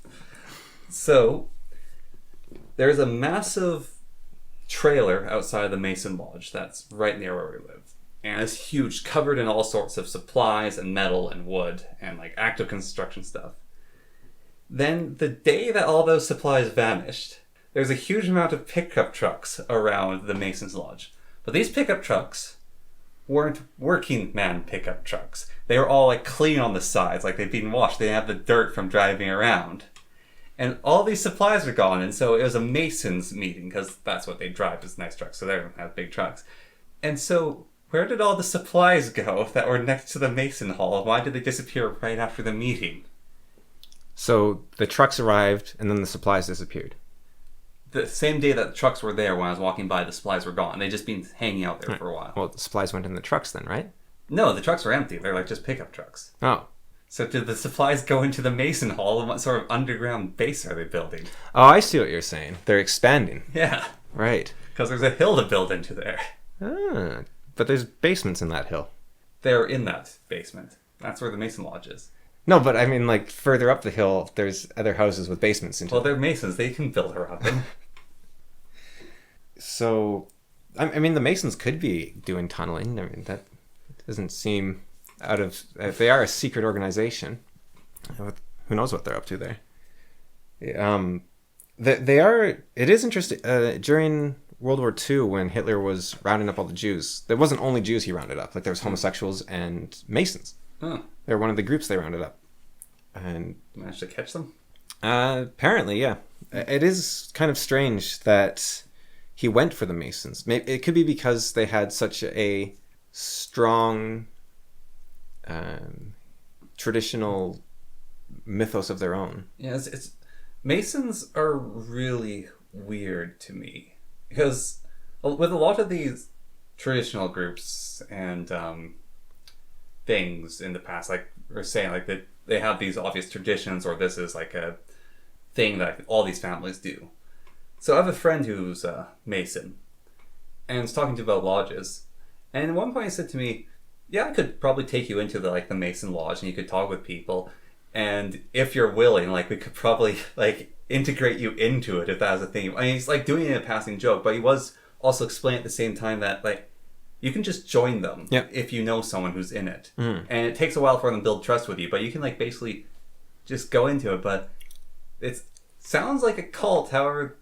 So, there's a massive trailer outside the Mason Lodge that's right near where we live. And it's huge, covered in all sorts of supplies and metal and wood and like active construction stuff. Then the day that all those supplies vanished, there's a huge amount of pickup trucks around the Mason's Lodge. But these pickup trucks weren't working man pickup trucks. They were all like clean on the sides, like they'd been washed. They had the dirt from driving around. And all these supplies were gone, and so it was a Masons meeting, because that's what they drive, is nice trucks, so they don't have big trucks. And so, where did all the supplies go that were next to the Mason Hall? Why did they disappear right after the meeting? So, the trucks arrived, and then the supplies disappeared. The same day that the trucks were there, when I was walking by, the supplies were gone. They'd just been hanging out there for a while. Well, the supplies went in the trucks then, right? No, the trucks were empty. They're like just pickup trucks. Oh. So did the supplies go into the Mason Hall? What sort of underground base are they building? Oh, I see what you're saying. They're expanding. Yeah. Right. Because there's a hill to build into there. Ah, but there's basements in that hill. They're in that basement. That's where the Mason Lodge is. No, but I mean, like, further up the hill, there's other houses with basements into Well, them. they're Masons. They can build around them. So, I mean, the Masons could be doing tunneling. I mean, that doesn't seem out of... If they are a secret organization, who knows what they're up to there. They are... It is interesting. During World War II, when Hitler was rounding up all the Jews, there wasn't only Jews he rounded up. Like, there was homosexuals and Masons. Oh. They're one of the groups they rounded up. And Managed to catch them? apparently, yeah. It is kind of strange that he went for the Masons. It could be because they had such a strong traditional mythos of their own. Yeah, it's Masons are really weird to me. Because with a lot of these traditional groups and things in the past, like we're saying, like that they have these obvious traditions, or this is like a thing that all these families do. So I have a friend who's a Mason, and was talking to about lodges, and at one point he said to me, "Yeah, I could probably take you into the Mason Lodge, and you could talk with people, and if you're willing, like we could probably like integrate you into it if that was a thing." I mean, he's like doing it in a passing joke, but he was also explaining at the same time that like you can just join them if you know someone who's in it. And it takes a while for them to build trust with you, but you can like basically just go into it. But it sounds like a cult, however,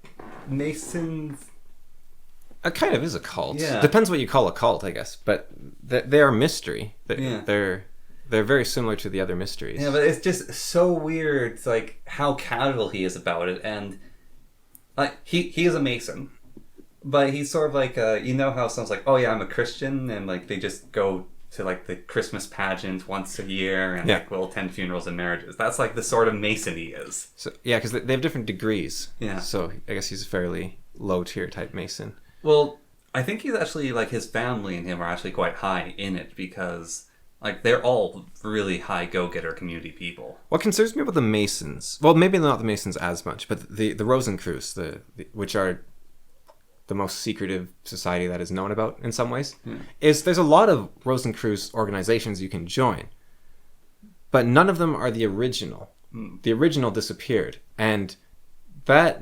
Masons... It kind of is a cult. Yeah. Depends what you call a cult, I guess. But they are mystery. They're very similar to the other mysteries. Yeah, but it's just so weird. It's like how casual he is about it, and like he is a Mason, but he's sort of like you know how someone's like, "Oh yeah, I'm a Christian," and like they just go to like the Christmas pageant once a year and like will attend funerals and marriages. That's like the sort of Mason he is. So yeah, because they have different degrees. Yeah. So I guess he's a fairly low tier type Mason. Well, I think he's actually like his family and him are actually quite high in it because like they're all really high go-getter community people. What concerns me about the Masons, well, maybe not the Masons as much, but the Rosencreuz, which are the most secretive society that is known about in some ways, is there's a lot of Rosencreuz organizations you can join, but none of them are the original. The original disappeared, and that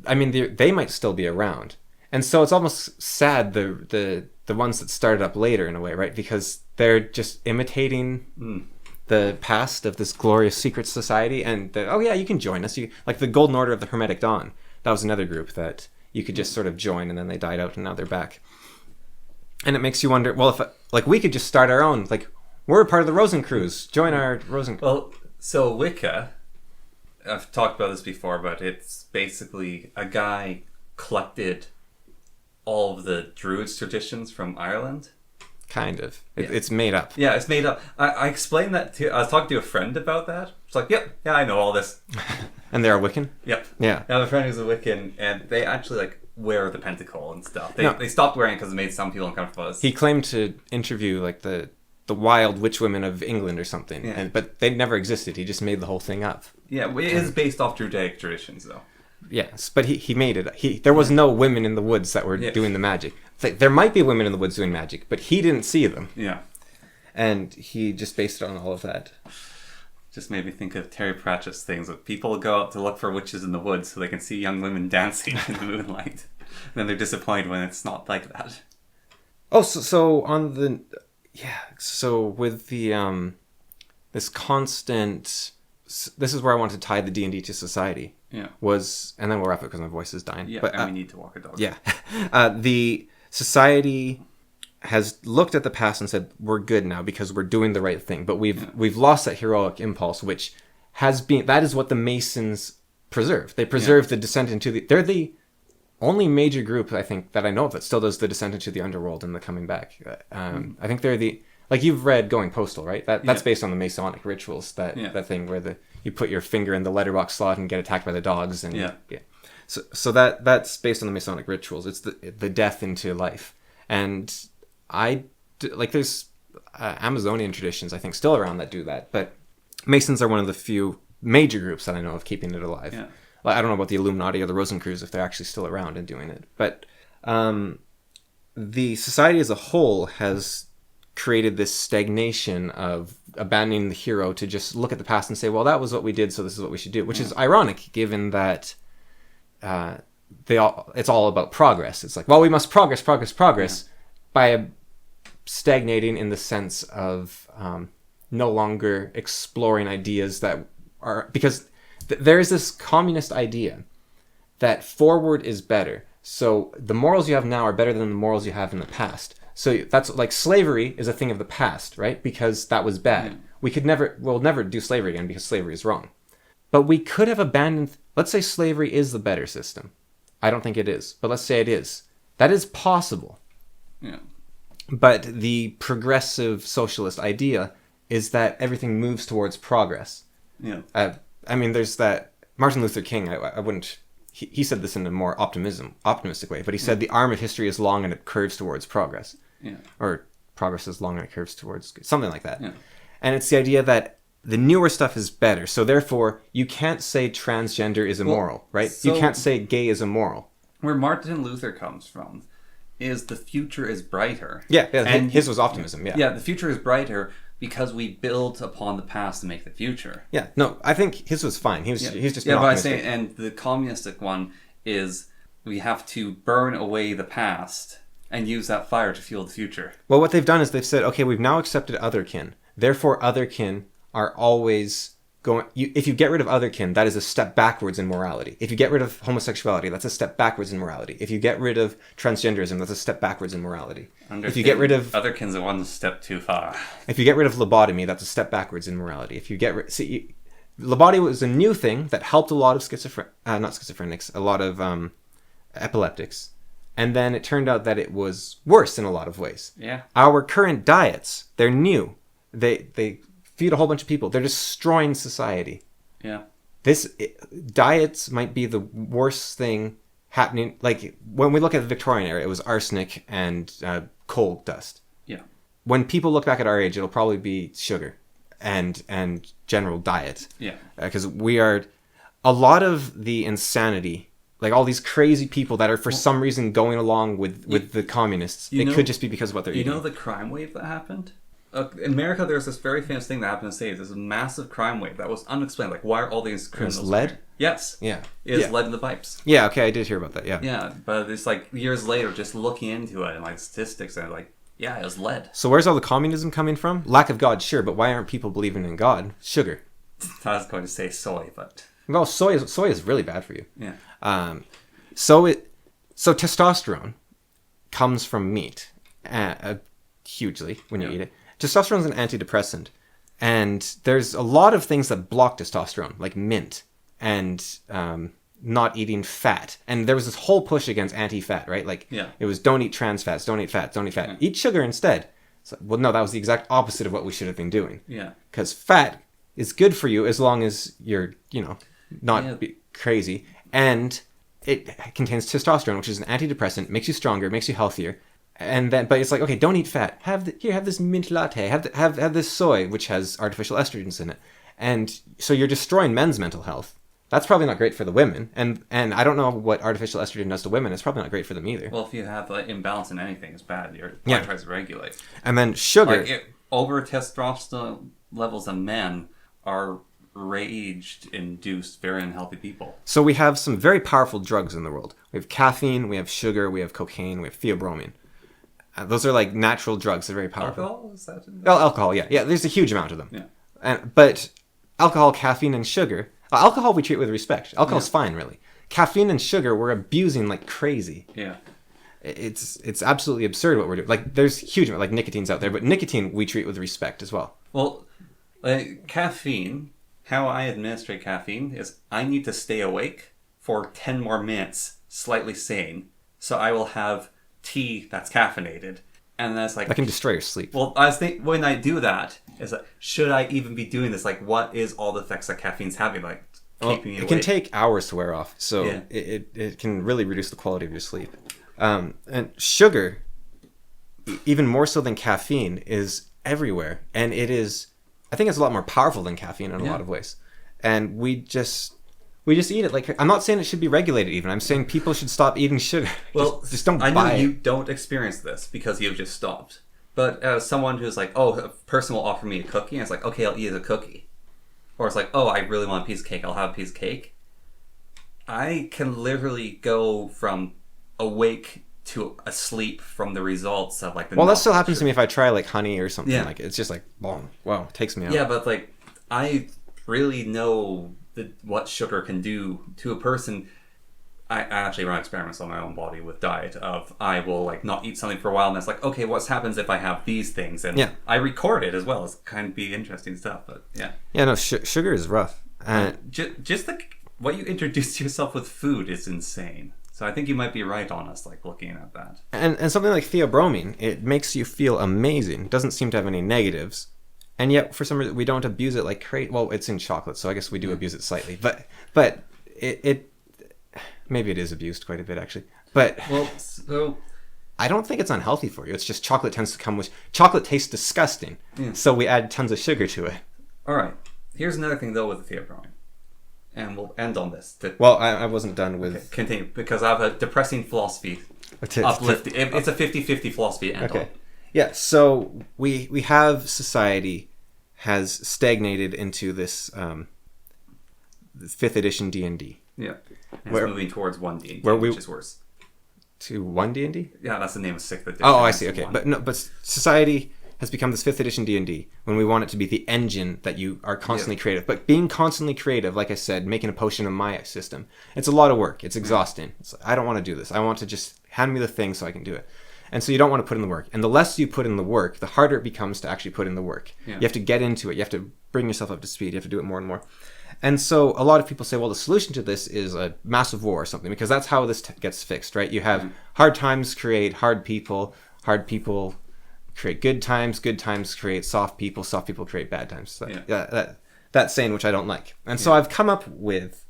I mean, they might still be around, and so it's almost sad the ones that started up later in a way, right? Because they're just imitating the past of this glorious secret society, and oh yeah, you can join us. You like the Golden Order of the Hermetic Dawn. That was another group that you could just sort of join, and then they died out, and now they're back. And it makes you wonder, well, if like we could just start our own, like we're part of the Rosencrews. Join our Rosencrews. Well, so Wicca, I've talked about this before, but it's basically a guy collected all of the Druids traditions from Ireland. Kind of. It's made up. Yeah, it's made up. I explained that to... I was talking to a friend about that. It's like, yep, yeah, I know all this. And they're a Wiccan? Yep. Yeah. I have a friend who's a Wiccan, and they actually, like, wear the pentacle and stuff. They stopped wearing it because it made some people uncomfortable. He claimed to interview, like, the wild witch women of England or something, but they never existed. He just made the whole thing up. Yeah, it is based off Druidic traditions, though. Yes, but he made it. There was no women in the woods that were doing the magic. It's like, there might be women in the woods doing magic, but he didn't see them. Yeah. And he just based it on all of that. Just made me think of Terry Pratchett's things. Like people go out to look for witches in the woods so they can see young women dancing in the moonlight. And then they're disappointed when it's not like that. Oh, so on the... Yeah, so with the... this constant... This is where I want to tie the D&D to society. Yeah. And then we'll wrap it because my voice is dying. Yeah, but, and we need to walk a dog. Yeah. The society has looked at the past and said, we're good now because we're doing the right thing. But we've lost that heroic impulse, which has been... That is what the Masons preserve. They preserve the descent into the... They're the only major group, I think, that I know of that still does the descent into the underworld and the coming back. I think they're the... Like, you've read Going Postal, right? That's based on the Masonic rituals, that thing where you put your finger in the letterbox slot and get attacked by the dogs. And So that's based on the Masonic rituals. It's the death into life. And there's Amazonian traditions, I think, still around that do that. But Masons are one of the few major groups that I know of keeping it alive. Yeah. Like, I don't know about the Illuminati or the Rosencrews if they're actually still around and doing it. But the society as a whole has created this stagnation of abandoning the hero to just look at the past and say, well, that was what we did, so this is what we should do, which is ironic given that it's all about progress. It's like, well, we must progress by stagnating in the sense of no longer exploring ideas that are... Because there is this communist idea that forward is better. So the morals you have now are better than the morals you have in the past. So that's like slavery is a thing of the past, right? Because that was bad. We'll never do slavery again because slavery is wrong. But we could have abandoned, let's say slavery is the better system. I don't think it is, but let's say it is. That is possible. Yeah. But the progressive socialist idea is that everything moves towards progress. Yeah. I mean, there's that Martin Luther King, I wouldn't... He said this in a more optimistic way, but he said the arm of history is long and it curves towards progress. Yeah. Or progress is long and it curves towards... Something like that. Yeah. And it's the idea that the newer stuff is better. So therefore, you can't say transgender is immoral, right? You can't say gay is immoral. Where Martin Luther comes from is the future is brighter. Yeah, and his was optimism, yeah. Yeah, the future is brighter because we build upon the past to make the future. Yeah, no, I think his was fine. He's just but I say, and the communistic one is we have to burn away the past and use that fire to fuel the future. Well, what they've done is they've said, okay, we've now accepted otherkin. Therefore, otherkin are always going... if you get rid of otherkin, that is a step backwards in morality. If you get rid of homosexuality, that's a step backwards in morality. If you get rid of transgenderism, that's a step backwards in morality. If you get rid of... Otherkin's one step too far. If you get rid of lobotomy, that's a step backwards in morality. If you get rid... lobotomy was a new thing that helped a lot of not schizophrenics, a lot of epileptics. And then it turned out that it was worse in a lot of ways. Yeah. Our current diets, they're new. They feed a whole bunch of people. They're destroying society. Yeah. Diets might be the worst thing happening. Like, when we look at the Victorian era, it was arsenic and coal dust. Yeah. When people look back at our age, it'll probably be sugar and general diet. Yeah. Because we are... A lot of the insanity... Like, all these crazy people that are, for some reason, going along with the communists. It could just be because of what they're eating. You know the crime wave that happened? In America, there's this very famous thing that happened in the States. There's a massive crime wave that was unexplained. Like, why are all these criminals... lead? Yes. Yeah. Is lead in the pipes. Yeah, okay, I did hear about that, yeah. Yeah, but it's like years later, just looking into it and like statistics, and like, yeah, it was lead. So where's all the communism coming from? Lack of God, sure, but why aren't people believing in God? Sugar. I was going to say soy, but Well, soy is really bad for you. yeah. So testosterone comes from meat, hugely when you eat it. Testosterone is an antidepressant, and there's a lot of things that block testosterone, like mint and not eating fat. And there was this whole push against anti-fat, right? Like it was don't eat trans fats, don't eat fat, don't eat fat, eat sugar instead. So, well, no, that was the exact opposite of what we should have been doing. Yeah, because fat is good for you as long as you're, not crazy, and it contains testosterone, which is an antidepressant, makes you stronger, makes you healthier. And then, but it's like, okay, don't eat fat. Have this mint latte. Have this soy, which has artificial estrogens in it. And so you're destroying men's mental health. That's probably not great for the women. And I don't know what artificial estrogen does to women. It's probably not great for them either. Well, if you have like imbalance in anything, it's bad. Your body tries to regulate. And then sugar. Over testosterone levels in men are rage-induced, very unhealthy people. So we have some very powerful drugs in the world. We have caffeine, we have sugar, we have cocaine, we have theobromine. Those are like natural drugs. They're very powerful. Alcohol? Is that alcohol, yeah. Yeah, there's a huge amount of them. Yeah. But alcohol, caffeine, and sugar... alcohol we treat with respect. Alcohol's fine, really. Caffeine and sugar we're abusing like crazy. Yeah. It's absolutely absurd what we're doing. Like, there's huge amount, like nicotine's out there, but nicotine we treat with respect as well. Well, caffeine... How I administer caffeine is I need to stay awake for 10 more minutes, slightly sane. So I will have tea that's caffeinated. And that's like... That can destroy your sleep. Well, I was thinking, when I do that, is like, should I even be doing this? Like, what is all the effects that caffeine's having? Like, keeping you awake? It can take hours to wear off. So it can really reduce the quality of your sleep. And sugar, even more so than caffeine, is everywhere. And it is... I think it's a lot more powerful than caffeine in a lot of ways. And we just eat it. Like, I'm not saying it should be regulated even. I'm saying people should stop eating sugar. Well, just don't I buy know it. you don't experience this because you've just stopped. But as someone who's like, oh, a person will offer me a cookie, and it's like, okay, I'll eat a cookie. Or it's like, oh, I really want a piece of cake, I'll have a piece of cake. I can literally go from awake to asleep from the results of like the... Well, that still happens to me if I try like honey or something. Yeah. Like, it's just like, boom, wow, it takes me out. Yeah, but like, I really know what sugar can do to a person. I actually run experiments on my own body with diet of I will like not eat something for a while and it's like, okay, what happens if I have these things? And I record it as well. It's kind of be interesting stuff, but yeah. Yeah, no, sugar is rough. Just what you introduce yourself with food is insane. So I think you might be right on us, like looking at that. And something like theobromine, it makes you feel amazing. It doesn't seem to have any negatives. And yet, for some reason, we don't abuse it like crazy. Well, it's in chocolate, so I guess we do abuse it slightly. But it maybe it is abused quite a bit, actually. But well, so I don't think it's unhealthy for you. It's just chocolate tends to come with... Chocolate tastes disgusting, so we add tons of sugar to it. All right. Here's another thing, though, with the theobromine. And we'll end on this. Well, I wasn't done with... Okay, continue, because I have a depressing philosophy. Uplifting. It's a 50-50 philosophy to end on. Yeah, so we have society has stagnated into this 5th edition D&D. Yeah. And it's moving towards 1D, which is worse. To 1 D&D? Yeah, that's the name of 6th edition. Oh, I see, okay. But society has become this 5th edition D&D when we want it to be the engine that you are constantly creative. But being constantly creative, like I said, making a potion in my system, it's a lot of work. It's exhausting. It's like, I don't want to do this. I want to just hand me the thing so I can do it. And so you don't want to put in the work. And the less you put in the work, the harder it becomes to actually put in the work. Yeah. You have to get into it. You have to bring yourself up to speed. You have to do it more and more. And so a lot of people say, well, the solution to this is a massive war or something, because that's how this gets fixed, right? You have hard times create hard people create good times create soft people create bad times. So that saying, which I don't like. And so I've come up with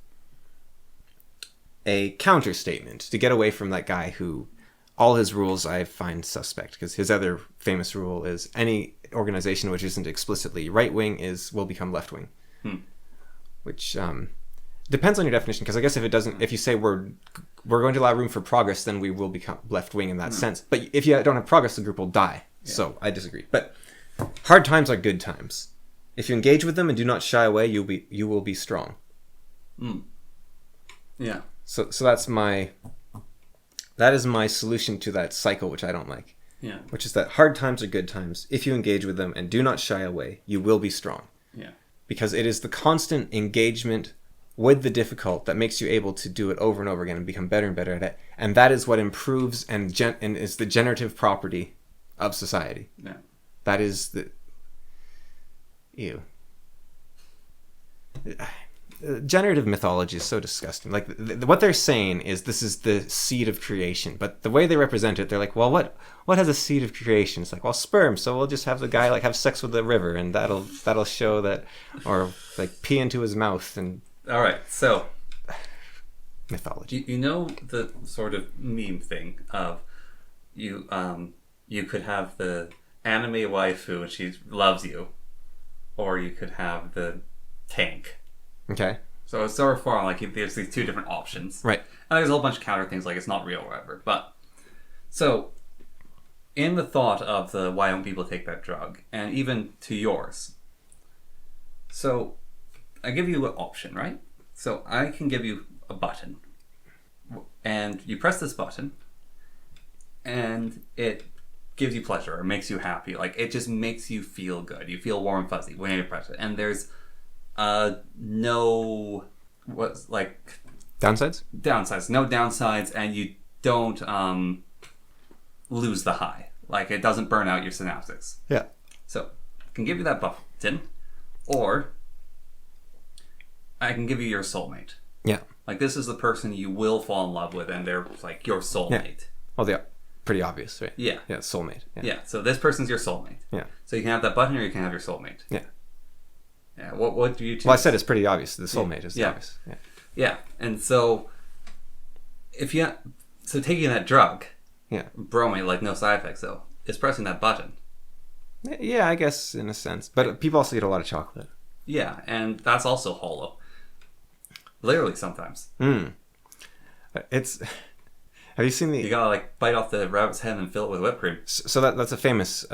a counter statement to get away from that guy who all his rules I find suspect, because his other famous rule is any organization which isn't explicitly right-wing will become left-wing. Which depends on your definition, because I guess if you say we're going to allow room for progress, then we will become left-wing in that sense. But if you don't have progress, the group will die. Yeah. So I disagree. But hard times are good times. If you engage with them and do not shy away, you will be strong. Yeah. So that is my solution to that cycle, which I don't like. Yeah. Which is that hard times are good times. If you engage with them and do not shy away, you will be strong. Yeah. Because it is the constant engagement with the difficult that makes you able to do it over and over again and become better and better at it. And that is what improves and is the generative property of society. Yeah. That is the... Ew. Generative mythology is so disgusting. Like, what they're saying is this is the seed of creation, but the way they represent it, they're like, well, what has a seed of creation? It's like, well, sperm, so we'll just have the guy like have sex with the river, and that'll show that, or like pee into his mouth. And all right, so mythology. You know the sort of meme thing of you could have the anime waifu and she loves you, or you could have the tank. Okay. So it's sort of far like there's these two different options. Right. And there's a whole bunch of counter things like it's not real or whatever. But so in the thought of the why don't people take that drug, and even to yours. So I give you an option, right? So I can give you a button. And you press this button and it gives you pleasure or makes you happy. Like it just makes you feel good. You feel warm and fuzzy when you press it. And there's no downsides, no downsides, and you don't lose the high. Like it doesn't burn out your synapses. Yeah. So I can give you that button, or I can give you your soulmate. Yeah. Like this is the person you will fall in love with, and they're like your soulmate. Yeah. Well, they're pretty obvious, right? Yeah. Yeah, soulmate. Yeah. So this person's your soulmate. Yeah. So you can have that button, or you can have your soulmate. Yeah. Yeah. What do you choose? Well, I said it's pretty obvious. The soulmate is obvious. Yeah. Yeah. And so taking that drug, bromate, like no side effects though, is pressing that button. Yeah, I guess in a sense. But people also eat a lot of chocolate. Yeah, and that's also hollow. Literally sometimes. It's... Have you seen the... You gotta like bite off the rabbit's head and fill it with whipped cream. So that's a famous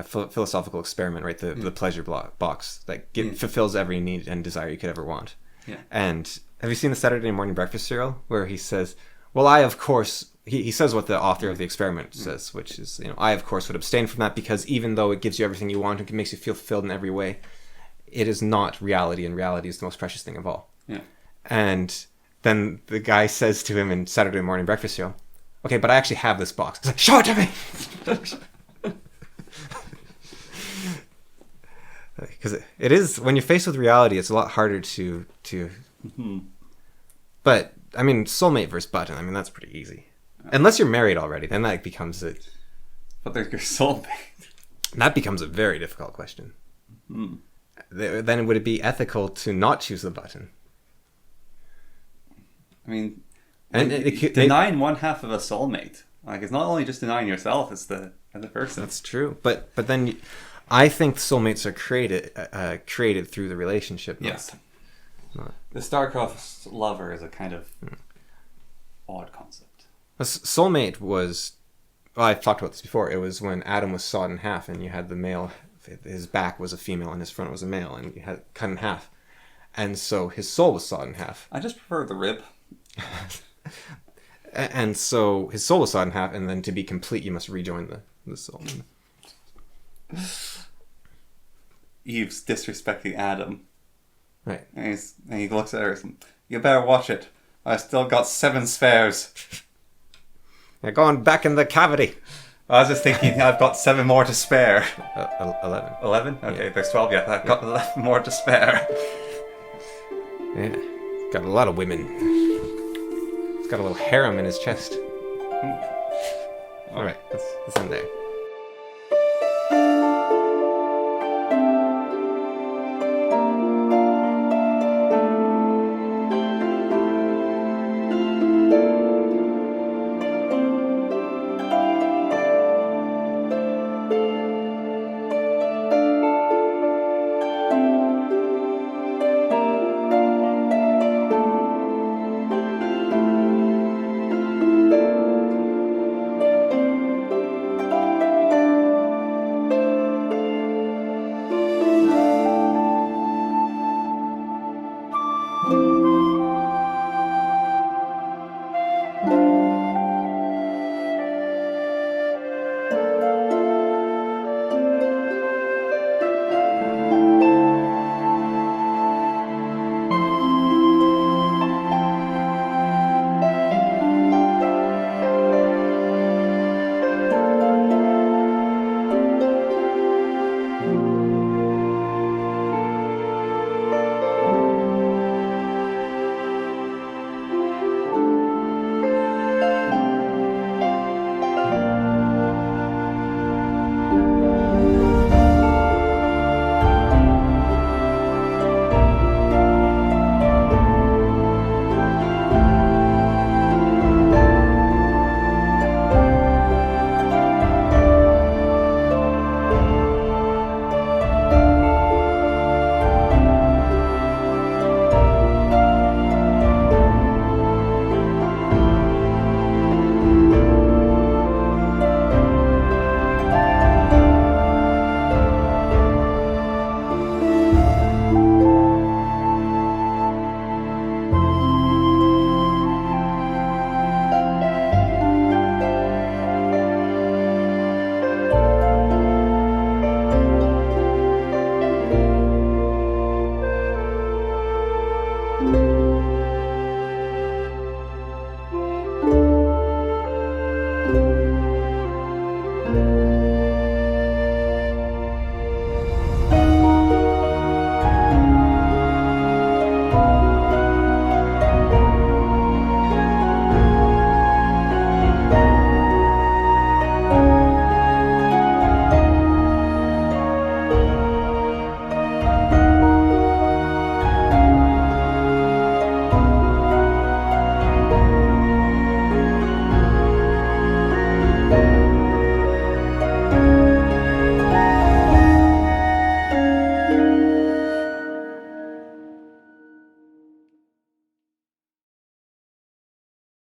philosophical experiment, right? The pleasure box that fulfills every need and desire you could ever want. Yeah. And have you seen the Saturday morning breakfast cereal where he says, well, I of course... He says what the author of the experiment says, which is, I of course would abstain from that because even though it gives you everything you want and makes you feel fulfilled in every way, it is not reality, and reality is the most precious thing of all. Yeah. And then the guy says to him in Saturday morning breakfast show, okay, but I actually have this box. He's like, show it to me! Because it is, when you're faced with reality, it's a lot harder to But, I mean, soulmate versus button, I mean, that's pretty easy. Unless you're married already, then that becomes But there's your soulmate. That becomes a very difficult question. Then would it be ethical to not choose the button? I mean, and denying one half of a soulmate. Like, it's not only just denying yourself, it's the other person. That's true. But then I think soulmates are created through the relationship. Yes. The star-crossed lover is a kind of odd concept. A soulmate was... Well, I've talked about this before. It was when Adam was sawed in half and you had the male... His back was a female and his front was a male, and you had it cut in half. And so his soul was sawed in half. I just prefer the rib. And so his soul was sawed in half, and then to be complete, you must rejoin the soul. Eve's disrespecting Adam. Right. And he looks at her and says, you better watch it. I still got 7 spares. They're going back in the cavity. I was just thinking, I've got 7 more to spare. 11. 11? Okay, Yeah. there's 12 yet. I've got 11 more to spare. Yeah. Got a lot of women. He's got a little harem in his chest. All right, let's end there.